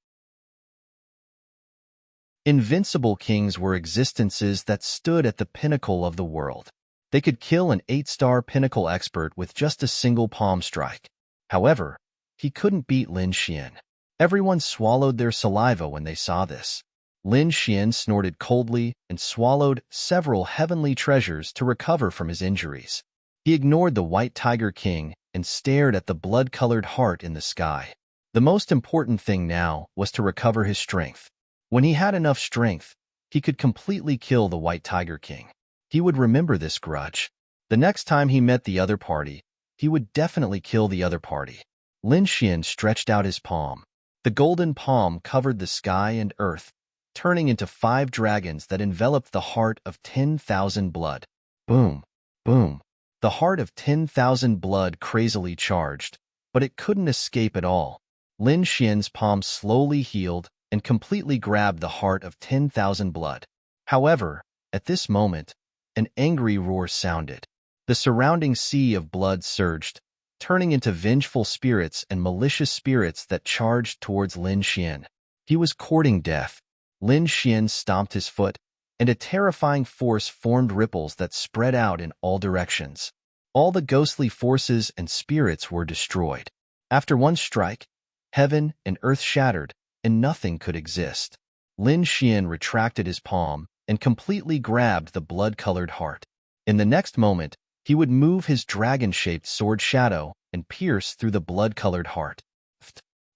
Speaker 1: Invincible kings were existences that stood at the pinnacle of the world. They could kill an 8-star pinnacle expert with just a single palm strike. However, he couldn't beat Lin Xian. Everyone swallowed their saliva when they saw this. Lin Xian snorted coldly and swallowed several heavenly treasures to recover from his injuries. He ignored the White Tiger King and stared at the blood-colored heart in the sky. The most important thing now was to recover his strength. When he had enough strength, he could completely kill the White Tiger King. He would remember this grudge. The next time he met the other party, he would definitely kill the other party. Lin Xian stretched out his palm. The golden palm covered the sky and earth, turning into 5 dragons that enveloped the heart of 10,000 blood. Boom, boom. The heart of 10,000 blood crazily charged, but it couldn't escape at all. Lin Xian's palm slowly healed and completely grabbed the heart of 10,000 blood. However, at this moment, an angry roar sounded. The surrounding sea of blood surged, turning into vengeful spirits and malicious spirits that charged towards Lin Xian. He was courting death. Lin Xian stomped his foot, and a terrifying force formed ripples that spread out in all directions. All the ghostly forces and spirits were destroyed. After one strike, heaven and earth shattered, and nothing could exist. Lin Xian retracted his palm and completely grabbed the blood-colored heart. In the next moment, he would move his dragon-shaped sword shadow and pierce through the blood-colored heart.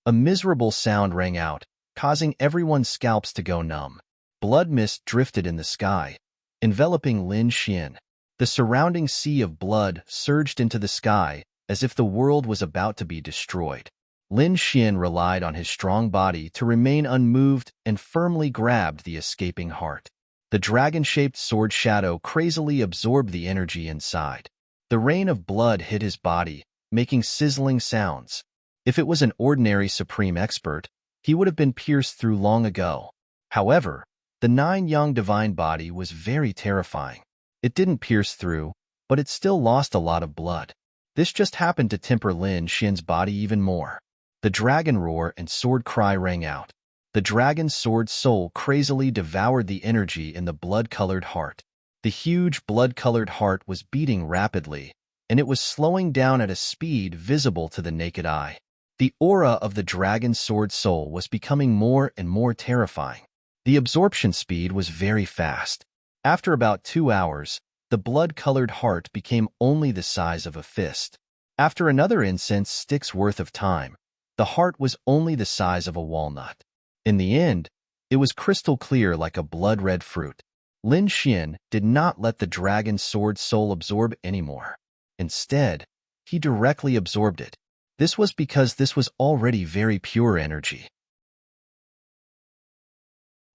Speaker 1: A miserable sound rang out, causing everyone's scalps to go numb. Blood mist drifted in the sky, enveloping Lin Xian. The surrounding sea of blood surged into the sky as if the world was about to be destroyed. Lin Xian relied on his strong body to remain unmoved and firmly grabbed the escaping heart. The dragon-shaped sword shadow crazily absorbed the energy inside. The rain of blood hit his body, making sizzling sounds. If it was an ordinary supreme expert, he would have been pierced through long ago. However, the 9 young divine body was very terrifying. It didn't pierce through, but it still lost a lot of blood. This just happened to temper Lin Xian's body even more. The dragon roar and sword cry rang out. The dragon's sword soul crazily devoured the energy in the blood-colored heart. The huge blood-colored heart was beating rapidly, and it was slowing down at a speed visible to the naked eye. The aura of the dragon's sword soul was becoming more and more terrifying. The absorption speed was very fast. After about 2 hours, the blood-colored heart became only the size of a fist. After another incense stick's worth of time, the heart was only the size of a walnut. In the end, it was crystal clear like a blood-red fruit. Lin Xian did not let the dragon's sword soul absorb anymore. Instead, he directly absorbed it. This was because this was already very pure energy.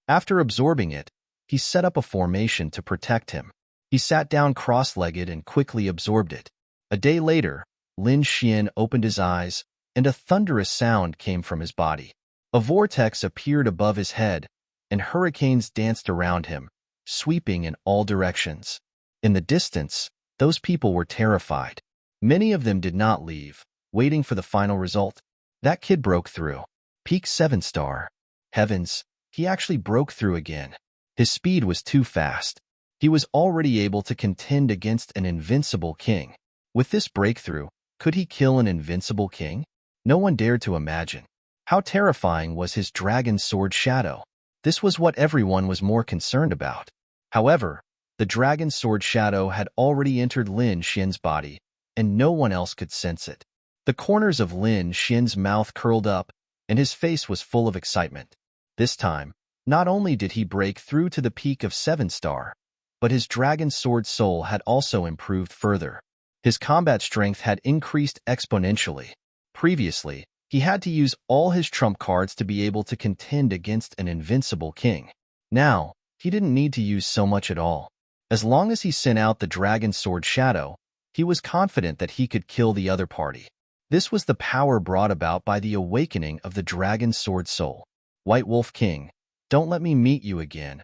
Speaker 1: After absorbing it, he set up a formation to protect him. He sat down cross-legged and quickly absorbed it. A day later, Lin Xian opened his eyes, and a thunderous sound came from his body. A vortex appeared above his head, and hurricanes danced around him, sweeping in all directions. In the distance, those people were terrified. Many of them did not leave, waiting for the final result. That kid broke through. Peak 7-star. Heavens, he actually broke through again. His speed was too fast. He was already able to contend against an invincible king. With this breakthrough, could he kill an invincible king? No one dared to imagine. How terrifying was his dragon sword shadow? This was what everyone was more concerned about. However, the dragon sword shadow had already entered Lin Xian's body, and no one else could sense it. The corners of Lin Xian's mouth curled up, and his face was full of excitement. This time, not only did he break through to the peak of 7-star, but his dragon sword soul had also improved further. His combat strength had increased exponentially. Previously, he had to use all his trump cards to be able to contend against an invincible king. Now, he didn't need to use so much at all. As long as he sent out the dragon sword shadow, he was confident that he could kill the other party. This was the power brought about by the awakening of the dragon sword soul. White Wolf King, don't let me meet you again,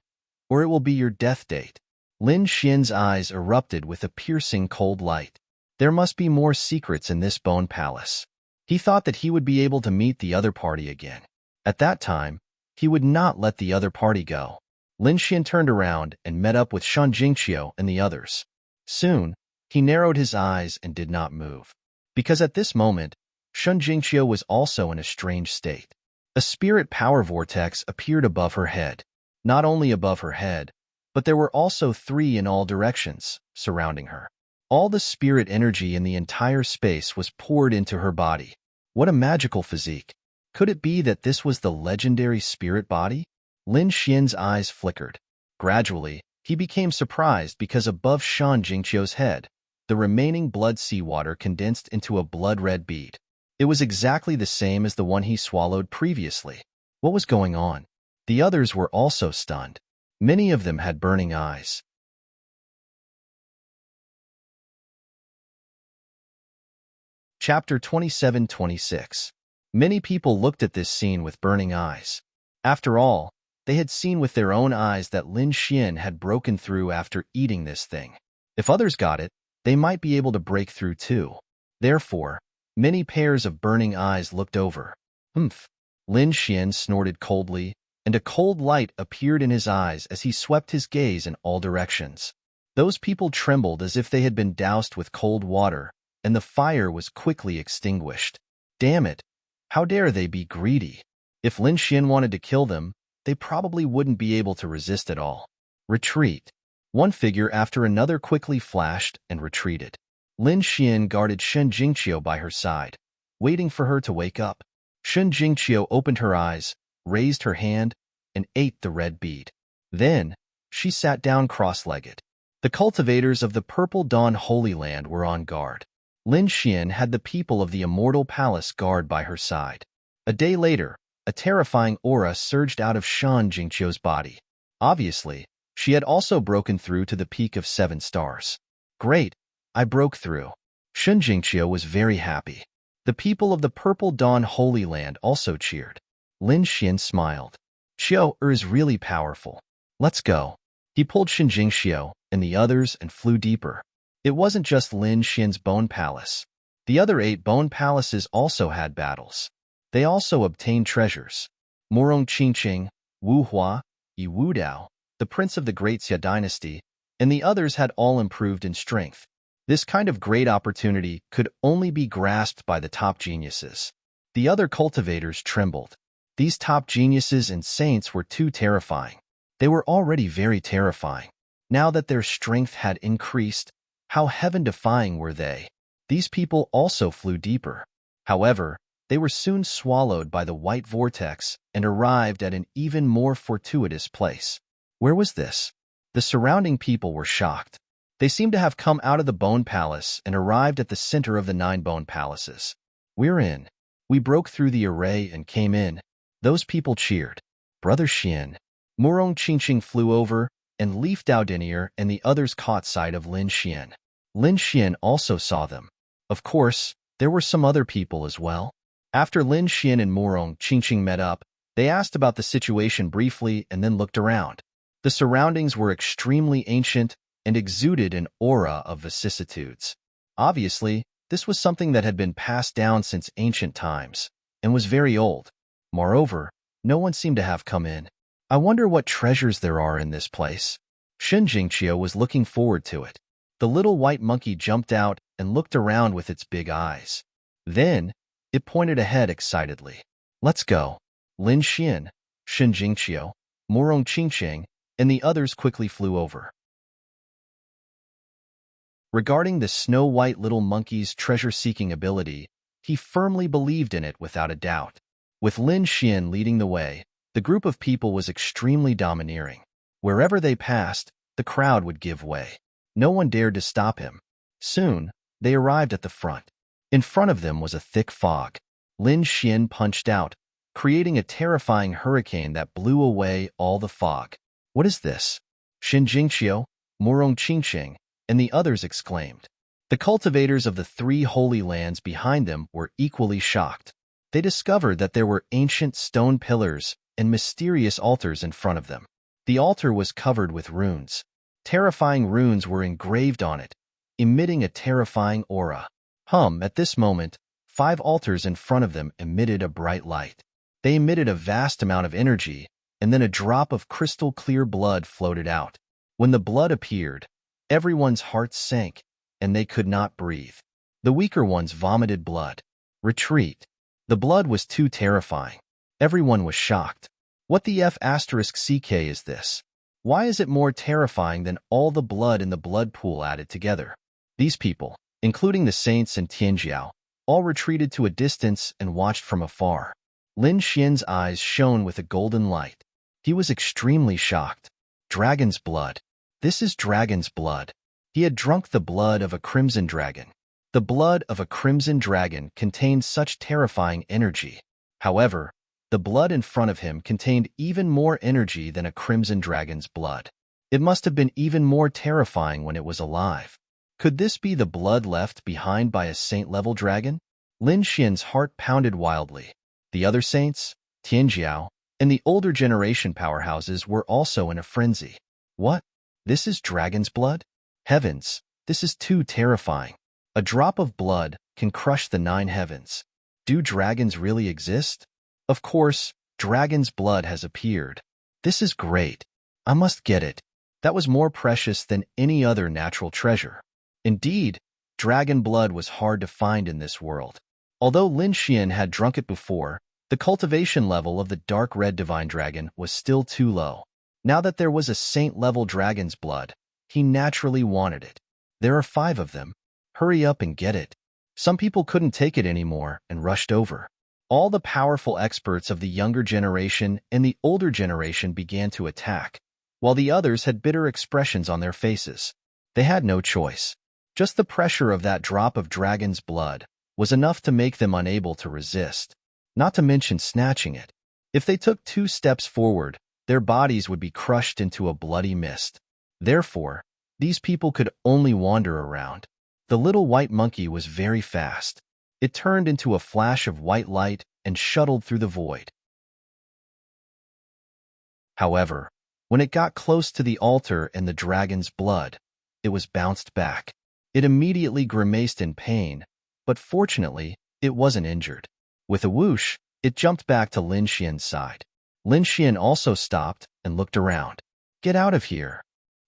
Speaker 1: or it will be your death date. Lin Xian's eyes erupted with a piercing cold light. There must be more secrets in this bone palace. He thought that he would be able to meet the other party again. At that time, he would not let the other party go. Lin Xian turned around and met up with Shan Jingqiu and the others. Soon, he narrowed his eyes and did not move. Because at this moment, Shan Jingqiu was also in a strange state. A spirit power vortex appeared above her head. Not only above her head, but there were also 3 in all directions, surrounding her. All the spirit energy in the entire space was poured into her body. What a magical physique. Could it be that this was the legendary spirit body? Lin Xian's eyes flickered. Gradually, he became surprised because above Shan Jingqiu's head, the remaining blood seawater condensed into a blood-red bead. It was exactly the same as the one he swallowed previously. What was going on? The others were also stunned. Many of them had burning eyes. Chapter 27-26. Many people looked at this scene with burning eyes. After all, they had seen with their own eyes that Lin Xian had broken through after eating this thing. If others got it, they might be able to break through too. Therefore, many pairs of burning eyes looked over. Humph. Lin Xian snorted coldly, and a cold light appeared in his eyes as he swept his gaze in all directions. Those people trembled as if they had been doused with cold water, and the fire was quickly extinguished. Damn it! How dare they be greedy? If Lin Xian wanted to kill them, they probably wouldn't be able to resist at all. Retreat. One figure after another quickly flashed and retreated. Lin Xian guarded Shen Jingqiu by her side, waiting for her to wake up. Shen Jingqiu opened her eyes, raised her hand, and ate the red bead. Then, she sat down cross-legged. The cultivators of the Purple Dawn Holy Land were on guard. Lin Xian had the people of the Immortal Palace guard by her side. A day later, a terrifying aura surged out of Shan Jingqiu's body. Obviously, she had also broken through to the peak of 7 stars. Great, I broke through. Shen Jingqiu was very happy. The people of the Purple Dawn Holy Land also cheered. Lin Xian smiled. Qiu is really powerful. Let's go. He pulled Shen Jingqiu and the others and flew deeper. It wasn't just Lin Xian's bone palace. The other 8 bone palaces also had battles. They also obtained treasures. Murong Qingqing, Wu Hua, Yi Wu Dao, the prince of the Great Xia dynasty, and the others had all improved in strength. This kind of great opportunity could only be grasped by the top geniuses. The other cultivators trembled. These top geniuses and saints were too terrifying. They were already very terrifying. Now that their strength had increased, how heaven-defying were they? These people also flew deeper. However, they were soon swallowed by the white vortex and arrived at an even more fortuitous place. Where was this? The surrounding people were shocked. They seemed to have come out of the Bone Palace and arrived at the center of the 9 Bone Palaces. We're in. We broke through the array and came in. Those people cheered. Brother Xian. Murong Qingqing flew over, and Leaf Daodinier and the others caught sight of Lin Xian. Lin Xian also saw them. Of course, there were some other people as well. After Lin Xian and Murong Qingqing met up, they asked about the situation briefly and then looked around. The surroundings were extremely ancient and exuded an aura of vicissitudes. Obviously, this was something that had been passed down since ancient times and was very old. Moreover, no one seemed to have come in. I wonder what treasures there are in this place. Shen Jingqiu was looking forward to it. The little white monkey jumped out and looked around with its big eyes. Then, it pointed ahead excitedly. Let's go. Lin Xian, Shen Jingqiu, Murong Qingqing, and the others quickly flew over. Regarding the snow-white little monkey's treasure-seeking ability, he firmly believed in it without a doubt. With Lin Xian leading the way, the group of people was extremely domineering. Wherever they passed, the crowd would give way. No one dared to stop him. Soon, they arrived at the front. In front of them was a thick fog. Lin Xian punched out, creating a terrifying hurricane that blew away all the fog. What is this? Shen Jingqiu, Murong Qingqing, and the others exclaimed. The cultivators of the 3 holy lands behind them were equally shocked. They discovered that there were ancient stone pillars and mysterious altars in front of them. The altar was covered with runes. Terrifying runes were engraved on it, emitting a terrifying aura. At this moment, 5 altars in front of them emitted a bright light. They emitted a vast amount of energy, and then a drop of crystal-clear blood floated out. When the blood appeared, everyone's hearts sank, and they could not breathe. The weaker ones vomited blood. Retreat. The blood was too terrifying. Everyone was shocked. What the F***ck is this? Why is it more terrifying than all the blood in the blood pool added together? These people, including the saints and Tianjiao, all retreated to a distance and watched from afar. Lin Xian's eyes shone with a golden light. He was extremely shocked. Dragon's blood. This is dragon's blood. He had drunk the blood of a crimson dragon. The blood of a crimson dragon contained such terrifying energy. However, the blood in front of him contained even more energy than a crimson dragon's blood. It must have been even more terrifying when it was alive. Could this be the blood left behind by a saint-level dragon? Lin Xian's heart pounded wildly. The other saints, Tianjiao, and the older generation powerhouses were also in a frenzy. What? This is dragon's blood? Heavens, this is too terrifying. A drop of blood can crush the 9 heavens. Do dragons really exist? Of course, dragon's blood has appeared. This is great. I must get it. That was more precious than any other natural treasure. Indeed, dragon blood was hard to find in this world. Although Lin Xian had drunk it before, the cultivation level of the dark red divine dragon was still too low. Now that there was a saint-level dragon's blood, he naturally wanted it. There are 5 of them. Hurry up and get it. Some people couldn't take it anymore and rushed over. All the powerful experts of the younger generation and the older generation began to attack, while the others had bitter expressions on their faces. They had no choice. Just the pressure of that drop of dragon's blood was enough to make them unable to resist, not to mention snatching it. If they took 2 steps forward, their bodies would be crushed into a bloody mist. Therefore, these people could only wander around. The little white monkey was very fast. It turned into a flash of white light and shuttled through the void. However, when it got close to the altar and the dragon's blood, it was bounced back. It immediately grimaced in pain, but fortunately, it wasn't injured. With a whoosh, it jumped back to Lin Xian's side. Lin Xian also stopped and looked around. "Get out of here!"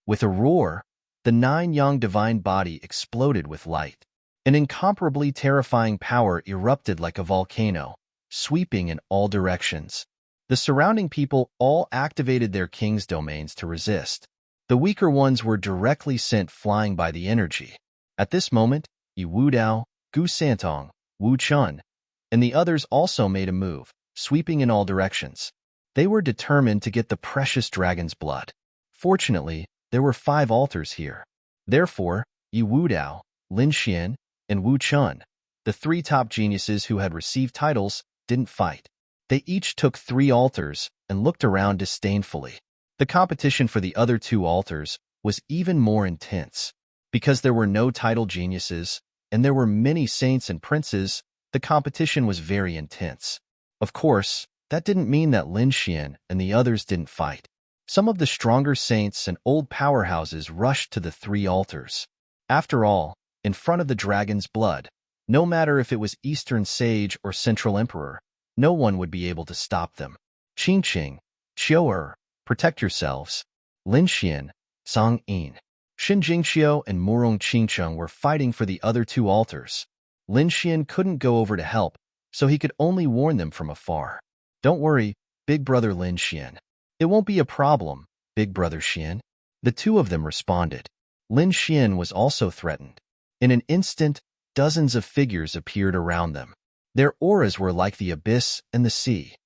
Speaker 1: With a roar, the nine-yang divine body exploded with light. An incomparably terrifying power erupted like a volcano, sweeping in all directions. The surrounding people all activated their king's domains to resist. The weaker ones were directly sent flying by the energy. At this moment, Yi Wudao, Gu Santong, Wu Chun, and the others also made a move, sweeping in all directions. They were determined to get the precious dragon's blood. Fortunately, there were 5 altars here. Therefore, Yi Wudao, Lin Xian, and Wu Chun, the 3 top geniuses who had received titles, didn't fight. They each took 3 altars and looked around disdainfully. The competition for the other 2 altars was even more intense. Because there were no title geniuses, and there were many saints and princes, the competition was very intense. Of course, that didn't mean that Lin Xian and the others didn't fight. Some of the stronger saints and old powerhouses rushed to the 3 altars. After all, in front of the dragon's blood, no matter if it was Eastern Sage or Central Emperor, no one would be able to stop them. Qingqing, Qiu'er, protect yourselves. Lin Xian, Zhang Yin, Xin Jingxiu, and Murong Qingcheng were fighting for the other 2 altars. Lin Xian couldn't go over to help, so he could only warn them from afar. "Don't worry, big brother Lin Xian. It won't be a problem, big brother Xian." The 2 of them responded. Lin Xian was also threatened. In an instant, dozens of figures appeared around them. Their auras were like the abyss and the sea.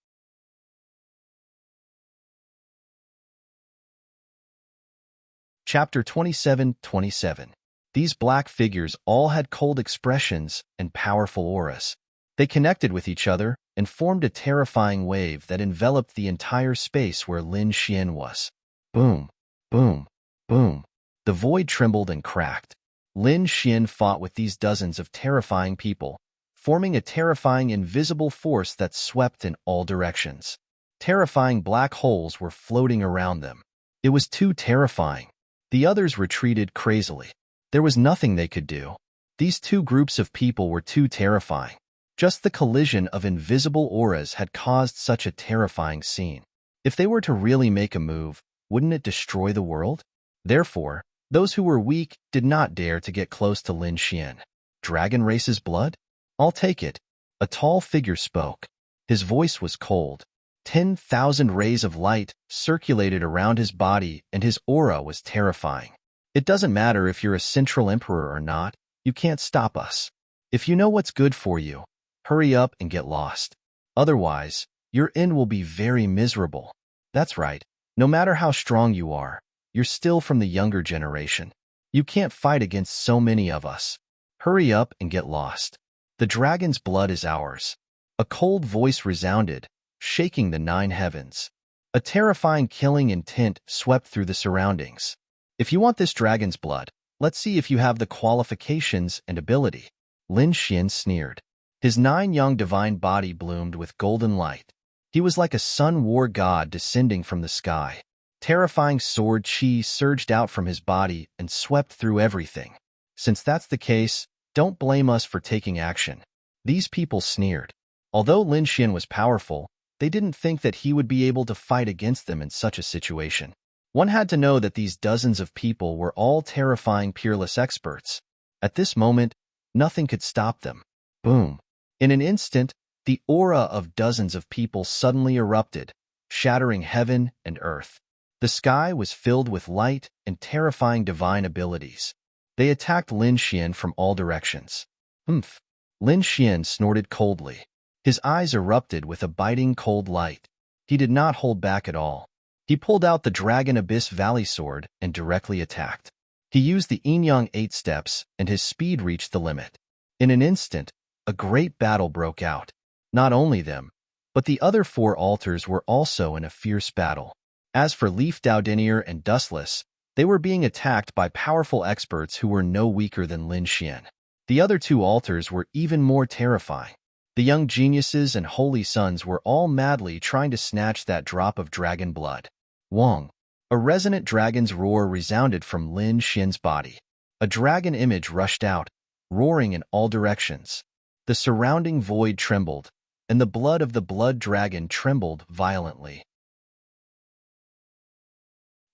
Speaker 1: Chapter 27:27. These black figures all had cold expressions and powerful auras. They connected with each other and formed a terrifying wave that enveloped the entire space where Lin Xian was. Boom, boom, boom. The void trembled and cracked. Lin Xian fought with these dozens of terrifying people, forming a terrifying invisible force that swept in all directions. Terrifying black holes were floating around them. It was too terrifying. The others retreated crazily. There was nothing they could do. These 2 groups of people were too terrifying. Just the collision of invisible auras had caused such a terrifying scene. If they were to really make a move, wouldn't it destroy the world? Therefore, those who were weak did not dare to get close to Lin Xian. "Dragon race's blood? I'll take it." A tall figure spoke. His voice was cold. 10,000 rays of light circulated around his body, and his aura was terrifying. "It doesn't matter if you're a Central Emperor or not, you can't stop us. If you know what's good for you, hurry up and get lost. Otherwise, your end will be very miserable." That's right. No matter how strong you are, you're still from the younger generation. You can't fight against so many of us. Hurry up and get lost. The dragon's blood is ours. A cold voice resounded, shaking the 9 heavens. A terrifying killing intent swept through the surroundings. "If you want this dragon's blood, let's see if you have the qualifications and ability." Lin Xian sneered. His 9-yang divine body bloomed with golden light. He was like a sun war god descending from the sky. Terrifying sword chi surged out from his body and swept through everything. "Since that's the case, don't blame us for taking action." These people sneered. Although Lin Xian was powerful, they didn't think that he would be able to fight against them in such a situation. One had to know that these dozens of people were all terrifying peerless experts. At this moment, nothing could stop them. Boom. In an instant, the aura of dozens of people suddenly erupted, shattering heaven and earth. The sky was filled with light and terrifying divine abilities. They attacked Lin Xian from all directions. "Humph." Lin Xian snorted coldly. His eyes erupted with a biting cold light. He did not hold back at all. He pulled out the Dragon Abyss Valley Sword and directly attacked. He used the Yin-Yang 8 steps, and his speed reached the limit. In an instant, a great battle broke out. Not only them, but the other 4 altars were also in a fierce battle. As for Leaf Doudenier and Dustless, they were being attacked by powerful experts who were no weaker than Lin Xian. The other 2 altars were even more terrifying. The young geniuses and holy sons were all madly trying to snatch that drop of dragon blood. Wong. A resonant dragon's roar resounded from Lin Xian's body. A dragon image rushed out, roaring in all directions. The surrounding void trembled, and the blood of the blood dragon trembled violently.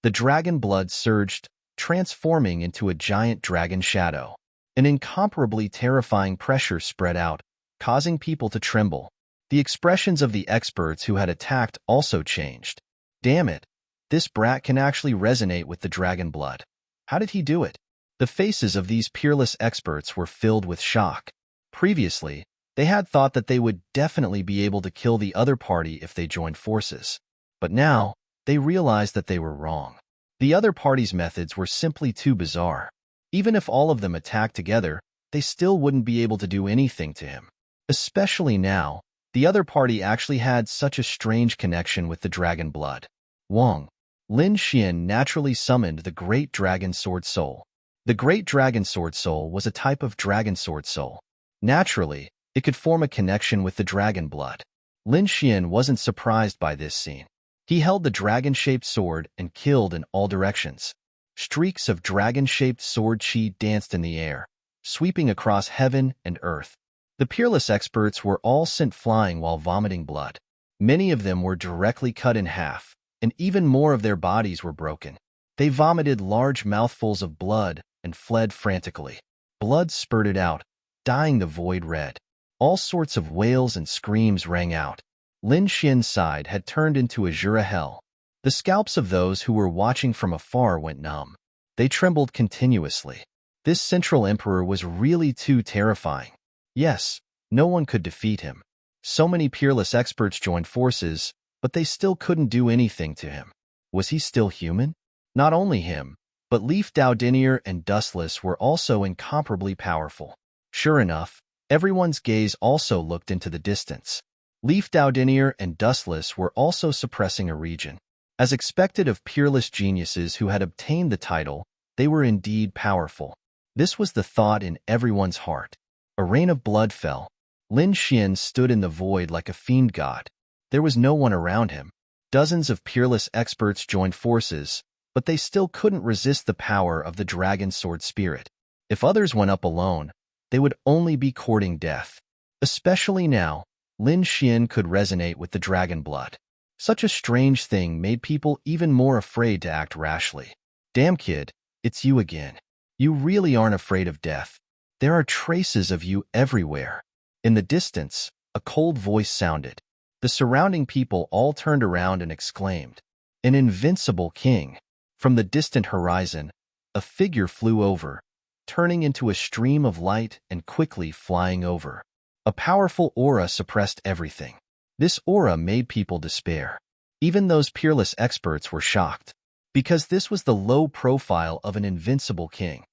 Speaker 1: The dragon blood surged, transforming into a giant dragon shadow. An incomparably terrifying pressure spread out, causing people to tremble. The expressions of the experts who had attacked also changed. Damn it, this brat can actually resonate with the dragon blood. How did he do it? The faces of these peerless experts were filled with shock. Previously, they had thought that they would definitely be able to kill the other party if they joined forces. But now, they realized that they were wrong. The other party's methods were simply too bizarre. Even if all of them attacked together, they still wouldn't be able to do anything to him. Especially now, the other party actually had such a strange connection with the dragon blood. Wang. Lin Xian naturally summoned the Great Dragon Sword Soul. The Great Dragon Sword Soul was a type of dragon sword soul. Naturally, it could form a connection with the dragon blood. Lin Xian wasn't surprised by this scene. He held the dragon-shaped sword and killed in all directions. Streaks of dragon-shaped sword chi danced in the air, sweeping across heaven and earth. The peerless experts were all sent flying while vomiting blood. Many of them were directly cut in half, and even more of their bodies were broken. They vomited large mouthfuls of blood and fled frantically. Blood spurted out, dyeing the void red. All sorts of wails and screams rang out. Lin Xian's side had turned into azure hell. The scalps of those who were watching from afar went numb. They trembled continuously. This central emperor was really too terrifying. Yes, no one could defeat him. So many peerless experts joined forces, but they still couldn't do anything to him. Was he still human? Not only him, but Leaf Doudinier and Dustless were also incomparably powerful. Sure enough, everyone's gaze also looked into the distance. Leaf Doudinier and Dustless were also suppressing a region. As expected of peerless geniuses who had obtained the title, they were indeed powerful. This was the thought in everyone's heart. A rain of blood fell. Lin Xian stood in the void like a fiend god. There was no one around him. Dozens of peerless experts joined forces, but they still couldn't resist the power of the dragon sword spirit. If others went up alone, they would only be courting death. Especially now, Lin Xian could resonate with the dragon blood. Such a strange thing made people even more afraid to act rashly. Damn kid, it's you again. You really aren't afraid of death. There are traces of you everywhere. In the distance, a cold voice sounded. The surrounding people all turned around and exclaimed, "An invincible king!" From the distant horizon, a figure flew over, turning into a stream of light and quickly flying over. A powerful aura suppressed everything. This aura made people despair. Even those peerless experts were shocked, because this was the low profile of an invincible king.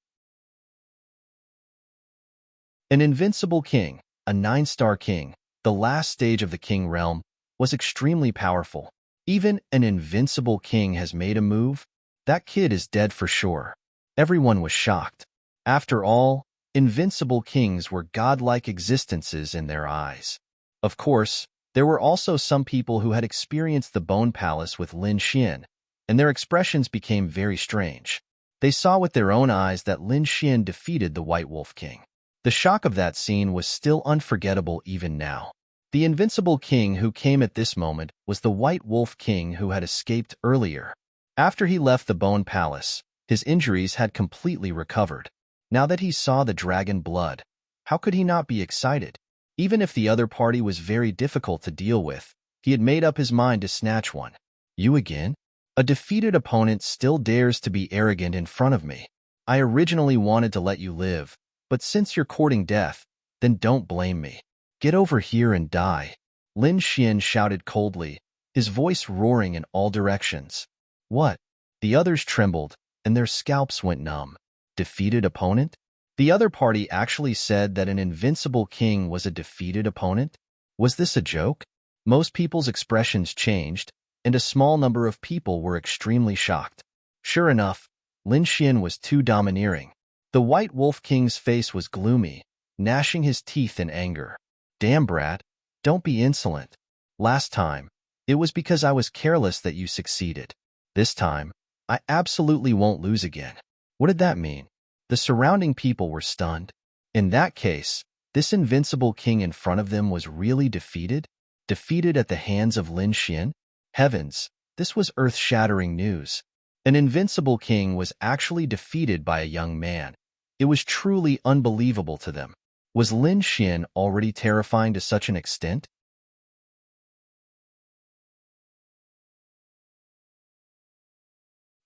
Speaker 1: An invincible king, a 9-star king, the last stage of the king realm, was extremely powerful. Even an invincible king has made a move? That kid is dead for sure. Everyone was shocked. After all, invincible kings were godlike existences in their eyes. Of course, there were also some people who had experienced the Bone Palace with Lin Xian, and their expressions became very strange. They saw with their own eyes that Lin Xian defeated the White Wolf King. The shock of that scene was still unforgettable even now. The invincible king who came at this moment was the White Wolf King who had escaped earlier. After he left the Bone Palace, his injuries had completely recovered. Now that he saw the dragon blood, how could he not be excited? Even if the other party was very difficult to deal with, he had made up his mind to snatch one. You again? A defeated opponent still dares to be arrogant in front of me. I originally wanted to let you live, but since you're courting death, then don't blame me. Get over here and die. Lin Xian shouted coldly, his voice roaring in all directions. What? The others trembled, and their scalps went numb. Defeated opponent? The other party actually said that an invincible king was a defeated opponent? Was this a joke? Most people's expressions changed, and a small number of people were extremely shocked. Sure enough, Lin Xian was too domineering. The White Wolf King's face was gloomy, gnashing his teeth in anger. Damn brat, don't be insolent. Last time, it was because I was careless that you succeeded. This time, I absolutely won't lose again. What did that mean? The surrounding people were stunned. In that case, this invincible king in front of them was really defeated? Defeated at the hands of Lin Xian? Heavens, this was earth-shattering news. An invincible king was actually defeated by a young man. It was truly unbelievable to them. Was Lin Xian already terrifying to such an extent?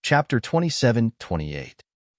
Speaker 1: Chapter 27-28.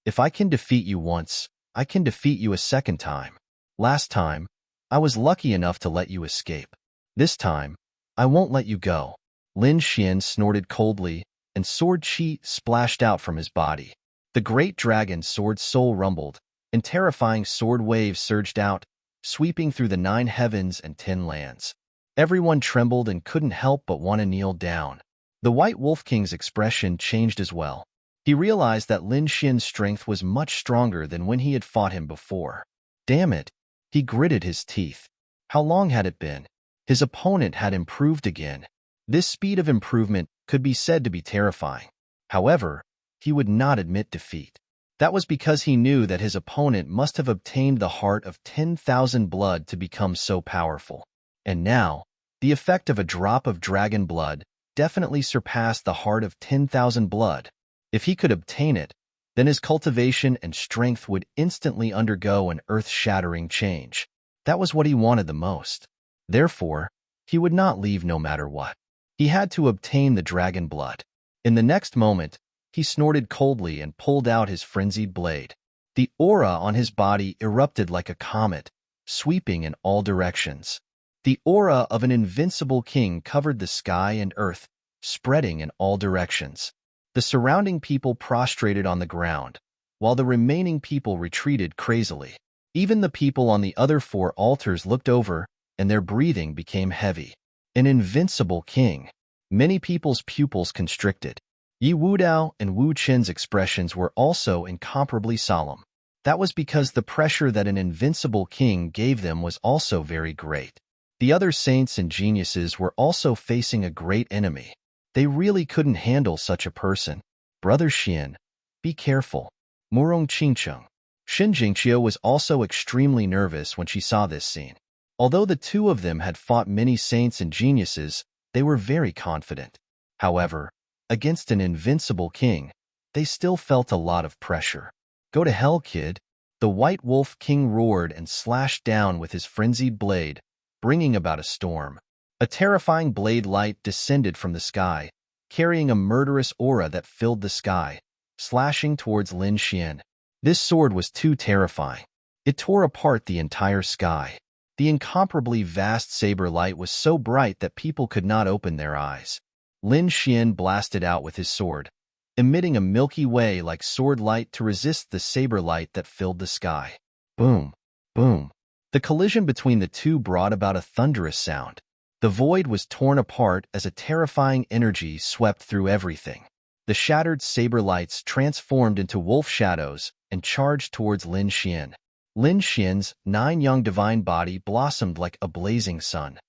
Speaker 1: If I can defeat you once, I can defeat you a second time. Last time, I was lucky enough to let you escape. This time, I won't let you go. Lin Xian snorted coldly, and sword chi splashed out from his body. The great dragon sword soul rumbled, and terrifying sword waves surged out, sweeping through the 9 heavens and 10 lands. Everyone trembled and couldn't help but want to kneel down. The White Wolf King's expression changed as well. He realized that Lin Xian's strength was much stronger than when he had fought him before. Damn it! He gritted his teeth. How long had it been? His opponent had improved again. This speed of improvement could be said to be terrifying. However, he would not admit defeat. That was because he knew that his opponent must have obtained the heart of 10,000 blood to become so powerful. And now, the effect of a drop of dragon blood definitely surpassed the heart of 10,000 blood. If he could obtain it, then his cultivation and strength would instantly undergo an earth-shattering change. That was what he wanted the most. Therefore, he would not leave no matter what. He had to obtain the dragon blood. In the next moment, he snorted coldly and pulled out his frenzied blade. The aura on his body erupted like a comet, sweeping in all directions. The aura of an invincible king covered the sky and earth, spreading in all directions. The surrounding people prostrated on the ground, while the remaining people retreated crazily. Even the people on the other 4 altars looked over, and their breathing became heavy. An invincible king. Many people's pupils constricted. Yi Wudao and Wu Qin's expressions were also incomparably solemn. That was because the pressure that an invincible king gave them was also very great. The other saints and geniuses were also facing a great enemy. They really couldn't handle such a person. Brother Xian, be careful. Murong Qingcheng. Xin Jingqiu was also extremely nervous when she saw this scene. Although the 2 of them had fought many saints and geniuses, they were very confident. However, against an invincible king, they still felt a lot of pressure. Go to hell, kid. The White Wolf King roared and slashed down with his frenzied blade, bringing about a storm. A terrifying blade light descended from the sky, carrying a murderous aura that filled the sky, slashing towards Lin Xian. This sword was too terrifying. It tore apart the entire sky. The incomparably vast saber light was so bright that people could not open their eyes. Lin Xian blasted out with his sword, emitting a Milky Way-like sword light to resist the saber light that filled the sky. Boom, boom. The collision between the 2 brought about a thunderous sound. The void was torn apart as a terrifying energy swept through everything. The shattered saber lights transformed into wolf shadows and charged towards Lin Xian. Lin Xian's 9 young divine body blossomed like a blazing sun.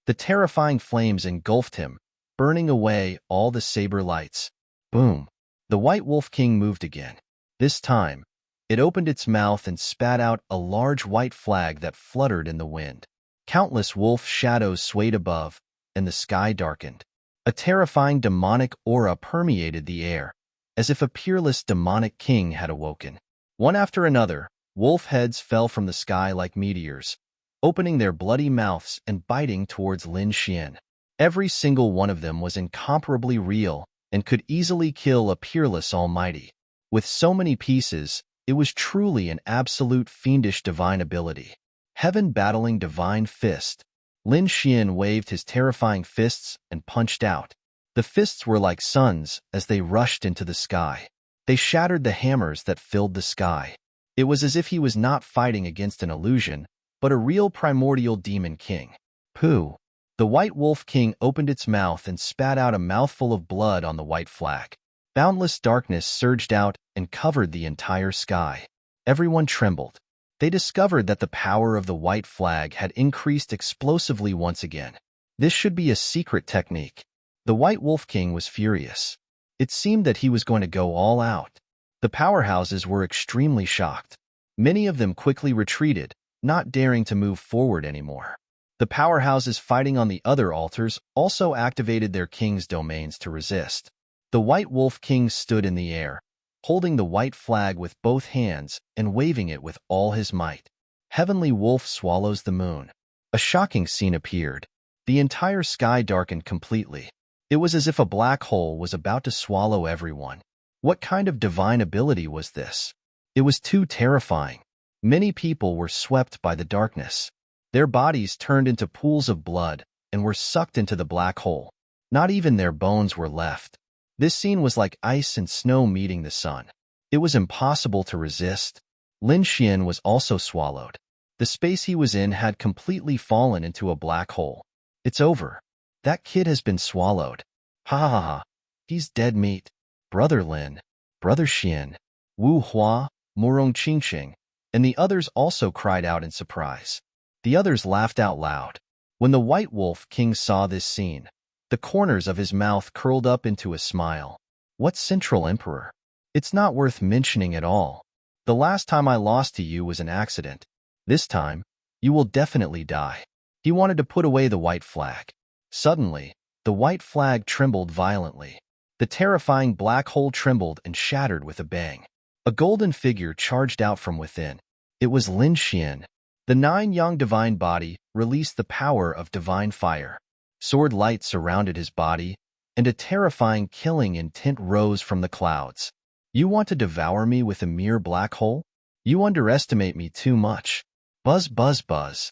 Speaker 1: The terrifying flames engulfed him, burning away all the saber lights. Boom! The White Wolf King moved again. This time, it opened its mouth and spat out a large white flag that fluttered in the wind. Countless wolf shadows swayed above, and the sky darkened. A terrifying demonic aura permeated the air, as if a peerless demonic king had awoken. One after another, wolf heads fell from the sky like meteors, opening their bloody mouths and biting towards Lin Xian. Every single one of them was incomparably real and could easily kill a peerless almighty. With so many pieces, it was truly an absolute fiendish divine ability. Heaven battling divine fist. Lin Xian waved his terrifying fists and punched out. The fists were like suns as they rushed into the sky. They shattered the hammers that filled the sky. It was as if he was not fighting against an illusion, but a real primordial demon king. Pooh! The White Wolf King opened its mouth and spat out a mouthful of blood on the white flag. Boundless darkness surged out and covered the entire sky. Everyone trembled. They discovered that the power of the white flag had increased explosively once again. This should be a secret technique. The White Wolf King was furious. It seemed that he was going to go all out. The powerhouses were extremely shocked. Many of them quickly retreated, not daring to move forward anymore. The powerhouses fighting on the other altars also activated their king's domains to resist. The White Wolf King stood in the air, holding the white flag with both hands and waving it with all his might. Heavenly Wolf swallows the moon. A shocking scene appeared. The entire sky darkened completely. It was as if a black hole was about to swallow everyone. What kind of divine ability was this? It was too terrifying. Many people were swept by the darkness. Their bodies turned into pools of blood and were sucked into the black hole. Not even their bones were left. This scene was like ice and snow meeting the sun. It was impossible to resist. Lin Xian was also swallowed. The space he was in had completely fallen into a black hole. It's over. That kid has been swallowed. Ha ha ha. He's dead meat. Brother Lin, Brother Xian, Wu Hua, Morong Qingqing, and the others also cried out in surprise. The others laughed out loud. When the White Wolf King saw this scene, the corners of his mouth curled up into a smile. What Central Emperor? It's not worth mentioning at all. The last time I lost to you was an accident. This time, you will definitely die. He wanted to put away the white flag. Suddenly, the white flag trembled violently. The terrifying black hole trembled and shattered with a bang. A golden figure charged out from within. It was Lin Xian. The 9-yang divine body released the power of divine fire. Sword light surrounded his body, and a terrifying killing intent rose from the clouds. You want to devour me with a mere black hole? You underestimate me too much. Buzz, buzz, buzz.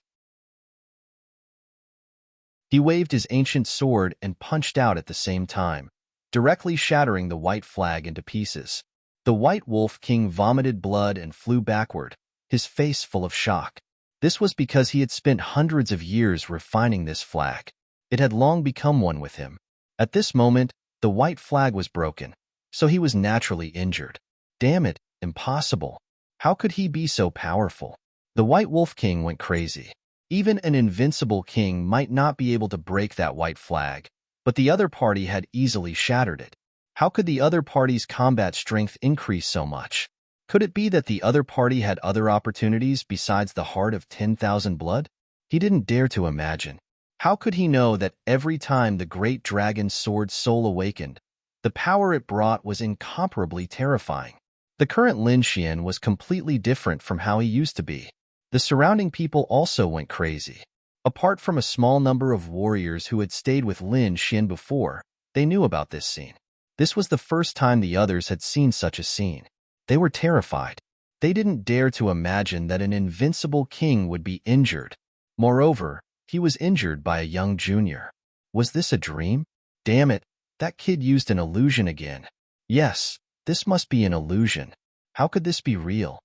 Speaker 1: He waved his ancient sword and punched out at the same time, directly shattering the white flag into pieces. The White Wolf King vomited blood and flew backward, his face full of shock. This was because he had spent hundreds of years refining this flag. It had long become one with him. At this moment, the white flag was broken, so he was naturally injured. Damn it, impossible. How could he be so powerful? The White Wolf King went crazy. Even an invincible king might not be able to break that white flag, but the other party had easily shattered it. How could the other party's combat strength increase so much? Could it be that the other party had other opportunities besides the heart of 10,000 blood? He didn't dare to imagine. How could he know that every time the great dragon's sword soul awakened, the power it brought was incomparably terrifying? The current Lin Xian was completely different from how he used to be. The surrounding people also went crazy. Apart from a small number of warriors who had stayed with Lin Xian before, they knew about this scene. This was the first time the others had seen such a scene. They were terrified. They didn't dare to imagine that an invincible king would be injured. Moreover, he was injured by a young junior. Was this a dream? Damn it, that kid used an illusion again. Yes, this must be an illusion. How could this be real?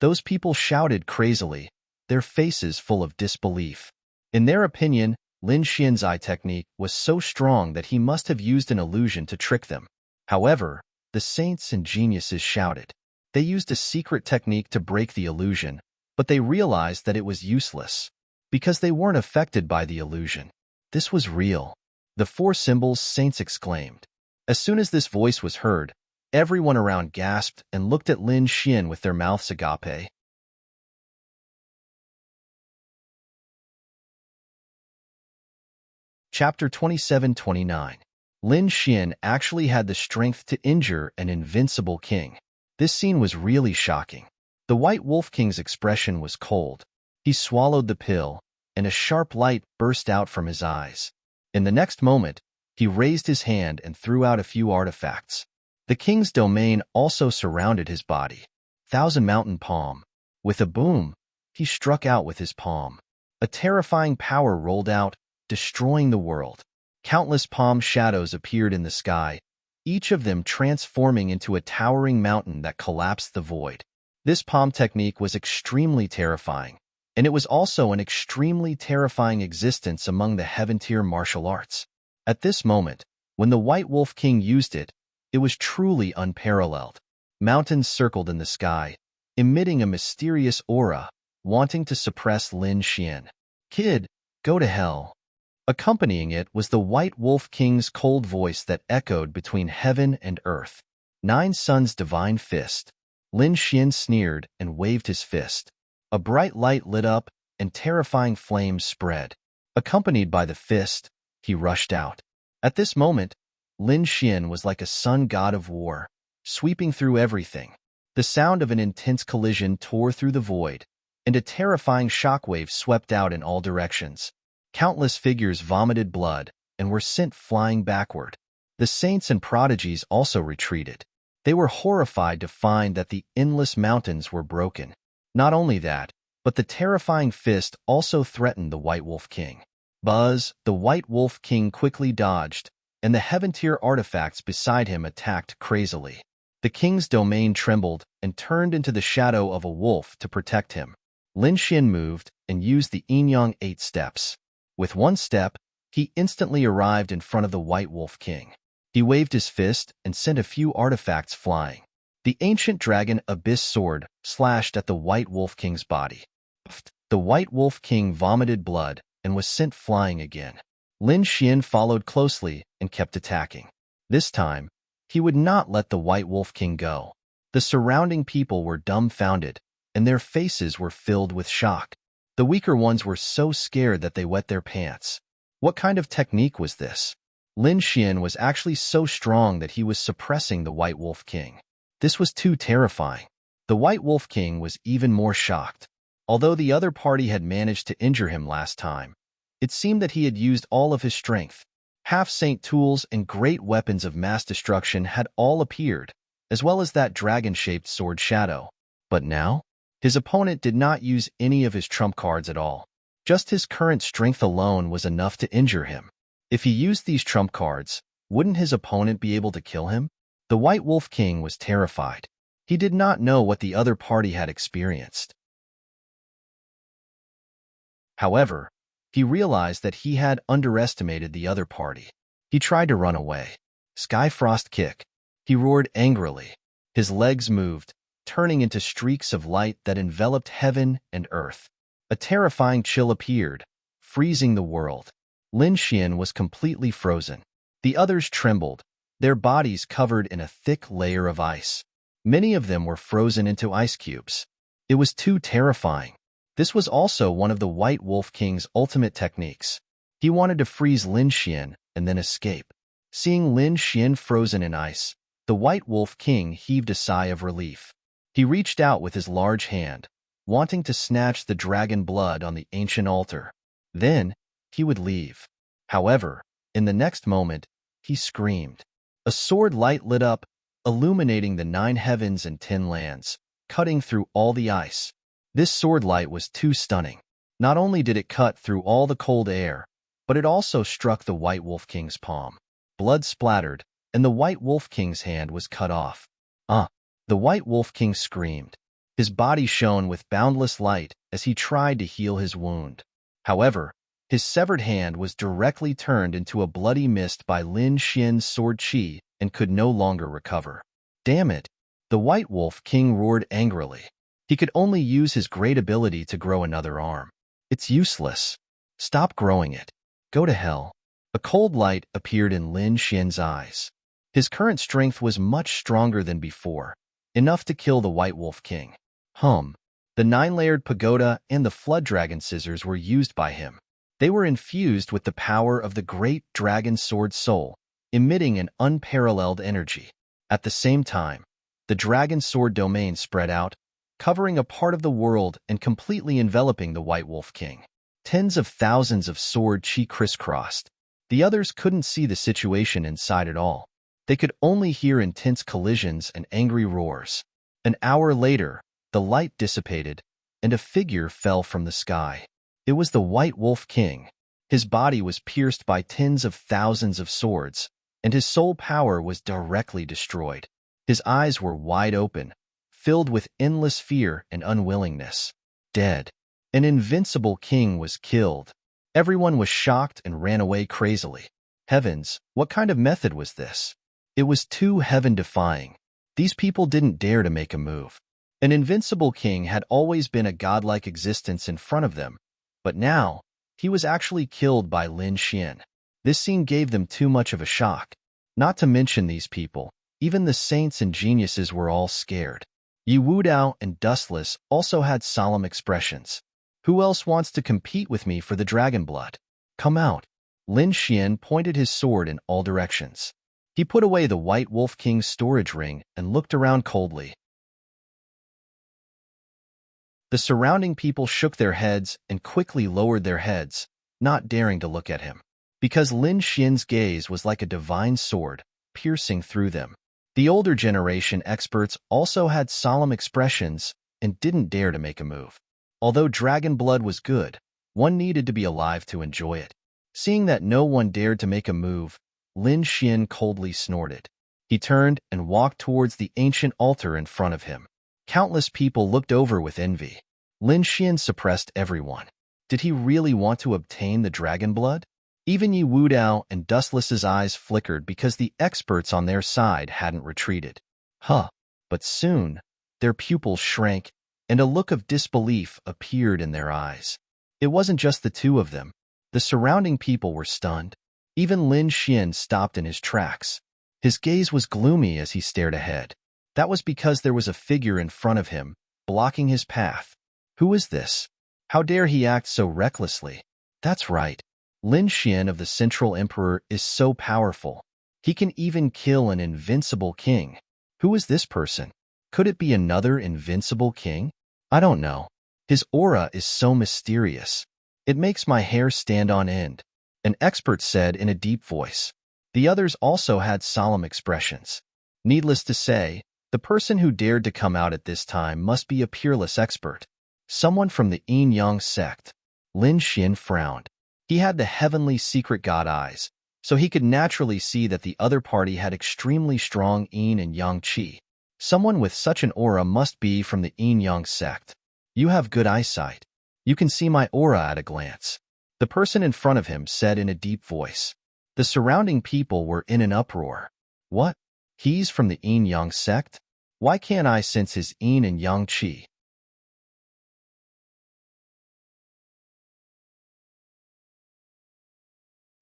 Speaker 1: Those people shouted crazily, their faces full of disbelief. In their opinion, Lin Xian's eye technique was so strong that he must have used an illusion to trick them. However, the saints and geniuses shouted. They used a secret technique to break the illusion, but they realized that it was useless, because they weren't affected by the illusion. This was real. The 4 symbols saints exclaimed. As soon as this voice was heard, everyone around gasped and looked at Lin Xian with their mouths agape. Chapter 27-29. Lin Xian actually had the strength to injure an invincible king. This scene was really shocking. The White Wolf King's expression was cold. He swallowed the pill, and a sharp light burst out from his eyes. In the next moment, he raised his hand and threw out a few artifacts. The king's domain also surrounded his body. Thousand Mountain Palm. With a boom, he struck out with his palm. A terrifying power rolled out, destroying the world. Countless palm shadows appeared in the sky, each of them transforming into a towering mountain that collapsed the void. This palm technique was extremely terrifying, and it was also an extremely terrifying existence among the heaven-tier martial arts. At this moment, when the White Wolf King used it, it was truly unparalleled. Mountains circled in the sky, emitting a mysterious aura, wanting to suppress Lin Xian. Kid, go to hell. Accompanying it was the White Wolf King's cold voice that echoed between heaven and earth. Nine Suns' divine fist. Lin Xian sneered and waved his fist. A bright light lit up, and terrifying flames spread. Accompanied by the fist, he rushed out. At this moment, Lin Xian was like a sun god of war, sweeping through everything. The sound of an intense collision tore through the void, and a terrifying shockwave swept out in all directions. Countless figures vomited blood and were sent flying backward. The saints and prodigies also retreated. They were horrified to find that the endless mountains were broken. Not only that, but the terrifying fist also threatened the White Wolf King. Buzz, the White Wolf King, quickly dodged, and the Heaven-tier artifacts beside him attacked crazily. The king's domain trembled and turned into the shadow of a wolf to protect him. Lin Xian moved and used the Yin-Yang 8 steps. With one step, he instantly arrived in front of the White Wolf King. He waved his fist and sent a few artifacts flying. The ancient dragon Abyss sword slashed at the White Wolf King's body. The White Wolf King vomited blood and was sent flying again. Lin Xian followed closely and kept attacking. This time, he would not let the White Wolf King go. The surrounding people were dumbfounded, and their faces were filled with shock. The weaker ones were so scared that they wet their pants. What kind of technique was this? Lin Xian was actually so strong that he was suppressing the White Wolf King. This was too terrifying. The White Wolf King was even more shocked. Although the other party had managed to injure him last time, it seemed that he had used all of his strength. Half-saint tools and great weapons of mass destruction had all appeared, as well as that dragon-shaped sword shadow. But now, his opponent did not use any of his trump cards at all. Just his current strength alone was enough to injure him. If he used these trump cards, wouldn't his opponent be able to kill him? The White Wolf King was terrified. He did not know what the other party had experienced. However, he realized that he had underestimated the other party. He tried to run away. Skyfrost kick. He roared angrily. His legs moved, turning into streaks of light that enveloped heaven and earth. A terrifying chill appeared, freezing the world. Lin Xian was completely frozen. The others trembled, their bodies covered in a thick layer of ice. Many of them were frozen into ice cubes. It was too terrifying. This was also one of the White Wolf King's ultimate techniques. He wanted to freeze Lin Xian and then escape. Seeing Lin Xian frozen in ice, the White Wolf King heaved a sigh of relief. He reached out with his large hand, wanting to snatch the dragon blood on the ancient altar. Then, he would leave. However, in the next moment, he screamed. A sword light lit up, illuminating the 9 heavens and 10 lands, cutting through all the ice. This sword light was too stunning. Not only did it cut through all the cold air, but it also struck the White Wolf King's palm. Blood splattered, and the White Wolf King's hand was cut off. The White Wolf King screamed. His body shone with boundless light as he tried to heal his wound. However, his severed hand was directly turned into a bloody mist by Lin Xian's sword chi and could no longer recover. Damn it! The White Wolf King roared angrily. He could only use his great ability to grow another arm. It's useless. Stop growing it. Go to hell. A cold light appeared in Lin Xian's eyes. His current strength was much stronger than before, enough to kill the White Wolf King. The 9-layered pagoda and the flood dragon scissors were used by him. They were infused with the power of the great dragon sword soul, emitting an unparalleled energy. At the same time, the dragon sword domain spread out, covering a part of the world and completely enveloping the White Wolf King. Tens of thousands of sword chi crisscrossed. The others couldn't see the situation inside at all. They could only hear intense collisions and angry roars. An hour later, the light dissipated, and a figure fell from the sky. It was the White Wolf King. His body was pierced by tens of thousands of swords, and his soul power was directly destroyed. His eyes were wide open, filled with endless fear and unwillingness. Dead. An invincible king was killed. Everyone was shocked and ran away crazily. Heavens, what kind of method was this? It was too heaven-defying. These people didn't dare to make a move. An invincible king had always been a godlike existence in front of them, but now, he was actually killed by Lin Xian. This scene gave them too much of a shock. Not to mention these people, Even the saints and geniuses were all scared. Yu Wudao and Dustless also had solemn expressions. Who else wants to compete with me for the dragon blood? Come out. Lin Xian pointed his sword in all directions. He put away the White Wolf King's storage ring and looked around coldly. The surrounding people shook their heads and quickly lowered their heads, not daring to look at him, because Lin Xian's gaze was like a divine sword, piercing through them. The older generation experts also had solemn expressions and didn't dare to make a move. Although dragon blood was good, one needed to be alive to enjoy it. Seeing that no one dared to make a move, Lin Xian coldly snorted. He turned and walked towards the ancient altar in front of him. Countless people looked over with envy. Lin Xian suppressed everyone. Did he really want to obtain the dragon blood? Even Yu Wudao and Dustless's eyes flickered because the experts on their side hadn't retreated. But soon, their pupils shrank, and a look of disbelief appeared in their eyes. It wasn't just the two of them. The surrounding people were stunned. Even Lin Xian stopped in his tracks. His gaze was gloomy as he stared ahead. That was because there was a figure in front of him, blocking his path. Who is this? How dare he act so recklessly? That's right. Lin Xian of the Central Emperor is so powerful. He can even kill an invincible king. Who is this person? Could it be another invincible king? I don't know. His aura is so mysterious. It makes my hair stand on end, an expert said in a deep voice. The others also had solemn expressions. Needless to say, the person who dared to come out at this time must be a peerless expert. Someone from the Yin Yang sect. Lin Xian frowned. He had the heavenly secret god eyes, so he could naturally see that the other party had extremely strong yin and yang qi. Someone with such an aura must be from the Yin Yang sect. You have good eyesight. You can see my aura at a glance. The person in front of him said in a deep voice. The surrounding people were in an uproar. What? He's from the Yin Yang sect? Why can't I sense his yin and yang qi?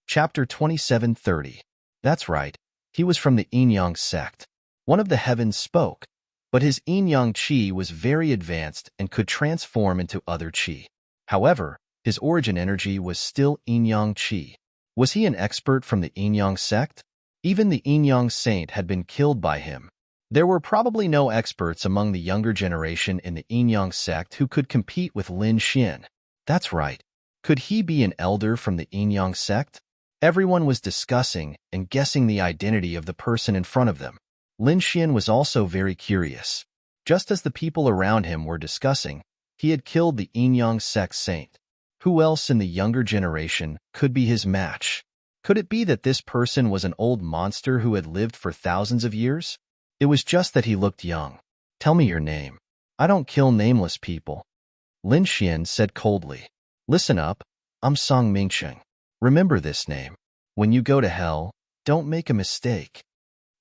Speaker 1: Chapter 2730. That's right. He was from the Yin Yang sect. One of the heavens spoke, but his yin yang qi was very advanced and could transform into other qi. However, his origin energy was still yin yang qi. Was he an expert from the Yin Yang sect? Even the Yin Yang saint had been killed by him. There were probably no experts among the younger generation in the Yin Yang sect who could compete with Lin Xian. That's right. Could he be an elder from the Yin Yang sect? Everyone was discussing and guessing the identity of the person in front of them. Lin Xian was also very curious. Just as the people around him were discussing, he had killed the Yin Yang sect saint. Who else in the younger generation could be his match? Could it be that this person was an old monster who had lived for thousands of years? It was just that he looked young. Tell me your name. I don't kill nameless people. Lin Xian said coldly. Listen up, I'm Song Mingsheng. Remember this name. When you go to hell, don't make a mistake.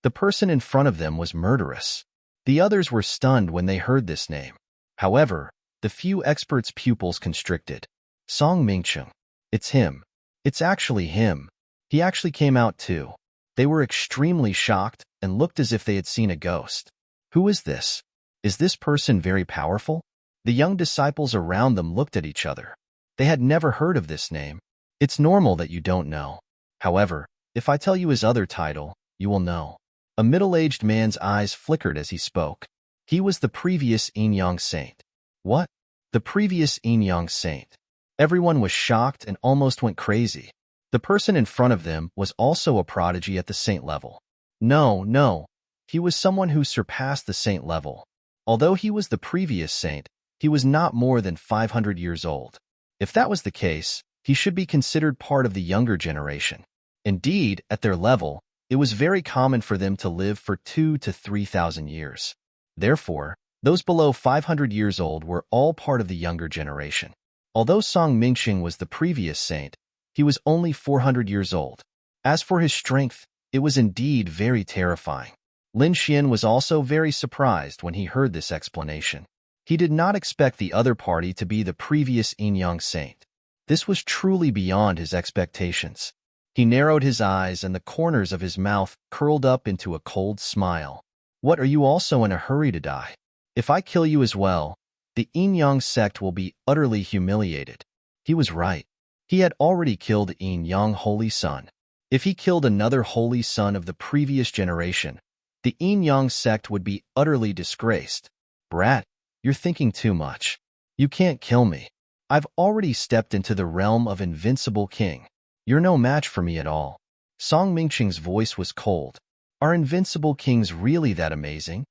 Speaker 1: The person in front of them was murderous. The others were stunned when they heard this name. However, the few experts' pupils constricted. Song Mingsheng. It's him. It's actually him. He actually came out too. They were extremely shocked and looked as if they had seen a ghost. Who is this? Is this person very powerful? The young disciples around them looked at each other. They had never heard of this name. It's normal that you don't know. However, if I tell you his other title, you will know. A middle-aged man's eyes flickered as he spoke. He was the previous Yin Yang saint. What? The previous Yin Yang saint. Everyone was shocked and almost went crazy. The person in front of them was also a prodigy at the saint level. No. He was someone who surpassed the saint level. Although he was the previous saint, he was not more than 500 years old. If that was the case, he should be considered part of the younger generation. Indeed, at their level, it was very common for them to live for 2,000 to 3,000 years. Therefore, those below 500 years old were all part of the younger generation. Although Song Mingsheng was the previous saint, he was only 400 years old. As for his strength, it was indeed very terrifying. Lin Xian was also very surprised when he heard this explanation. He did not expect the other party to be the previous Yin Yang saint. This was truly beyond his expectations. He narrowed his eyes and the corners of his mouth curled up into a cold smile. What, are you also in a hurry to die? If I kill you as well, the Yin-Yang sect will be utterly humiliated. He was right. He had already killed Yin-Yang Holy Son. If he killed another Holy Son of the previous generation, the Yin-Yang sect would be utterly disgraced. Brat, you're thinking too much. You can't kill me. I've already stepped into the realm of Invincible King. You're no match for me at all. Song Mingqing's voice was cold. Are Invincible Kings really that amazing?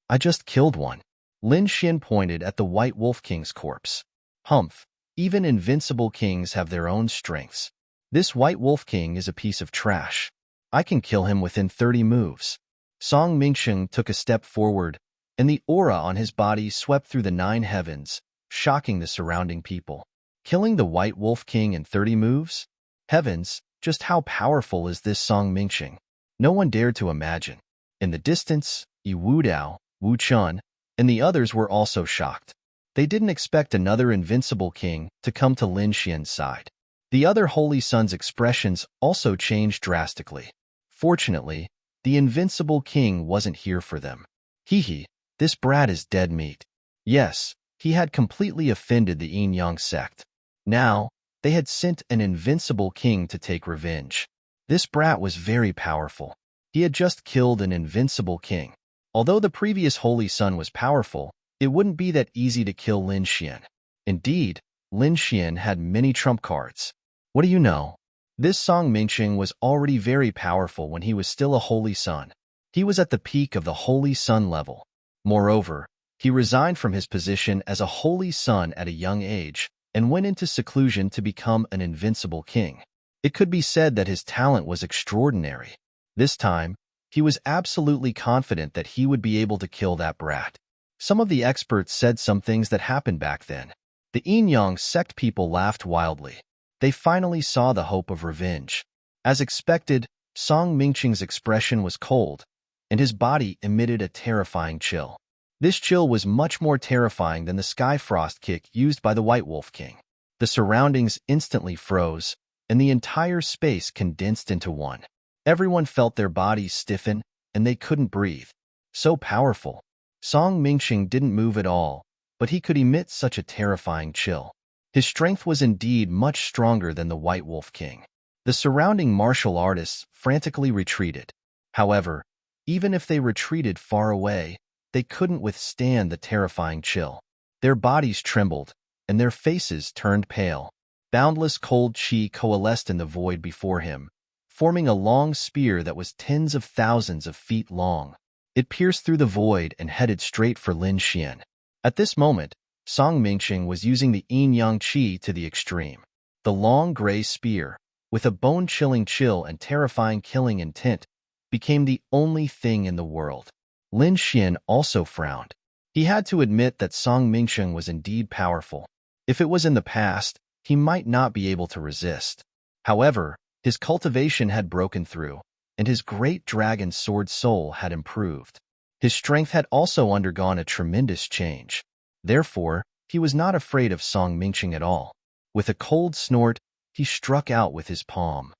Speaker 1: I just killed one. Lin Xian pointed at the White Wolf King's corpse. Humph, even Invincible Kings have their own strengths. This White Wolf King is a piece of trash. I can kill him within 30 moves. Song Mingqing took a step forward, and the aura on his body swept through the 9 heavens, shocking the surrounding people. Killing the White Wolf King in 30 moves? Heavens, just how powerful is this Song Mingqing? No one dared to imagine. In the distance, Yi Wudao, Wu Chun, and the others were also shocked. They didn't expect another Invincible King to come to Lin Xian's side. The other Holy Son's expressions also changed drastically. Fortunately, the Invincible King wasn't here for them. Hee, this brat is dead meat. Yes, he had completely offended the Yin-Yang sect. Now, they had sent an Invincible King to take revenge. This brat was very powerful. He had just killed an Invincible King. Although the previous Holy Son was powerful, it wouldn't be that easy to kill Lin Xian. Indeed, Lin Xian had many trump cards. What do you know? This Song Mingqing was already very powerful when he was still a Holy Son. He was at the peak of the Holy Son level. Moreover, he resigned from his position as a Holy Son at a young age and went into seclusion to become an Invincible King. It could be said that his talent was extraordinary. This time, he was absolutely confident that he would be able to kill that brat. Some of the experts said some things that happened back then. The Yin-Yang sect people laughed wildly. They finally saw the hope of revenge. As expected, Song Mingqing's expression was cold, and his body emitted a terrifying chill. This chill was much more terrifying than the sky frost kick used by the White Wolf King. The surroundings instantly froze, and the entire space condensed into one. Everyone felt their bodies stiffen, and they couldn't breathe. So powerful. Song Mingqing didn't move at all, but he could emit such a terrifying chill. His strength was indeed much stronger than the White Wolf King. The surrounding martial artists frantically retreated. However, even if they retreated far away, they couldn't withstand the terrifying chill. Their bodies trembled, and their faces turned pale. Boundless cold qi coalesced in the void before him, forming a long spear that was tens of thousands of feet long. It pierced through the void and headed straight for Lin Xian. At this moment, Song Mingqing was using the yin-yang qi to the extreme. The long gray spear, with a bone-chilling chill and terrifying killing intent, became the only thing in the world. Lin Xian also frowned. He had to admit that Song Mingqing was indeed powerful. If it was in the past, he might not be able to resist. However, his cultivation had broken through, and his great dragon sword soul had improved. His strength had also undergone a tremendous change. Therefore, he was not afraid of Song Mingqing at all. With a cold snort, he struck out with his palm.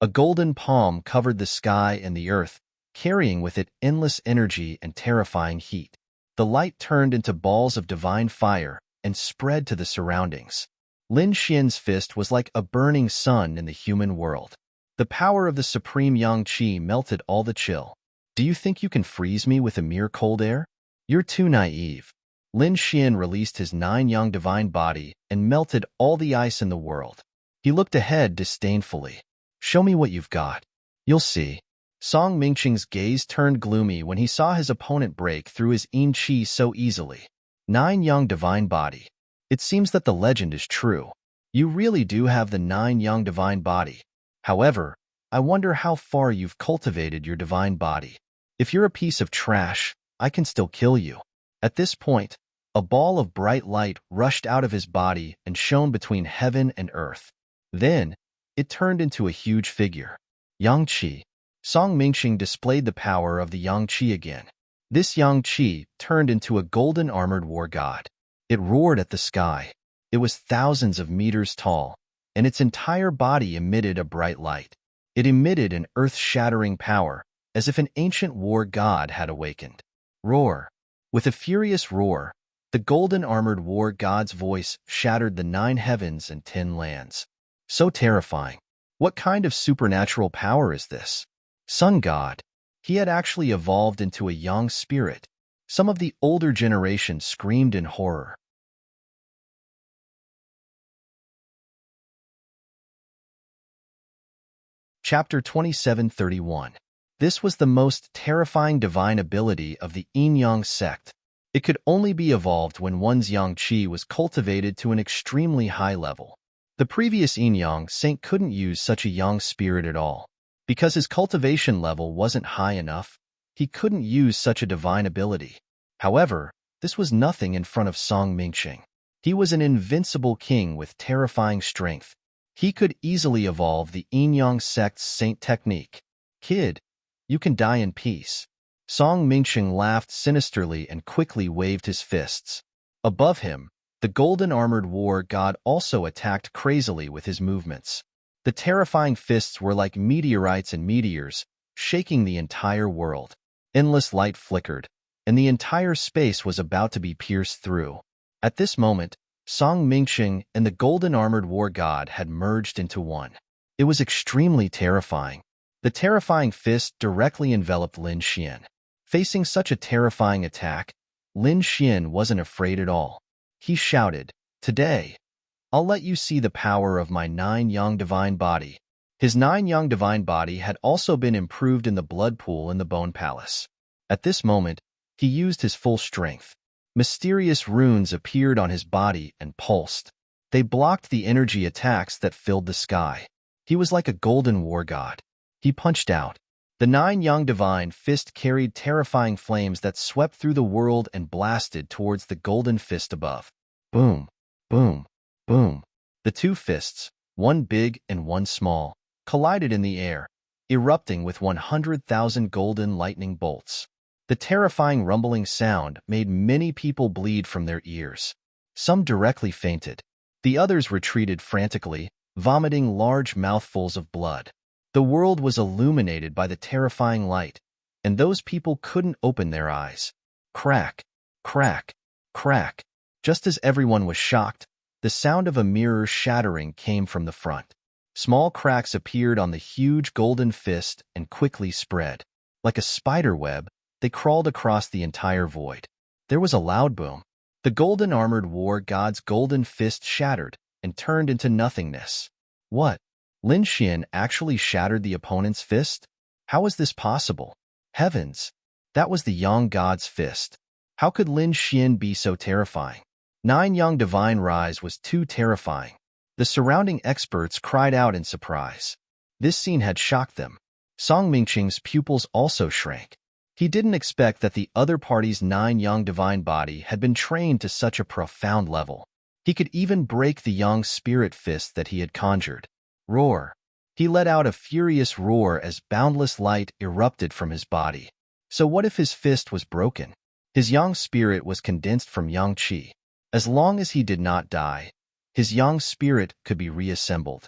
Speaker 1: A golden palm covered the sky and the earth, carrying with it endless energy and terrifying heat. The light turned into balls of divine fire and spread to the surroundings. Lin Xian's fist was like a burning sun in the human world. The power of the supreme yang qi melted all the chill. Do you think you can freeze me with a mere cold air? You're too naive. Lin Xian released his 9 yang divine body and melted all the ice in the world. He looked ahead disdainfully. Show me what you've got. You'll see. Song Mingqing's gaze turned gloomy when he saw his opponent break through his yin qi so easily. 9 yang divine body. It seems that the legend is true. You really do have the 9 yang divine body. However, I wonder how far you've cultivated your divine body. If you're a piece of trash, I can still kill you. At this point, a ball of bright light rushed out of his body and shone between heaven and earth. Then, it turned into a huge figure. Yang Qi. Song Mingqing displayed the power of the Yang Qi again. This Yang Qi turned into a golden armored war god. It roared at the sky. It was thousands of meters tall, and its entire body emitted a bright light. It emitted an earth-shattering power, as if an ancient war god had awakened. Roar! With a furious roar, the golden-armored war god's voice shattered the 9 heavens and 10 lands. So terrifying. What kind of supernatural power is this? Sun god. He had actually evolved into a young spirit. Some of the older generation screamed in horror. Chapter 2731. This was the most terrifying divine ability of the Yin-Yang sect. It could only be evolved when one's yang qi was cultivated to an extremely high level. The previous Yin-Yang saint couldn't use such a young spirit at all. Because his cultivation level wasn't high enough, he couldn't use such a divine ability. However, this was nothing in front of Song Mingxing. He was an invincible king with terrifying strength. He could easily evolve the Yin-Yang sect's saint technique. Kid, you can die in peace. Song Mingxing laughed sinisterly and quickly waved his fists. Above him, the golden-armored war god also attacked crazily with his movements. The terrifying fists were like meteorites and meteors, shaking the entire world. Endless light flickered, and the entire space was about to be pierced through. At this moment, Song Mingxing and the golden-armored war god had merged into one. It was extremely terrifying. The terrifying fist directly enveloped Lin Xian. Facing such a terrifying attack, Lin Xian wasn't afraid at all. He shouted, "Today, I'll let you see the power of my 9-yang divine body." His 9-yang divine body had also been improved in the blood pool in the Bone Palace. At this moment, he used his full strength. Mysterious runes appeared on his body and pulsed. They blocked the energy attacks that filled the sky. He was like a golden war god. He punched out. The 9-yang divine fist carried terrifying flames that swept through the world and blasted towards the golden fist above. Boom, boom, boom. The two fists, one big and one small, collided in the air, erupting with 100,000 golden lightning bolts. The terrifying rumbling sound made many people bleed from their ears. Some directly fainted. The others retreated frantically, vomiting large mouthfuls of blood. The world was illuminated by the terrifying light, and those people couldn't open their eyes. Crack, crack, crack. Just as everyone was shocked, the sound of a mirror shattering came from the front. Small cracks appeared on the huge golden fist and quickly spread. Like a spider web, they crawled across the entire void. There was a loud boom. The golden-armored war god's golden fist shattered and turned into nothingness. What? Lin Xian actually shattered the opponent's fist? How was this possible? Heavens! That was the Yang god's fist. How could Lin Xian be so terrifying? 9-yang divine rise was too terrifying. The surrounding experts cried out in surprise. This scene had shocked them. Song Mingxing's pupils also shrank. He didn't expect that the other party's 9-yang divine body had been trained to such a profound level. He could even break the yang spirit fist that he had conjured. Roar. He let out a furious roar as boundless light erupted from his body. So what if his fist was broken? His yang spirit was condensed from yang qi. As long as he did not die, his yang spirit could be reassembled.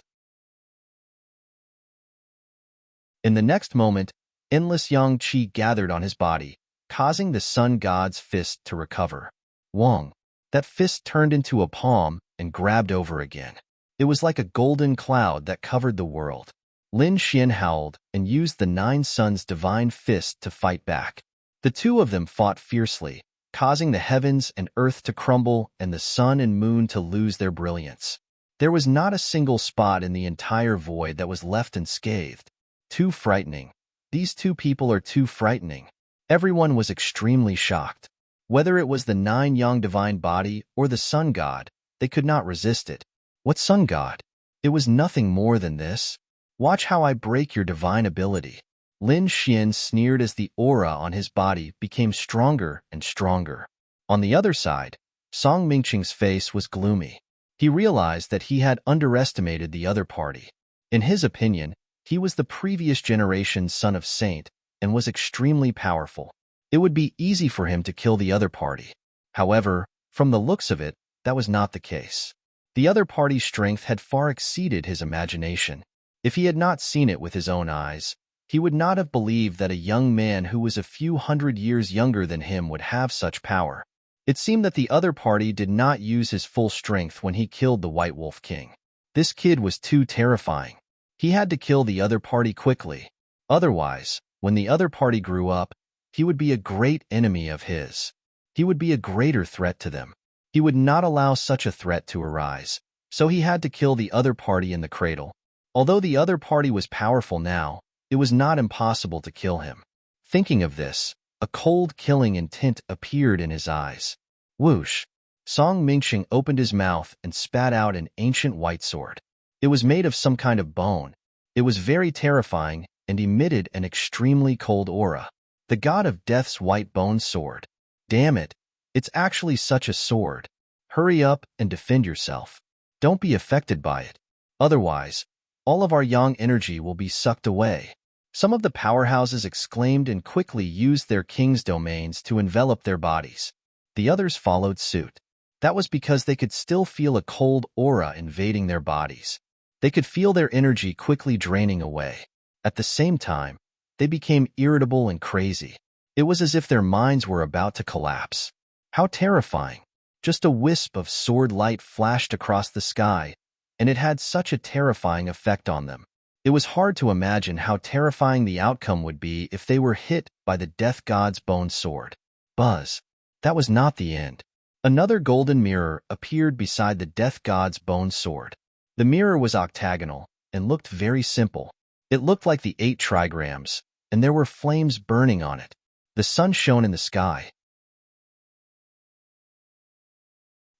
Speaker 1: In the next moment, endless yang qi gathered on his body, causing the sun god's fist to recover. Wong. That fist turned into a palm and grabbed over again. It was like a golden cloud that covered the world. Lin Xian howled and used the 9 suns' divine fist to fight back. The two of them fought fiercely, causing the heavens and earth to crumble and the sun and moon to lose their brilliance. There was not a single spot in the entire void that was left unscathed. Too frightening. These two people are too frightening. Everyone was extremely shocked. Whether it was the 9-yang divine body or the sun god, they could not resist it. What sun god? It was nothing more than this. Watch how I break your divine ability. Lin Xian sneered as the aura on his body became stronger and stronger. On the other side, Song Mingxing's face was gloomy. He realized that he had underestimated the other party. In his opinion, he was the previous generation's son of saint and was extremely powerful. It would be easy for him to kill the other party. However, From the looks of it, that was not the case. The other party's strength had far exceeded his imagination. If he had not seen it with his own eyes, he would not have believed that a young man who was a few hundred years younger than him would have such power. It seemed that the other party did not use his full strength when he killed the White Wolf King. This kid was too terrifying. He had to kill the other party quickly. Otherwise, when the other party grew up, he would be a great enemy of his. He would be a greater threat to them. He would not allow such a threat to arise, so he had to kill the other party in the cradle. Although the other party was powerful now, it was not impossible to kill him. Thinking of this, a cold killing intent appeared in his eyes. Whoosh! Song Mingxing opened his mouth and spat out an ancient white sword. It was made of some kind of bone. It was very terrifying and emitted an extremely cold aura. The god of death's white bone sword. Damn it! It's actually such a sword. Hurry up and defend yourself. Don't be affected by it. Otherwise, all of our yang energy will be sucked away. Some of the powerhouses exclaimed and quickly used their king's domains to envelop their bodies. The others followed suit. That was because they could still feel a cold aura invading their bodies. They could feel their energy quickly draining away. At the same time, they became irritable and crazy. It was as if their minds were about to collapse. How terrifying! Just a wisp of sword light flashed across the sky, and it had such a terrifying effect on them. It was hard to imagine how terrifying the outcome would be if they were hit by the death god's bone sword. Buzz! That was not the end. Another golden mirror appeared beside the death god's bone sword. The mirror was octagonal and looked very simple. It looked like the 8 trigrams, and there were flames burning on it. The sun shone in the sky.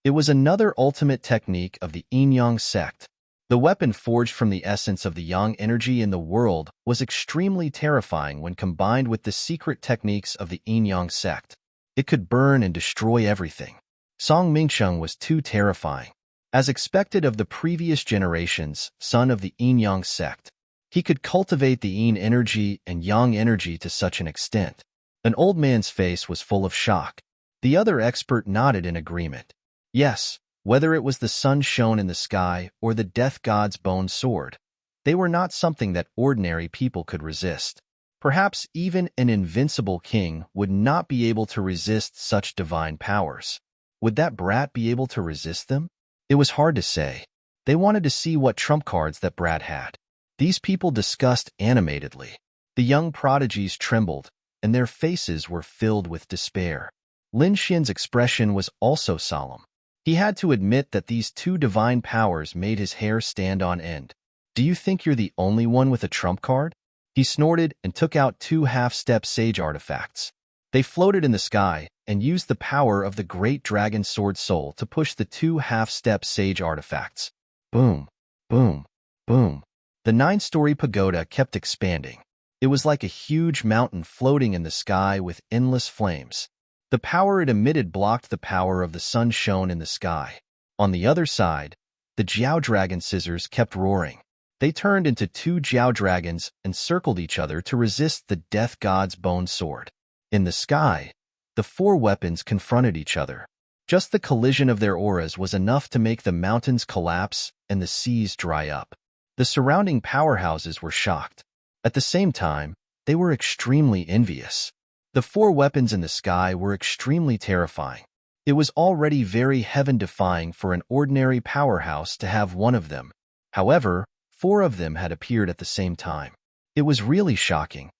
Speaker 1: It was another ultimate technique of the yin-yang sect. The weapon forged from the essence of the yang energy in the world was extremely terrifying when combined with the secret techniques of the yin-yang sect. It could burn and destroy everything. Song Mingsheng was too terrifying. As expected of the previous generations, son of the yin-yang sect, he could cultivate the yin energy and yang energy to such an extent. An old man's face was full of shock. The other expert nodded in agreement. Yes, whether it was the sun shone in the sky or the death god's bone sword, they were not something that ordinary people could resist. Perhaps even an invincible king would not be able to resist such divine powers. Would that brat be able to resist them? It was hard to say. They wanted to see what trump cards that brat had. These people discussed animatedly. The young prodigies trembled, and their faces were filled with despair. Lin Xian's expression was also solemn. He had to admit that these 2 divine powers made his hair stand on end. Do you think you're the only one with a trump card? He snorted and took out 2 half-step sage artifacts. They floated in the sky and used the power of the great dragon sword soul to push the 2 half-step sage artifacts. Boom, boom, boom. The 9-story pagoda kept expanding. It was like a huge mountain floating in the sky with endless flames. The power it emitted blocked the power of the sun shone in the sky. On the other side, the Jiao Dragon scissors kept roaring. They turned into 2 Jiao Dragons and circled each other to resist the death god's bone sword. In the sky, the 4 weapons confronted each other. Just the collision of their auras was enough to make the mountains collapse and the seas dry up. The surrounding powerhouses were shocked. At the same time, they were extremely envious. The 4 weapons in the sky were extremely terrifying. It was already very heaven-defying for an ordinary powerhouse to have one of them. However, 4 of them had appeared at the same time. It was really shocking.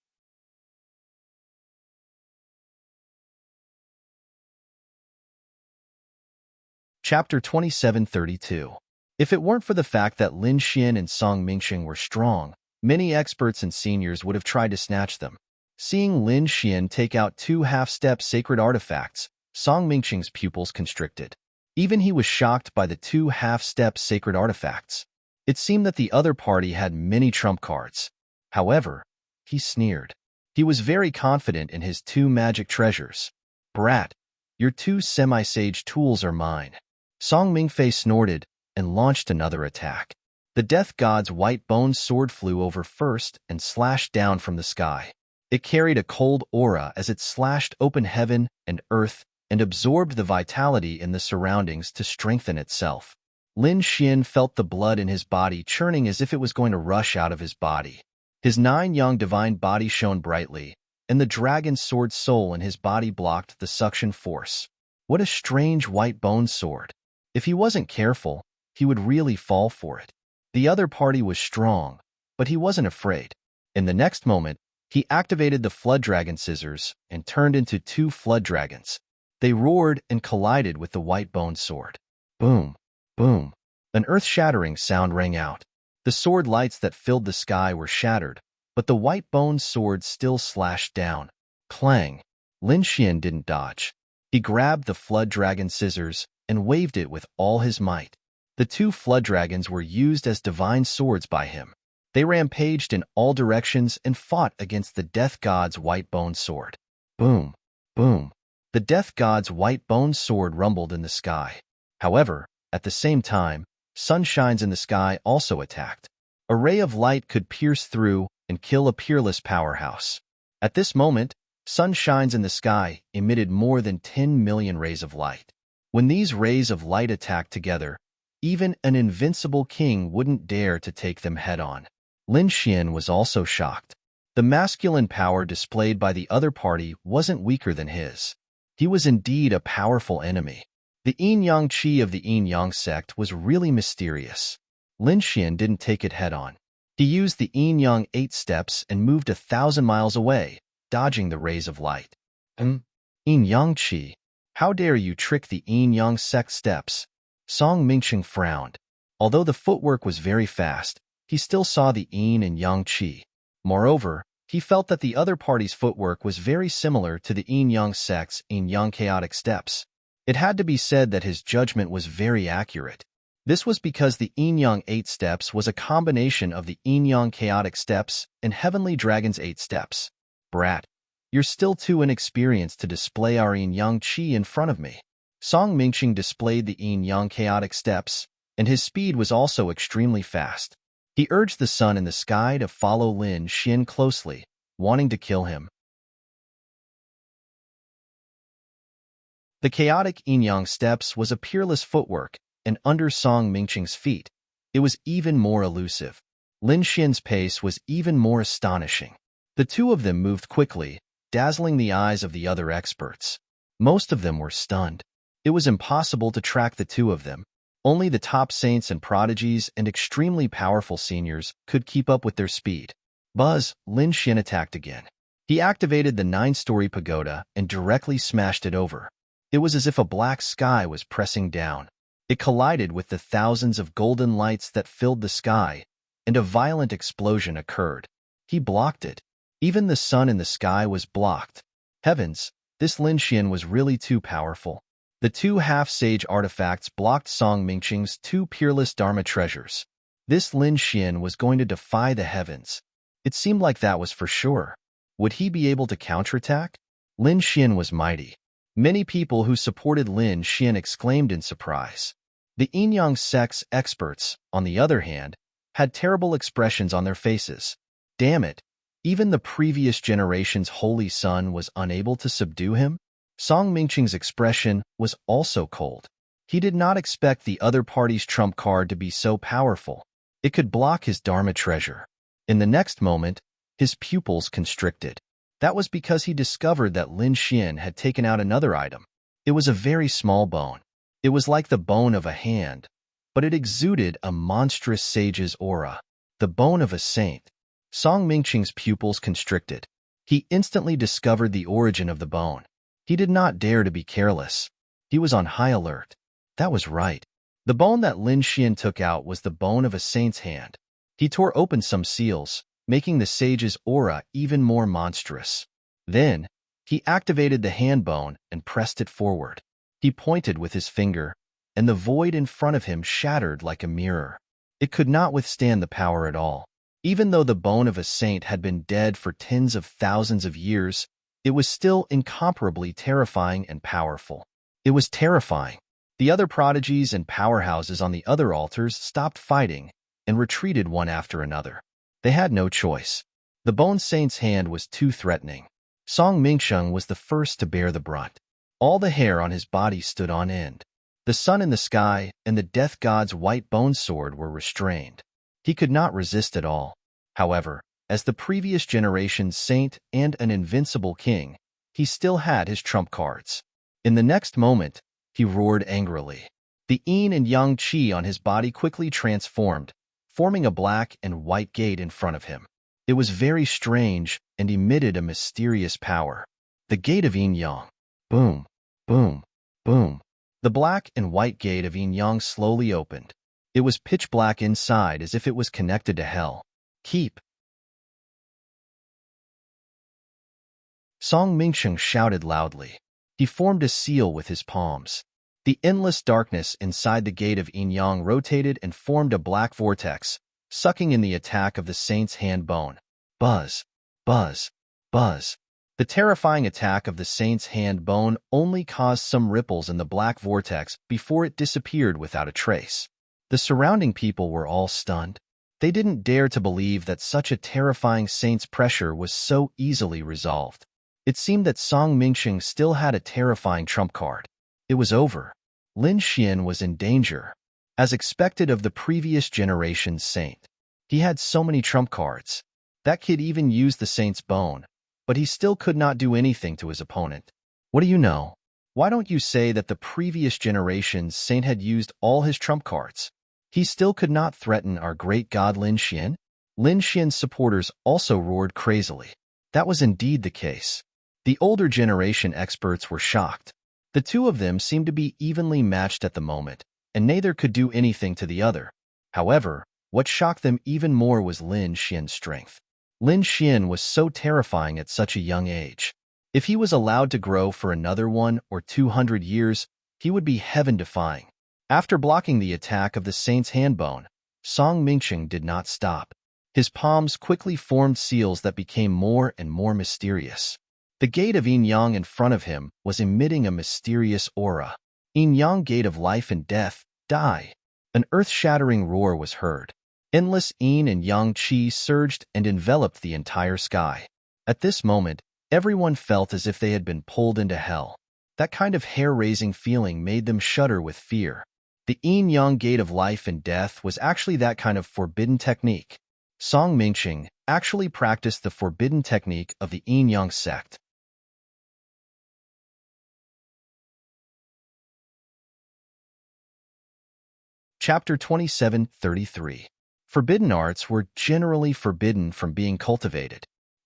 Speaker 1: Chapter 2732. If it weren't for the fact that Lin Xian and Song Mingxing were strong, many experts and seniors would have tried to snatch them. Seeing Lin Xian take out 2 half-step sacred artifacts, Song Mingxing's pupils constricted. Even he was shocked by the 2 half-step sacred artifacts. It seemed that the other party had many trump cards. However, he sneered. He was very confident in his 2 magic treasures. Brat, your 2 semi-sage tools are mine. Song Mingfei snorted and launched another attack. The death god's white bone sword flew over first and slashed down from the sky. It carried a cold aura as it slashed open heaven and earth and absorbed the vitality in the surroundings to strengthen itself. Lin Xian felt the blood in his body churning as if it was going to rush out of his body. His 9 young divine body shone brightly, and the dragon's sword soul in his body blocked the suction force. What a strange white bone sword. If he wasn't careful, he would really fall for it. The other party was strong, but he wasn't afraid. In the next moment, he activated the flood dragon scissors and turned into 2 flood dragons. They roared and collided with the white bone sword. Boom, boom. An earth-shattering sound rang out. The sword lights that filled the sky were shattered, but the white bone sword still slashed down. Clang. Lin Xian didn't dodge. He grabbed the flood dragon scissors and waved it with all his might. The 2 flood dragons were used as divine swords by him. They rampaged in all directions and fought against the death god's white bone sword. Boom, boom. The death god's white bone sword rumbled in the sky. However, at the same time, sunshines in the sky also attacked. A ray of light could pierce through and kill a peerless powerhouse. At this moment, sunshines in the sky emitted more than 10 million rays of light. When these rays of light attacked together, even an invincible king wouldn't dare to take them head-on. Lin Xian was also shocked. The masculine power displayed by the other party wasn't weaker than his. He was indeed a powerful enemy. The yin-yang qi of the yin-yang sect was really mysterious. Lin Xian didn't take it head-on. He used the yin-yang 8 steps and moved 1,000 miles away, dodging the rays of light. Yin-yang qi. How dare you trick the yin-yang sect steps? Song Mingqing frowned. Although the footwork was very fast, he still saw the yin and yang qi. Moreover, he felt that the other party's footwork was very similar to the yin-yang sect's yin-yang chaotic steps. It had to be said that his judgment was very accurate. This was because the yin-yang 8 steps was a combination of the yin-yang chaotic steps and Heavenly Dragon's 8 steps. Brat, you're still too inexperienced to display our yin-yang qi in front of me. Song Mingqing displayed the yin-yang chaotic steps, and his speed was also extremely fast. He urged the sun in the sky to follow Lin Xian closely, wanting to kill him. The chaotic yin-yang steps was a peerless footwork, and under Song Mingqing's feet, it was even more elusive. Lin Xian's pace was even more astonishing. The 2 of them moved quickly, dazzling the eyes of the other experts. Most of them were stunned. It was impossible to track the 2 of them. Only the top saints and prodigies and extremely powerful seniors could keep up with their speed. Buzz, Lin Xian attacked again. He activated the 9-story pagoda and directly smashed it over. It was as if a black sky was pressing down. It collided with the thousands of golden lights that filled the sky, and a violent explosion occurred. He blocked it. Even the sun in the sky was blocked. Heavens, this Lin Xian was really too powerful. The 2 half-sage artifacts blocked Song Mingqing's 2 peerless Dharma treasures. This Lin Xian was going to defy the heavens. It seemed like that was for sure. Would he be able to counterattack? Lin Xian was mighty. Many people who supported Lin Xian exclaimed in surprise. The yin-yang sect's experts, on the other hand, had terrible expressions on their faces. Damn it, even the previous generation's holy son was unable to subdue him? Song Mingqing's expression was also cold. He did not expect the other party's trump card to be so powerful. It could block his Dharma treasure. In the next moment, his pupils constricted. That was because he discovered that Lin Xian had taken out another item. It was a very small bone. It was like the bone of a hand, but it exuded a monstrous sage's aura. The bone of a saint. Song Mingqing's pupils constricted. He instantly discovered the origin of the bone. He did not dare to be careless. He was on high alert. That was right. The bone that Lin Xian took out was the bone of a saint's hand. He tore open some seals, making the sage's aura even more monstrous. Then, he activated the hand bone and pressed it forward. He pointed with his finger, and the void in front of him shattered like a mirror. It could not withstand the power at all. Even though the bone of a saint had been dead for tens of thousands of years, it was still incomparably terrifying and powerful. It was terrifying. The other prodigies and powerhouses on the other altars stopped fighting and retreated one after another. They had no choice. The Bone Saint's hand was too threatening. Song Mingsheng was the first to bear the brunt. All the hair on his body stood on end. The sun in the sky and the death god's white bone sword were restrained. He could not resist at all. However, as the previous generation's saint and an invincible king, he still had his trump cards. In the next moment, he roared angrily. The yin and yang qi on his body quickly transformed, forming a black and white gate in front of him. It was very strange and emitted a mysterious power. The gate of yin-yang. Boom, boom, boom. The black and white gate of yin-yang slowly opened. It was pitch black inside as if it was connected to hell. Keep. Song Mingsheng shouted loudly. He formed a seal with his palms. The endless darkness inside the gate of yin-yang rotated and formed a black vortex, sucking in the attack of the saint's hand bone. Buzz, buzz, buzz. The terrifying attack of the saint's hand bone only caused some ripples in the black vortex before it disappeared without a trace. The surrounding people were all stunned. They didn't dare to believe that such a terrifying saint's pressure was so easily resolved. It seemed that Song Mingsheng still had a terrifying trump card. It was over. Lin Xian was in danger. As expected of the previous generation's saint, he had so many trump cards. That kid even used the saint's bone, but he still could not do anything to his opponent. What do you know? Why don't you say that the previous generation's saint had used all his trump cards? He still could not threaten our great god Lin Xian? Lin Xian's supporters also roared crazily. That was indeed the case. The older generation experts were shocked. The two of them seemed to be evenly matched at the moment, and neither could do anything to the other. However, what shocked them even more was Lin Xian's strength. Lin Xian was so terrifying at such a young age. If he was allowed to grow for another 100 or 200 years, he would be heaven-defying. After blocking the attack of the saint's handbone, Song Mingsheng did not stop. His palms quickly formed seals that became more and more mysterious. The gate of yin-yang in front of him was emitting a mysterious aura. Yin-yang gate of life and death, die. An earth-shattering roar was heard. Endless yin and yang qi surged and enveloped the entire sky. At this moment, everyone felt as if they had been pulled into hell. That kind of hair-raising feeling made them shudder with fear. The yin-yang gate of life and death was actually that kind of forbidden technique. Song Mingsheng actually practiced the forbidden technique of the yin-yang sect. Chapter 27:33. Forbidden arts were generally forbidden from being cultivated.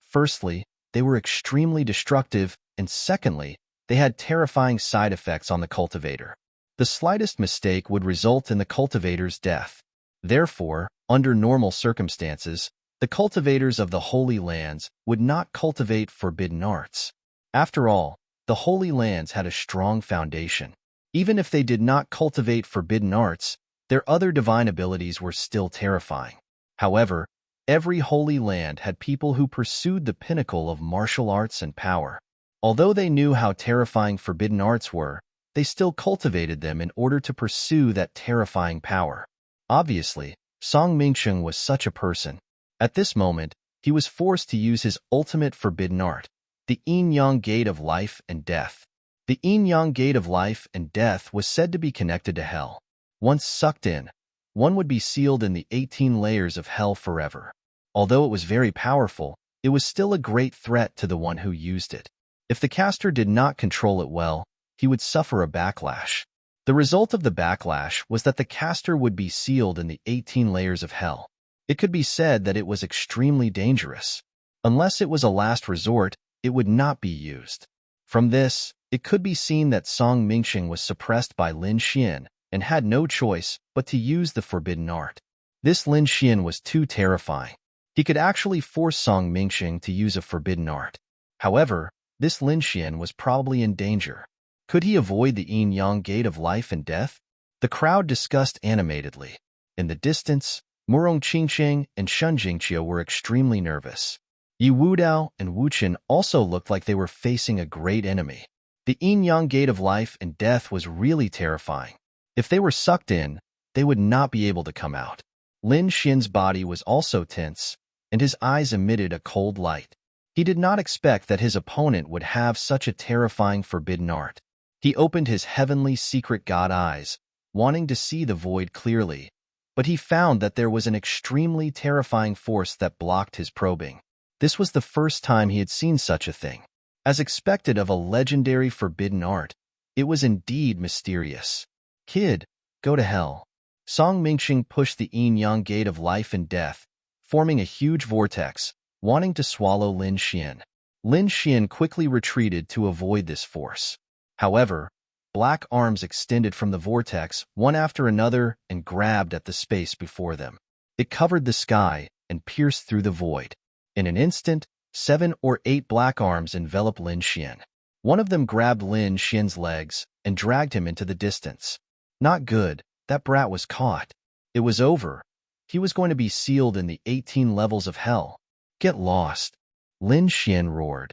Speaker 1: Firstly, they were extremely destructive, and secondly, they had terrifying side effects on the cultivator. The slightest mistake would result in the cultivator's death. Therefore, under normal circumstances, the cultivators of the Holy Lands would not cultivate forbidden arts. After all, the Holy Lands had a strong foundation. Even if they did not cultivate forbidden arts, their other divine abilities were still terrifying. However, every Holy Land had people who pursued the pinnacle of martial arts and power. Although they knew how terrifying forbidden arts were, they still cultivated them in order to pursue that terrifying power. Obviously, Song Mingsheng was such a person. At this moment, he was forced to use his ultimate forbidden art, the yin-yang gate of life and death. The yin-yang gate of life and death was said to be connected to hell. Once sucked in, one would be sealed in the 18 layers of hell forever. Although it was very powerful, it was still a great threat to the one who used it. If the caster did not control it well, he would suffer a backlash. The result of the backlash was that the caster would be sealed in the 18 layers of hell. It could be said that it was extremely dangerous. Unless it was a last resort, it would not be used. From this, it could be seen that Song Mingsheng was suppressed by Lin Xian and had no choice but to use the forbidden art. This Lin Xian was too terrifying. He could actually force Song Mingsheng to use a forbidden art. However, this Lin Xian was probably in danger. Could he avoid the yin-yang gate of life and death? The crowd discussed animatedly. In the distance, Murong Qingsheng and Shun Jingqiu were extremely nervous. Yi Wudao and Wu Qin also looked like they were facing a great enemy. The yin-yang gate of life and death was really terrifying. If they were sucked in, they would not be able to come out. Lin Xian's body was also tense, and his eyes emitted a cold light. He did not expect that his opponent would have such a terrifying forbidden art. He opened his heavenly secret god eyes, wanting to see the void clearly, but he found that there was an extremely terrifying force that blocked his probing. This was the first time he had seen such a thing. As expected of a legendary forbidden art, it was indeed mysterious. Kid, go to hell. Song Mingxing pushed the yin-yang gate of life and death, forming a huge vortex, wanting to swallow Lin Xian. Lin Xian quickly retreated to avoid this force. However, black arms extended from the vortex, one after another, and grabbed at the space before them. It covered the sky and pierced through the void. In an instant, 7 or 8 black arms enveloped Lin Xian. One of them grabbed Lin Xian's legs and dragged him into the distance. Not good, that brat was caught. It was over. He was going to be sealed in the 18 levels of hell. Get lost, Lin Xian roared.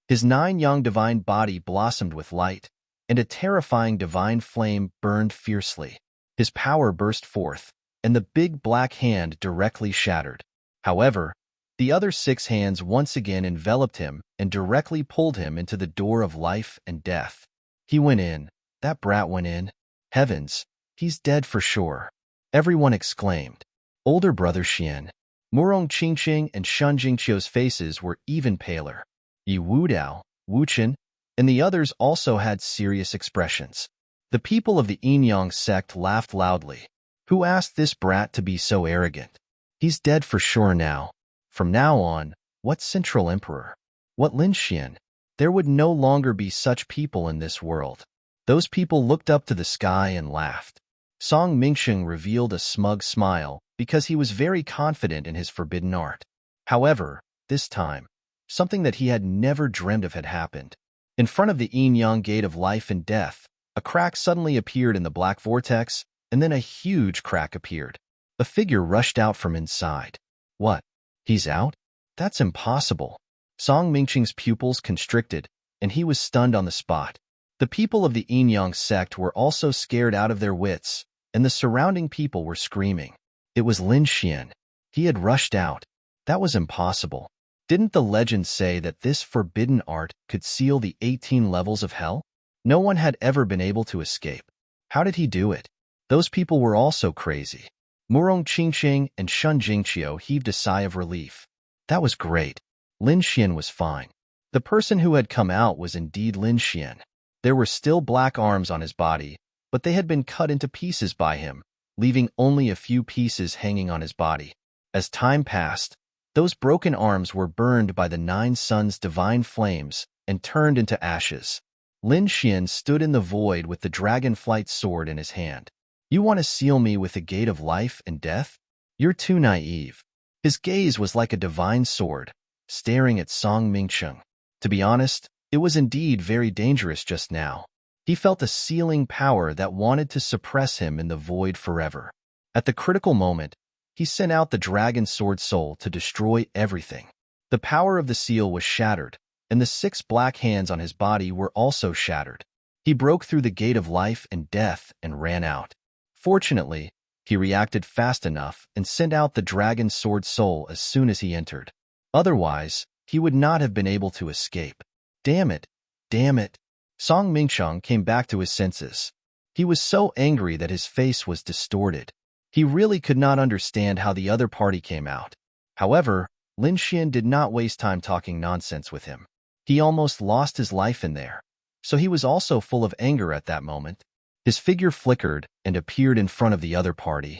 Speaker 1: His 9 young divine body blossomed with light, and a terrifying divine flame burned fiercely. His power burst forth, and the big black hand directly shattered. However, the other 6 hands once again enveloped him and directly pulled him into the door of life and death. He went in. That brat went in. Heavens, he's dead for sure. Everyone exclaimed. Older brother Xian, Murong Qingqing and Shun Jingqiu's faces were even paler. Yi Wudao, Wu Chen, and the others also had serious expressions. The people of the yin-yang sect laughed loudly. Who asked this brat to be so arrogant? He's dead for sure now. From now on, what Central Emperor? What Lin Xian? There would no longer be such people in this world. Those people looked up to the sky and laughed. Song Mingxing revealed a smug smile because he was very confident in his forbidden art. However, this time, something that he had never dreamed of had happened. In front of the yin-yang gate of life and death, a crack suddenly appeared in the black vortex, and then a huge crack appeared. A figure rushed out from inside. What? He's out? That's impossible. Song Mingxing's pupils constricted, and he was stunned on the spot. The people of the yin-yang sect were also scared out of their wits, and the surrounding people were screaming. It was Lin Xian. He had rushed out. That was impossible. Didn't the legend say that this forbidden art could seal the 18 levels of hell? No one had ever been able to escape. How did he do it? Those people were also crazy. Murong Qingqing and Shun Jingqiu heaved a sigh of relief. That was great. Lin Xian was fine. The person who had come out was indeed Lin Xian. There were still black arms on his body, but they had been cut into pieces by him, leaving only a few pieces hanging on his body. As time passed, those broken arms were burned by the 9 suns' divine flames and turned into ashes. Lin Xian stood in the void with the dragonflight sword in his hand. You want to seal me with the gate of life and death? You're too naive. His gaze was like a divine sword, staring at Song Mingxing. To be honest, it was indeed very dangerous just now. He felt a sealing power that wanted to suppress him in the void forever. At the critical moment, he sent out the dragon sword soul to destroy everything. The power of the seal was shattered, and the 6 black hands on his body were also shattered. He broke through the gate of life and death and ran out. Fortunately, he reacted fast enough and sent out the dragon sword soul as soon as he entered. Otherwise, he would not have been able to escape. Damn it! Damn it! Song Mingxing came back to his senses. He was so angry that his face was distorted. He really could not understand how the other party came out. However, Lin Xian did not waste time talking nonsense with him. He almost lost his life in there, so he was also full of anger at that moment. His figure flickered and appeared in front of the other party.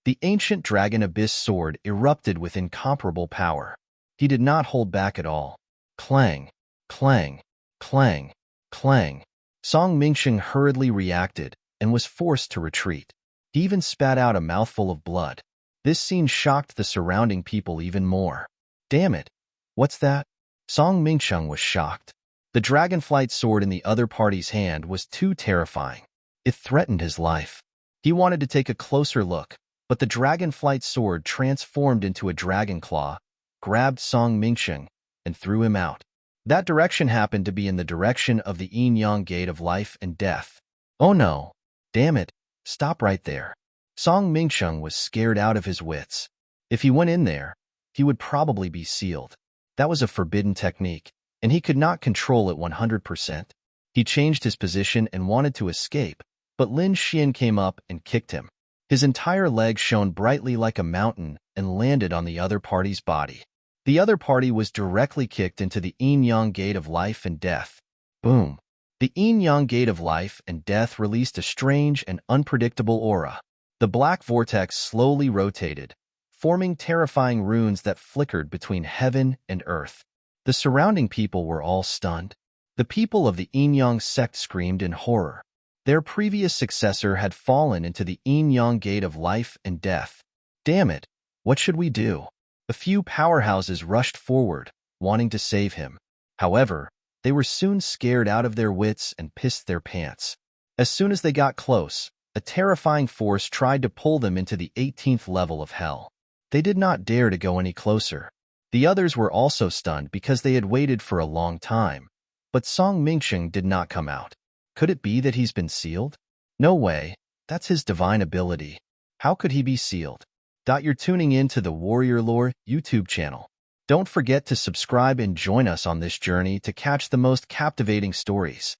Speaker 1: The ancient dragon abyss sword erupted with incomparable power. He did not hold back at all. Clang, clang, clang, clang. Song Mingxing hurriedly reacted and was forced to retreat. He even spat out a mouthful of blood. This scene shocked the surrounding people even more. Damn it! What's that? Song Mingxing was shocked. The dragonflight sword in the other party's hand was too terrifying. It threatened his life. He wanted to take a closer look, but the dragonflight sword transformed into a dragon claw, grabbed Song Mingxing, and threw him out. That direction happened to be in the direction of the yin-yang gate of life and death. Oh no! Damn it! Stop right there. Song Mingxing was scared out of his wits. If he went in there, he would probably be sealed. That was a forbidden technique, and he could not control it 100%. He changed his position and wanted to escape, but Lin Xian came up and kicked him. His entire leg shone brightly like a mountain and landed on the other party's body. The other party was directly kicked into the yin-yang gate of life and death. Boom! The yin-yang gate of life and death released a strange and unpredictable aura. The black vortex slowly rotated, forming terrifying runes that flickered between heaven and earth. The surrounding people were all stunned. The people of the yin-yang sect screamed in horror. Their previous successor had fallen into the yin-yang gate of life and death. Damn it! What should we do? A few powerhouses rushed forward, wanting to save him. However, they were soon scared out of their wits and pissed their pants. As soon as they got close, a terrifying force tried to pull them into the 18th level of hell. They did not dare to go any closer. The others were also stunned because they had waited for a long time. But Song Mingsheng did not come out. Could it be that he's been sealed? No way. That's his divine ability. How could he be sealed? You're tuning in to the Warrior Lore YouTube channel. Don't forget to subscribe and join us on this journey to catch the most captivating stories.